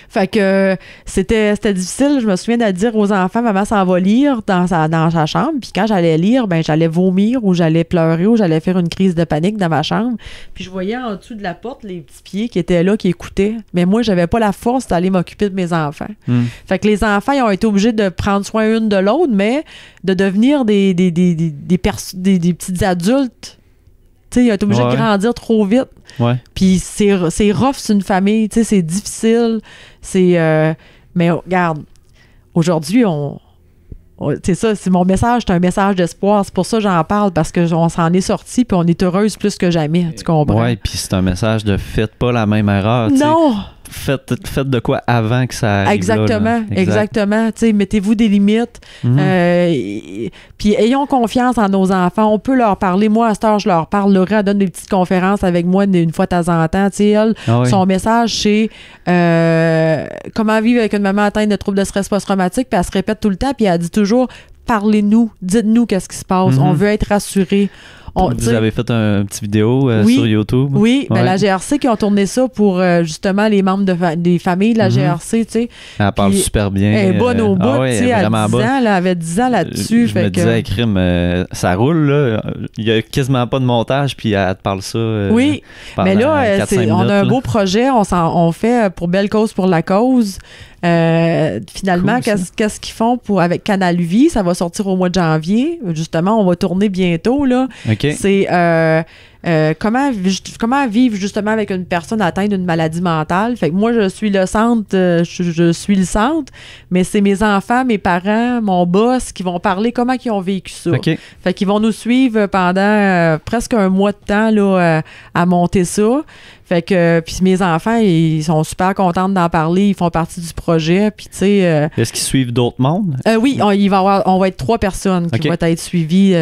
Fait que c'était difficile. Je me souviens de dire aux enfants, maman s'en va lire dans sa chambre. Puis quand j'allais lire, ben j'allais vomir ou j'allais pleurer ou j'allais faire une crise de panique dans ma chambre. Puis je voyais en dessous de la porte les petits pieds qui étaient là, qui écoutaient. Mais moi, j'avais pas la force d'aller m'occuper de mes enfants. Fait que les enfants, ils ont été obligés de prendre soin une de l'autre, mais de devenir des petits adultes. Tu sais, ils ont été obligés de grandir trop vite. Ouais. Puis c'est rough, c'est une famille, tu sais, c'est difficile. Mais regarde, aujourd'hui, c'est ça, c'est mon message, c'est un message d'espoir. C'est pour ça que j'en parle, parce qu'on s'en est sorti puis on est heureuse plus que jamais, tu comprends? Oui, puis c'est un message de faites pas la même erreur. Non! Faites de quoi avant que ça arrive. Exactement, là. Exactement. Tu sais, mettez-vous des limites. Puis ayons confiance en nos enfants. On peut leur parler. Moi, à cette heure, je leur parle. Laura donne des petites conférences avec moi une fois de temps en temps. Tu sais, elle, son message, c'est comment vivre avec une maman atteinte de troubles de stress post-traumatique. Puis elle se répète tout le temps. Puis elle dit toujours, parlez-nous, dites-nous qu'est-ce qui se passe. On veut être rassurés. Vous avez fait un petit vidéo sur YouTube? Oui, ben la GRC qui ont tourné ça pour justement les membres des familles de la GRC, tu sais. Elle parle super bien. Elle est bonne au bout, tu sais, elle avait 10 ans là-dessus. Je me disais, crime, ça roule, là. Il n'y a quasiment pas de montage, puis elle te parle ça. Oui, mais là, on a un beau projet, on fait pour Belle Cause pour la cause. Finalement, cool, qu'est-ce qu'ils font avec Canal Vie? Ça va sortir au mois de janvier. Justement, on va tourner bientôt, là. Okay. C'est comment vivre justement avec une personne atteinte d'une maladie mentale. Fait que moi, je suis le centre, je suis le centre, mais c'est mes enfants, mes parents, mon boss qui vont parler comment ils ont vécu ça. Okay. Fait qu'ils vont nous suivre pendant presque un mois de temps là, à monter ça. Fait que, puis mes enfants, ils sont super contents d'en parler, ils font partie du projet, puis tu sais... Est-ce qu'ils suivent d'autres mondes? Oui, on va être 3 personnes qui vont être suivies,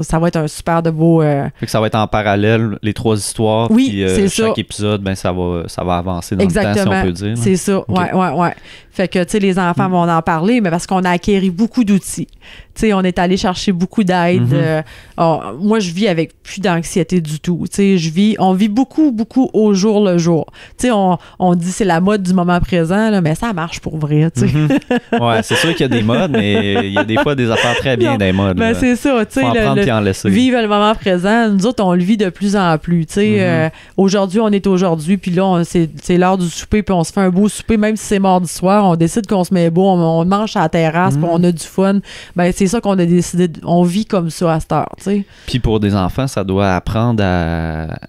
ça va être un super de beau... Fait que ça va être en parallèle, les 3 histoires, oui, puis c'est chaque ça. Épisode, ben ça va avancer dans le temps, si on peut dire. C'est ça, okay. Ouais. Fait que, tu sais, les enfants vont en parler, mais parce qu'on a acquéri beaucoup d'outils. Tu sais, on est allé chercher beaucoup d'aide. Moi, je vis avec plus d'anxiété du tout. Tu sais, on vit beaucoup, beaucoup au jour le jour. Tu sais, on dit c'est la mode du moment présent, là, mais ça marche pour vrai, tu sais. Ouais, c'est sûr qu'il y a des modes, mais il y a des fois des affaires très bien des modes. Ben, c'est ça, tu sais. Faut en prendre puis en laisser. Vivre le moment présent, nous autres, on le vit de plus en plus. Tu sais, aujourd'hui, on est aujourd'hui, puis là, c'est l'heure du souper, puis on se fait un beau souper, même si c'est mardi soir, on décide qu'on se met beau, on mange à la terrasse, puis on a du fun. Ben, c'est ça qu'on a décidé, on vit comme ça à cette heure, tu sais. Puis pour des enfants, ça doit apprendre à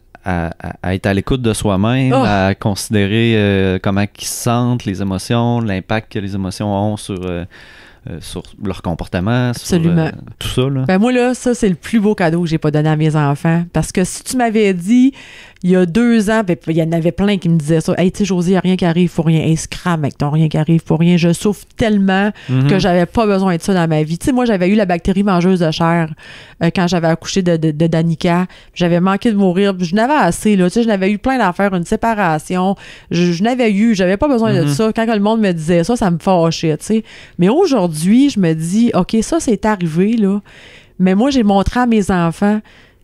être à l'écoute de soi-même, à considérer comment ils se sentent, les émotions, l'impact que les émotions ont sur leur comportement, absolument. Sur tout ça. Là. Ben moi, là, ça, c'est le plus beau cadeau que j'ai pas donné à mes enfants. Parce que si tu m'avais dit, il y a 2 ans, ben, il y en avait plein qui me disaient ça. Hey, tu sais, Josie, il n'y a rien qui arrive pour rien. Hey, scram avec ton rien qui arrive pour rien. Je souffre tellement que j'avais pas besoin de ça dans ma vie. Tu sais, moi, j'avais eu la bactérie mangeuse de chair quand j'avais accouché de Danica. J'avais manqué de mourir. Je n'avais assez, là. Tu sais, je n'avais eu plein d'affaires, une séparation. Je n'avais eu, j'avais pas besoin de ça. Quand le monde me disait ça, ça me fâchait, tu sais. Mais aujourd'hui, je me dis, OK, ça, c'est arrivé, là. Mais moi, j'ai montré à mes enfants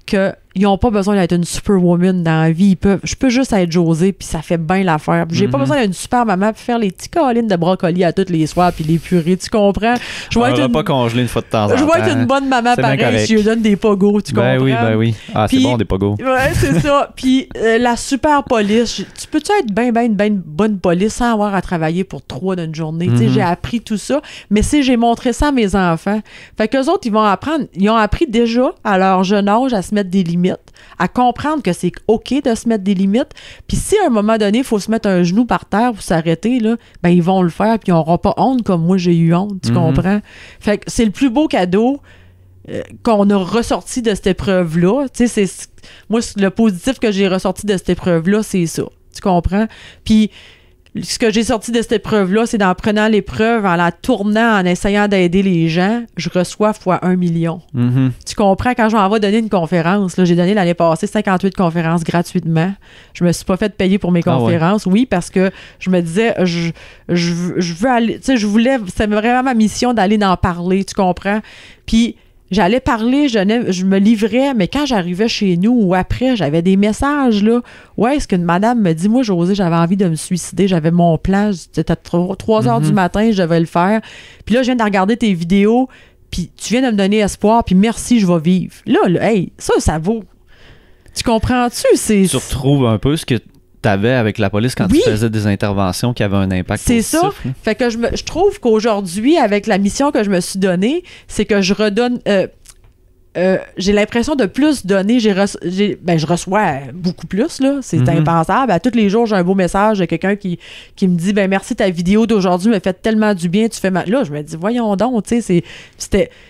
que ils n'ont pas besoin d'être une superwoman dans la vie. Je peux juste être Josée, puis ça fait bien l'affaire. J'ai pas besoin d'être une super maman pour faire les petits câlins de brocoli à tous les soirs, puis les purées, tu comprends? Je vais être pas congelé une fois de temps en temps. Je vais être une bonne maman pareil, si je lui donne des pogos, tu comprends? Ben oui. Ah, puis, c'est bon, des pogos. Ouais, c'est ça. Puis la super police, tu peux-tu être une bonne police sans avoir à travailler pour 3 d'une journée? Tu sais, j'ai appris tout ça, mais j'ai montré ça à mes enfants. Fait qu'eux autres, ils ont appris déjà à leur jeune âge à se mettre des limites, à comprendre que c'est OK de se mettre des limites. Puis si à un moment donné, il faut se mettre un genou par terre pour s'arrêter, là, ben ils vont le faire, puis ils n'auront pas honte comme moi j'ai eu honte, tu comprends? Fait que c'est le plus beau cadeau qu'on a ressorti de cette épreuve-là. Tu sais, moi, le positif que j'ai ressorti de cette épreuve-là, c'est ça. Tu comprends? Puis ce que j'ai sorti de cette épreuve-là, c'est d'en prenant l'épreuve, en la tournant, en essayant d'aider les gens, je reçois fois 1 million. Tu comprends? Quand je m'en vais donner une conférence, là, j'ai donné l'année passée 58 conférences gratuitement. Je me suis pas fait payer pour mes conférences. Oui, parce que je me disais, je veux aller, tu sais, c'était vraiment ma mission d'aller en parler, tu comprends? Puis j'allais parler, je me livrais, mais quand j'arrivais chez nous ou après, j'avais des messages, là. Ouais, est-ce qu'une madame me dit, moi, Josée, j'avais envie de me suicider, j'avais mon plan, c'était 3 heures du matin, je devais le faire. Puis là, je viens de regarder tes vidéos, puis tu viens de me donner espoir, puis merci, je vais vivre. Là, hey, ça vaut. Tu comprends-tu? Tu retrouves un peu ce que t'avais avec la police quand tu faisais des interventions qui avaient un impact positif. C'est ça. Fait que je trouve qu'aujourd'hui, avec la mission que je me suis donnée, c'est que je redonne... j'ai l'impression de plus donner. Je reçois beaucoup plus, là. C'est impensable. À tous les jours, j'ai un beau message de quelqu'un qui me dit, ben merci, ta vidéo d'aujourd'hui me fait tellement du bien. Tu fais mal. Là, je me dis, voyons donc, tu sais,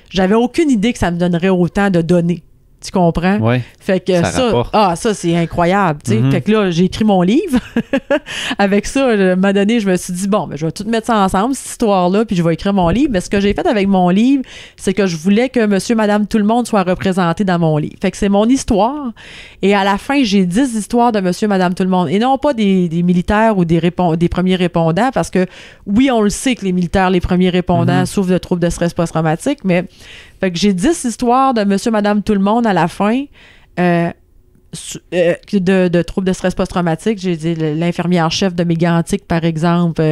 j'avais aucune idée que ça me donnerait autant de données. Tu comprends? Oui. Fait que ça c'est incroyable. Tu sais. Fait que là, j'ai écrit mon livre. Avec ça, à un moment donné, je me suis dit, bon, ben, je vais tout mettre ça ensemble, cette histoire-là, puis je vais écrire mon livre. Mais ce que j'ai fait avec mon livre, c'est que je voulais que monsieur, madame, tout le monde soit représenté dans mon livre. Fait que c'est mon histoire. Et à la fin, j'ai 10 histoires de monsieur, madame, tout le monde. Et non pas des militaires ou des premiers répondants, parce que oui, on le sait que les militaires, les premiers répondants souffrent de troubles de stress post-traumatique, mais fait que j'ai 10 histoires de monsieur, madame, tout le monde à la fin de troubles de stress post-traumatique. J'ai dit l'infirmière-chef de Mégantic, par exemple.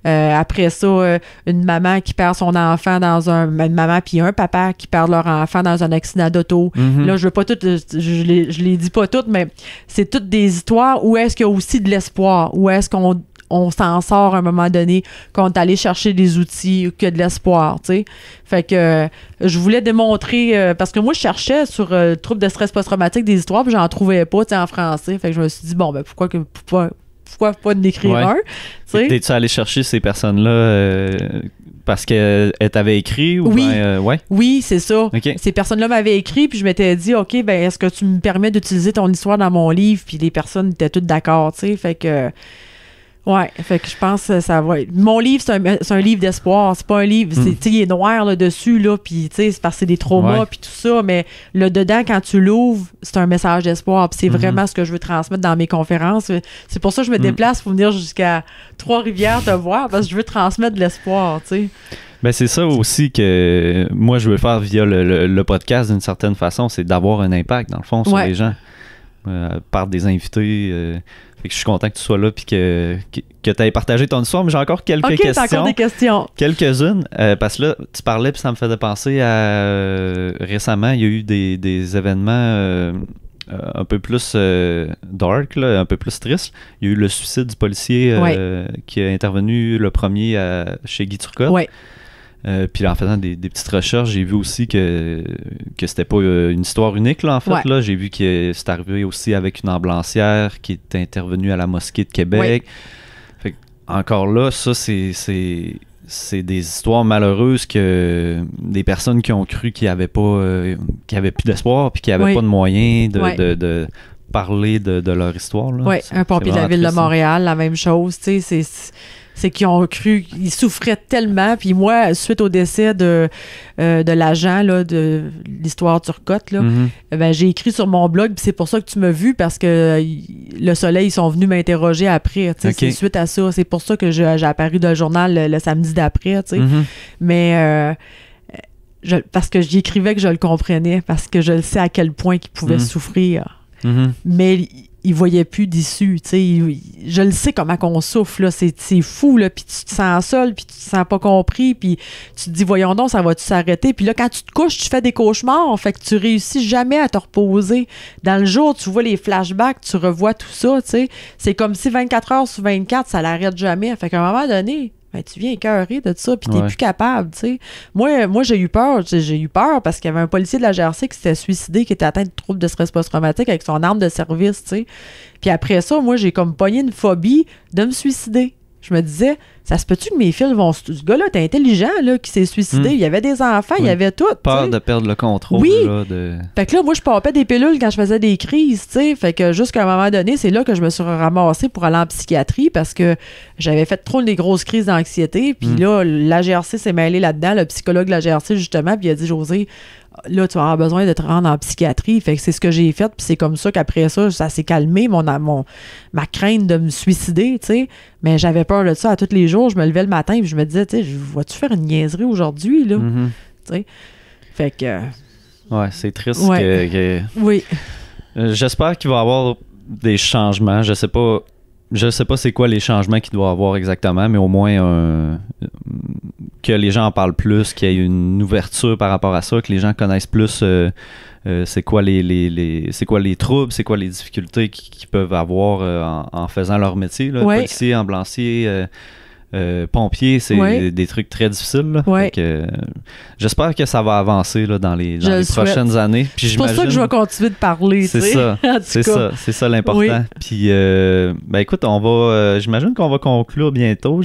Après ça, une maman qui perd son enfant une maman puis un papa qui perdent leur enfant dans un accident d'auto. Là, je veux pas toutes, je les dis pas toutes, mais c'est toutes des histoires où est-ce qu'il y a aussi de l'espoir, où est-ce qu'on s'en sort à un moment donné, qu'on est allé chercher des outils, qu'il y a de l'espoir, tu sais. Fait que je voulais démontrer, parce que moi, je cherchais sur troubles de stress post-traumatique des histoires, puis j'en trouvais pas, tu sais, en français. Fait que je me suis dit, bon, ben, pourquoi pas en écrire un, tu sais. T'es-tu allé chercher ces personnes-là parce qu'elles t'avaient écrit? Ou oui, ouais? Oui, c'est ça. Okay. Ces personnes-là m'avaient écrit, puis je m'étais dit, OK, ben, est-ce que tu me permets d'utiliser ton histoire dans mon livre? Puis les personnes étaient toutes d'accord, tu sais. Fait que... Ouais, fait que je pense que ça va être... Mon livre, c'est un livre d'espoir. C'est pas un livre... Tu sais, il est noir là, dessus, là, puis tu sais, c'est parce que c'est des traumas, puis tout ça, mais là, dedans, quand tu l'ouvres, c'est un message d'espoir, puis c'est vraiment ce que je veux transmettre dans mes conférences. C'est pour ça que je me déplace pour venir jusqu'à Trois-Rivières te voir, parce que je veux transmettre de l'espoir, tu sais. Ben c'est ça aussi que moi, je veux faire via le podcast d'une certaine façon, c'est d'avoir un impact, dans le fond, sur les gens. Par des invités... Fait que je suis content que tu sois là puis que tu aies partagé ton histoire, mais j'ai encore quelques questions. OK, t'as encore des questions. Quelques-unes, parce que là, tu parlais puis ça me faisait penser à... récemment, il y a eu des événements un peu plus dark, là, un peu plus tristes. Il y a eu le suicide du policier qui a intervenu le premier chez Guy Turcotte. Oui. Puis en faisant des petites recherches, j'ai vu aussi que c'était pas une histoire unique, là, en fait. Là. J'ai vu que c'est arrivé aussi avec une ambulancière qui est intervenue à la mosquée de Québec. Fait que, encore là, ça, c'est des histoires malheureuses que des personnes qui ont cru qu'ils avaient plus d'espoir puis qu'ils n'avaient pas de moyens de parler de leur histoire. Oui, un pompier de la ville de Montréal, la même chose. Tu sais, c'est qu'ils ont cru, ils souffraient tellement. Puis moi, suite au décès de l'agent là, de l'histoire Turcotte, là, ben, j'ai écrit sur mon blog, puis c'est pour ça que tu m'as vu, parce que Le Soleil, ils sont venus m'interroger après. C'est suite à ça. C'est pour ça que j'ai apparu dans le journal le samedi d'après. Mais parce que j'y écrivais que je le comprenais, parce que je le sais à quel point qu'il pouvait souffrir. Mais il voyait plus d'issue, tu sais. Je le sais comment qu'on souffre, là. C'est fou, là. Puis tu te sens seul, puis tu te sens pas compris, puis tu te dis, voyons donc, ça va-tu s'arrêter? Puis là, quand tu te couches, tu fais des cauchemars, fait que tu réussis jamais à te reposer. Dans le jour, tu vois les flashbacks, tu revois tout ça, tu sais. C'est comme si 24 heures sur 24, ça l'arrête jamais. Fait qu'à un moment donné, ben, tu viens écœuré de ça, puis t'es plus capable, tu sais. Moi, j'ai eu peur. J'ai eu peur parce qu'il y avait un policier de la GRC qui s'était suicidé, qui était atteint de troubles de stress post-traumatique avec son arme de service, tu sais. Puis après ça, moi, j'ai comme pogné une phobie de me suicider. Je me disais, ça se peut-tu que mes fils vont... Ce gars-là, t'es intelligent, là, qui s'est suicidé. Il y avait des enfants, il y avait tout. Peur de perdre le contrôle. Oui. Là, Fait que là, moi, je popais des pilules quand je faisais des crises, tu sais. Fait que jusqu'à un moment donné, c'est là que je me suis ramassée pour aller en psychiatrie parce que j'avais fait trop des grosses crises d'anxiété. Puis là, la GRC s'est mêlée là-dedans, le psychologue de la GRC, justement, puis il a dit, Josée, là, tu vas avoir besoin de te rendre en psychiatrie. Fait que c'est ce que j'ai fait, puis c'est comme ça qu'après ça, ça s'est calmé, ma crainte de me suicider, tu sais. Mais j'avais peur de ça à tous les jours. Je me levais le matin, puis je me disais, tu sais, vas-tu faire une niaiserie aujourd'hui, là? Tu sais. Fait que... Ouais, c'est triste que... Oui. J'espère qu'il va y avoir des changements. Je sais pas c'est quoi les changements qu'il doit y avoir exactement, mais au moins que les gens en parlent plus, qu'il y ait une ouverture par rapport à ça, que les gens connaissent plus c'est quoi c'est quoi les troubles, c'est quoi les difficultés qu'ils peuvent avoir en faisant leur métier, là, policier, ambulancier, pompier, c'est des trucs très difficiles. Là. J'espère que ça va avancer là, dans les prochaines années. Puis c'est pour ça que je vais continuer de parler. C'est ça, c'est ça l'important. Oui. Puis, ben écoute, j'imagine qu'on va conclure bientôt.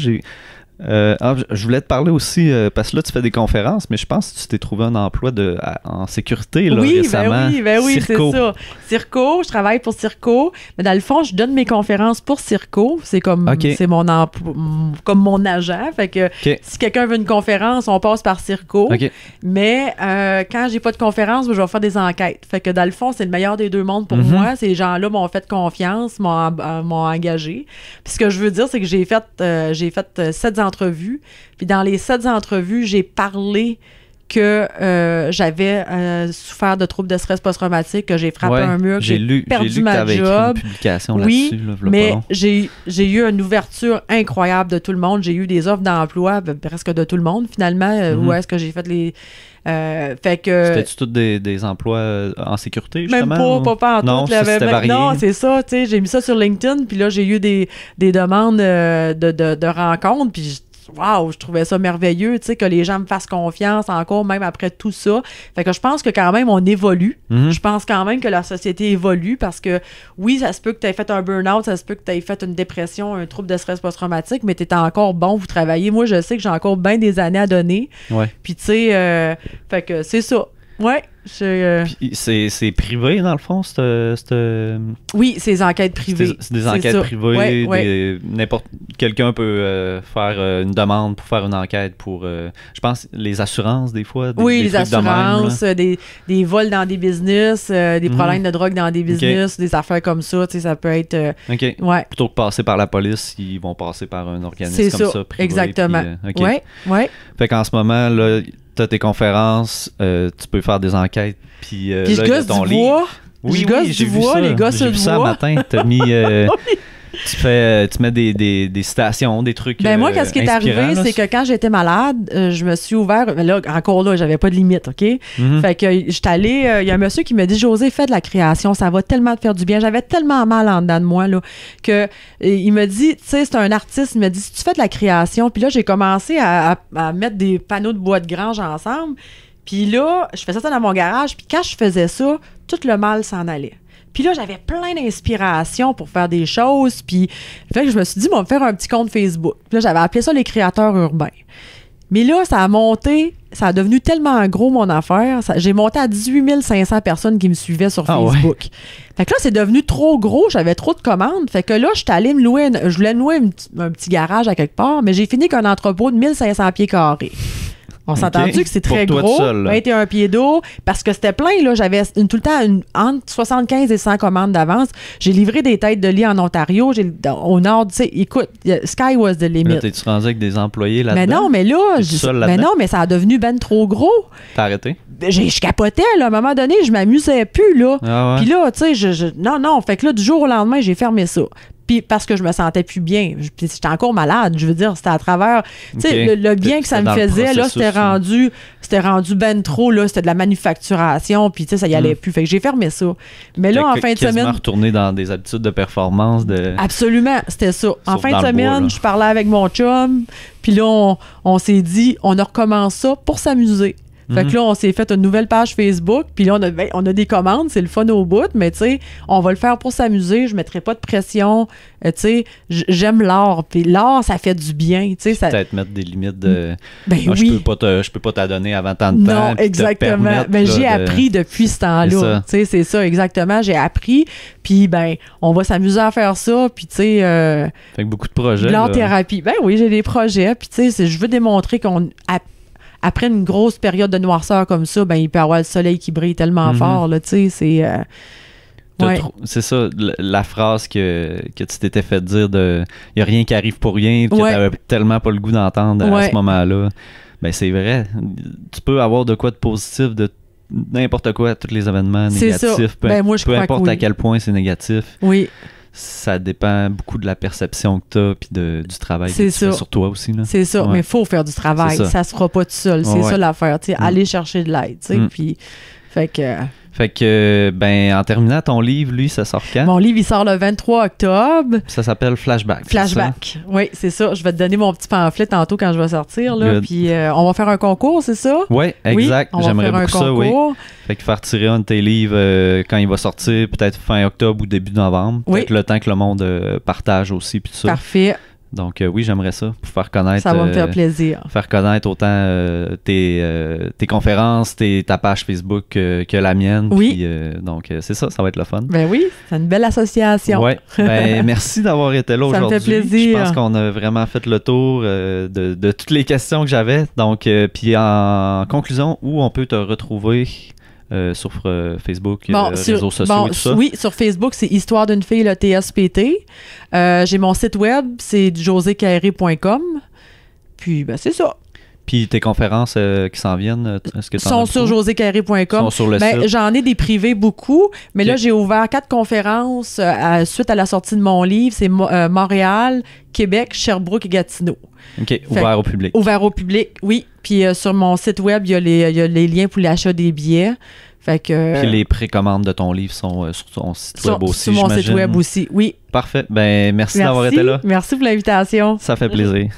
Je voulais te parler aussi, parce que là, tu fais des conférences, mais je pense que tu t'es trouvé un emploi en sécurité là, récemment. Ben oui, c'est ça. Circo, je travaille pour Circo, mais dans le fond, je donne mes conférences pour Circo. C'est comme c'est comme mon agent. Fait que si quelqu'un veut une conférence, on passe par Circo. Mais quand j'ai pas de conférence, je vais faire des enquêtes. Fait que dans le fond, c'est le meilleur des deux mondes pour moi. Ces gens-là m'ont fait confiance, m'ont engagé. Puis ce que je veux dire, c'est que j'ai fait 7 entrevues. Puis dans les 7 entrevues, j'ai parlé que j'avais souffert de troubles de stress post-traumatique, que j'ai frappé un mur, que j'ai perdu ma job. Une publication là-dessus, là, mais j'ai eu une ouverture incroyable de tout le monde. J'ai eu des offres d'emploi presque de tout le monde, finalement. Où est-ce que j'ai fait les... fait que... C'était-tu tous des emplois en sécurité, justement? Même pas en tout. Non, c'était varié. Non, c'est ça, tu sais, j'ai mis ça sur LinkedIn, puis là, j'ai eu des demandes de rencontres, puis wow, je trouvais ça merveilleux, tu sais, que les gens me fassent confiance encore, même après tout ça. Fait que je pense que quand même, on évolue. Je pense quand même que la société évolue parce que, oui, ça se peut que tu aies fait un burn-out, ça se peut que tu aies fait une dépression, un trouble de stress post-traumatique, mais tu es encore bon, vous travaillez. Moi, je sais que j'ai encore bien des années à donner. Puis, tu sais, fait que c'est ça. Ouais. C'est privé, dans le fond, Oui, c'est des enquêtes privées. C'est des enquêtes privées. Quelqu'un peut faire une demande pour faire une enquête pour, je pense, les assurances, des fois. Les assurances, des vols dans des business, des problèmes de drogue dans des business, des affaires comme ça, tu sais, ça peut être... Plutôt que passer par la police, ils vont passer par un organisme comme ça, privé. Exactement. Fait qu'en ce moment, là... T'as tes conférences, tu peux faire des enquêtes, puis là, je gosse du bois. Oui, j'ai vu ça. Les gosses j'ai vu ça matin. T'as mis, tu mets des citations, des trucs. Ben moi, qu'est-ce qui est arrivé, c'est que quand j'étais malade, je me suis ouvert. Mais là, encore là, j'avais pas de limite, OK? Fait que j'étais allée. Il y a un monsieur qui me dit, Josée, fais de la création, ça va tellement te faire du bien. J'avais tellement mal en dedans de moi, là, que il me dit, tu sais, c'est un artiste, il me dit, si tu fais de la création, puis là, j'ai commencé à mettre des panneaux de bois de grange ensemble. Puis là, je faisais ça dans mon garage, puis quand je faisais ça, tout le mal s'en allait. Puis là, j'avais plein d'inspiration pour faire des choses. Puis fait que je me suis dit, on va me faire un petit compte Facebook. Puis là, j'avais appelé ça les créateurs urbains. Mais là, ça a devenu tellement gros, mon affaire. J'ai monté à 18 500 personnes qui me suivaient sur Facebook. Ouais. Fait que là, c'est devenu trop gros. J'avais trop de commandes. Fait que là, j'étais allée je voulais me louer un petit garage à quelque part, mais j'ai fini qu'un entrepôt de 1500 pieds carrés. On s'entend-tu que c'est très Pour toi gros, tout seul, là. 21 pieds d'eau, parce que c'était plein, là. J'avais tout le temps entre 75 et 100 commandes d'avance. J'ai livré des têtes de lit en Ontario, au nord, tu sais, écoute, sky was the limit. Là, t'es-tu rendu avec des employés là-dedans? Mais non, mais là, T'es-tu seul là-dedans? mais non, mais ça a devenu ben trop gros. T'as arrêté? Je capotais, là. À un moment donné, je m'amusais plus, là. Ah ouais. Puis là, tu sais, non. Fait que là, du jour au lendemain, j'ai fermé ça. Puis parce que je me sentais plus bien. Puis j'étais encore malade. Je veux dire, c'était à travers. Tu sais, Ok. le bien que ça me C'était dans le faisait, là, processus, c'était rendu ben trop, là. C'était de la manufacturation. Puis tu sais, ça y allait plus. Fait que j'ai fermé ça. Mais là, en fin de quasiment semaine. retourner dans des habitudes de performance. Absolument, c'était ça. En Sauf fin dans de le bois, semaine, là. je parlais avec mon chum. Puis là, on s'est dit, on recommence ça pour s'amuser. Fait que là, on s'est fait une nouvelle page Facebook, puis là, on a des commandes, c'est le fun au bout, mais tu sais, on va le faire pour s'amuser, je mettrai pas de pression, tu sais, j'aime l'art, puis l'art, ça fait du bien, tu sais. Ça... Peut-être mettre des limites de... Ben Ah, oui. Je peux pas t'adonner avant tant de temps. Non, puis te exactement. permettre, Ben, là, j'ai appris depuis ce temps-là. Tu sais, c'est ça, exactement. J'ai appris. Puis, ben, on va s'amuser à faire ça. Puis, tu sais. Fait que beaucoup de projets. L'art-thérapie. Ben oui, j'ai des projets. Puis, tu sais, je veux démontrer après une grosse période de noirceur comme ça, ben, il peut y avoir le soleil qui brille tellement fort, là, tu sais, c'est... ouais. C'est ça, la phrase que tu t'étais fait dire de « il n'y a rien qui arrive pour rien », que t'avais tellement pas le goût d'entendre à ce moment-là. Ben, c'est vrai. Tu peux avoir de quoi de positif, de n'importe quoi, tous les événements négatifs. Peu importe à quel point c'est négatif. Oui. Ça dépend beaucoup de la perception que tu as puis du travail que tu fais sur toi aussi. C'est ça, mais il faut faire du travail. Ça se fera pas tout seul. C'est ça l'affaire. Aller chercher de l'aide. Puis, fait que, ben, en terminant, ton livre, lui, ça sort quand? Mon livre, il sort le 23 octobre. Ça s'appelle Flashback. Flashback. Oui, c'est ça. Je vais te donner mon petit pamphlet tantôt quand je vais sortir. Là, puis on va faire un concours, c'est ça? Oui, exact. Oui, j'aimerais beaucoup ça, oui. Fait que faire tirer un de tes livres quand il va sortir, peut-être fin octobre ou début novembre. Oui. Peut-être le temps que le monde partage aussi, puis tout ça. Parfait. Donc oui, j'aimerais ça, pour faire connaître... Ça va me faire plaisir. Faire connaître autant tes conférences, ta page Facebook que la mienne. Oui. Puis, donc c'est ça va être le fun. Ben oui, c'est une belle association. Oui. Ben merci d'avoir été là aujourd'hui. Ça me fait plaisir. Je pense qu'on a vraiment fait le tour de toutes les questions que j'avais. Donc, puis en conclusion, où on peut te retrouver sur Facebook, réseaux sociaux et tout ça? Oui, sur Facebook, c'est Histoire d'une fille, le TSPT. J'ai mon site web, c'est josécarré.com. Puis, ben, c'est ça. Puis tes conférences qui s'en viennent, est-ce que tu sont sur josécarré.com. Sont sur le site. J'en ai des privés beaucoup, mais là, j'ai ouvert 4 conférences suite à la sortie de mon livre. C'est Montréal, Québec, Sherbrooke et Gatineau. OK, ouvert au public. Ouvert au public, oui. Puis sur mon site web, il y a les liens pour l'achat des billets. Fait que, puis les précommandes de ton livre sont sur ton site web aussi, sur mon site web aussi, oui. Parfait. Ben, merci d'avoir été là. Merci pour l'invitation. Ça fait plaisir.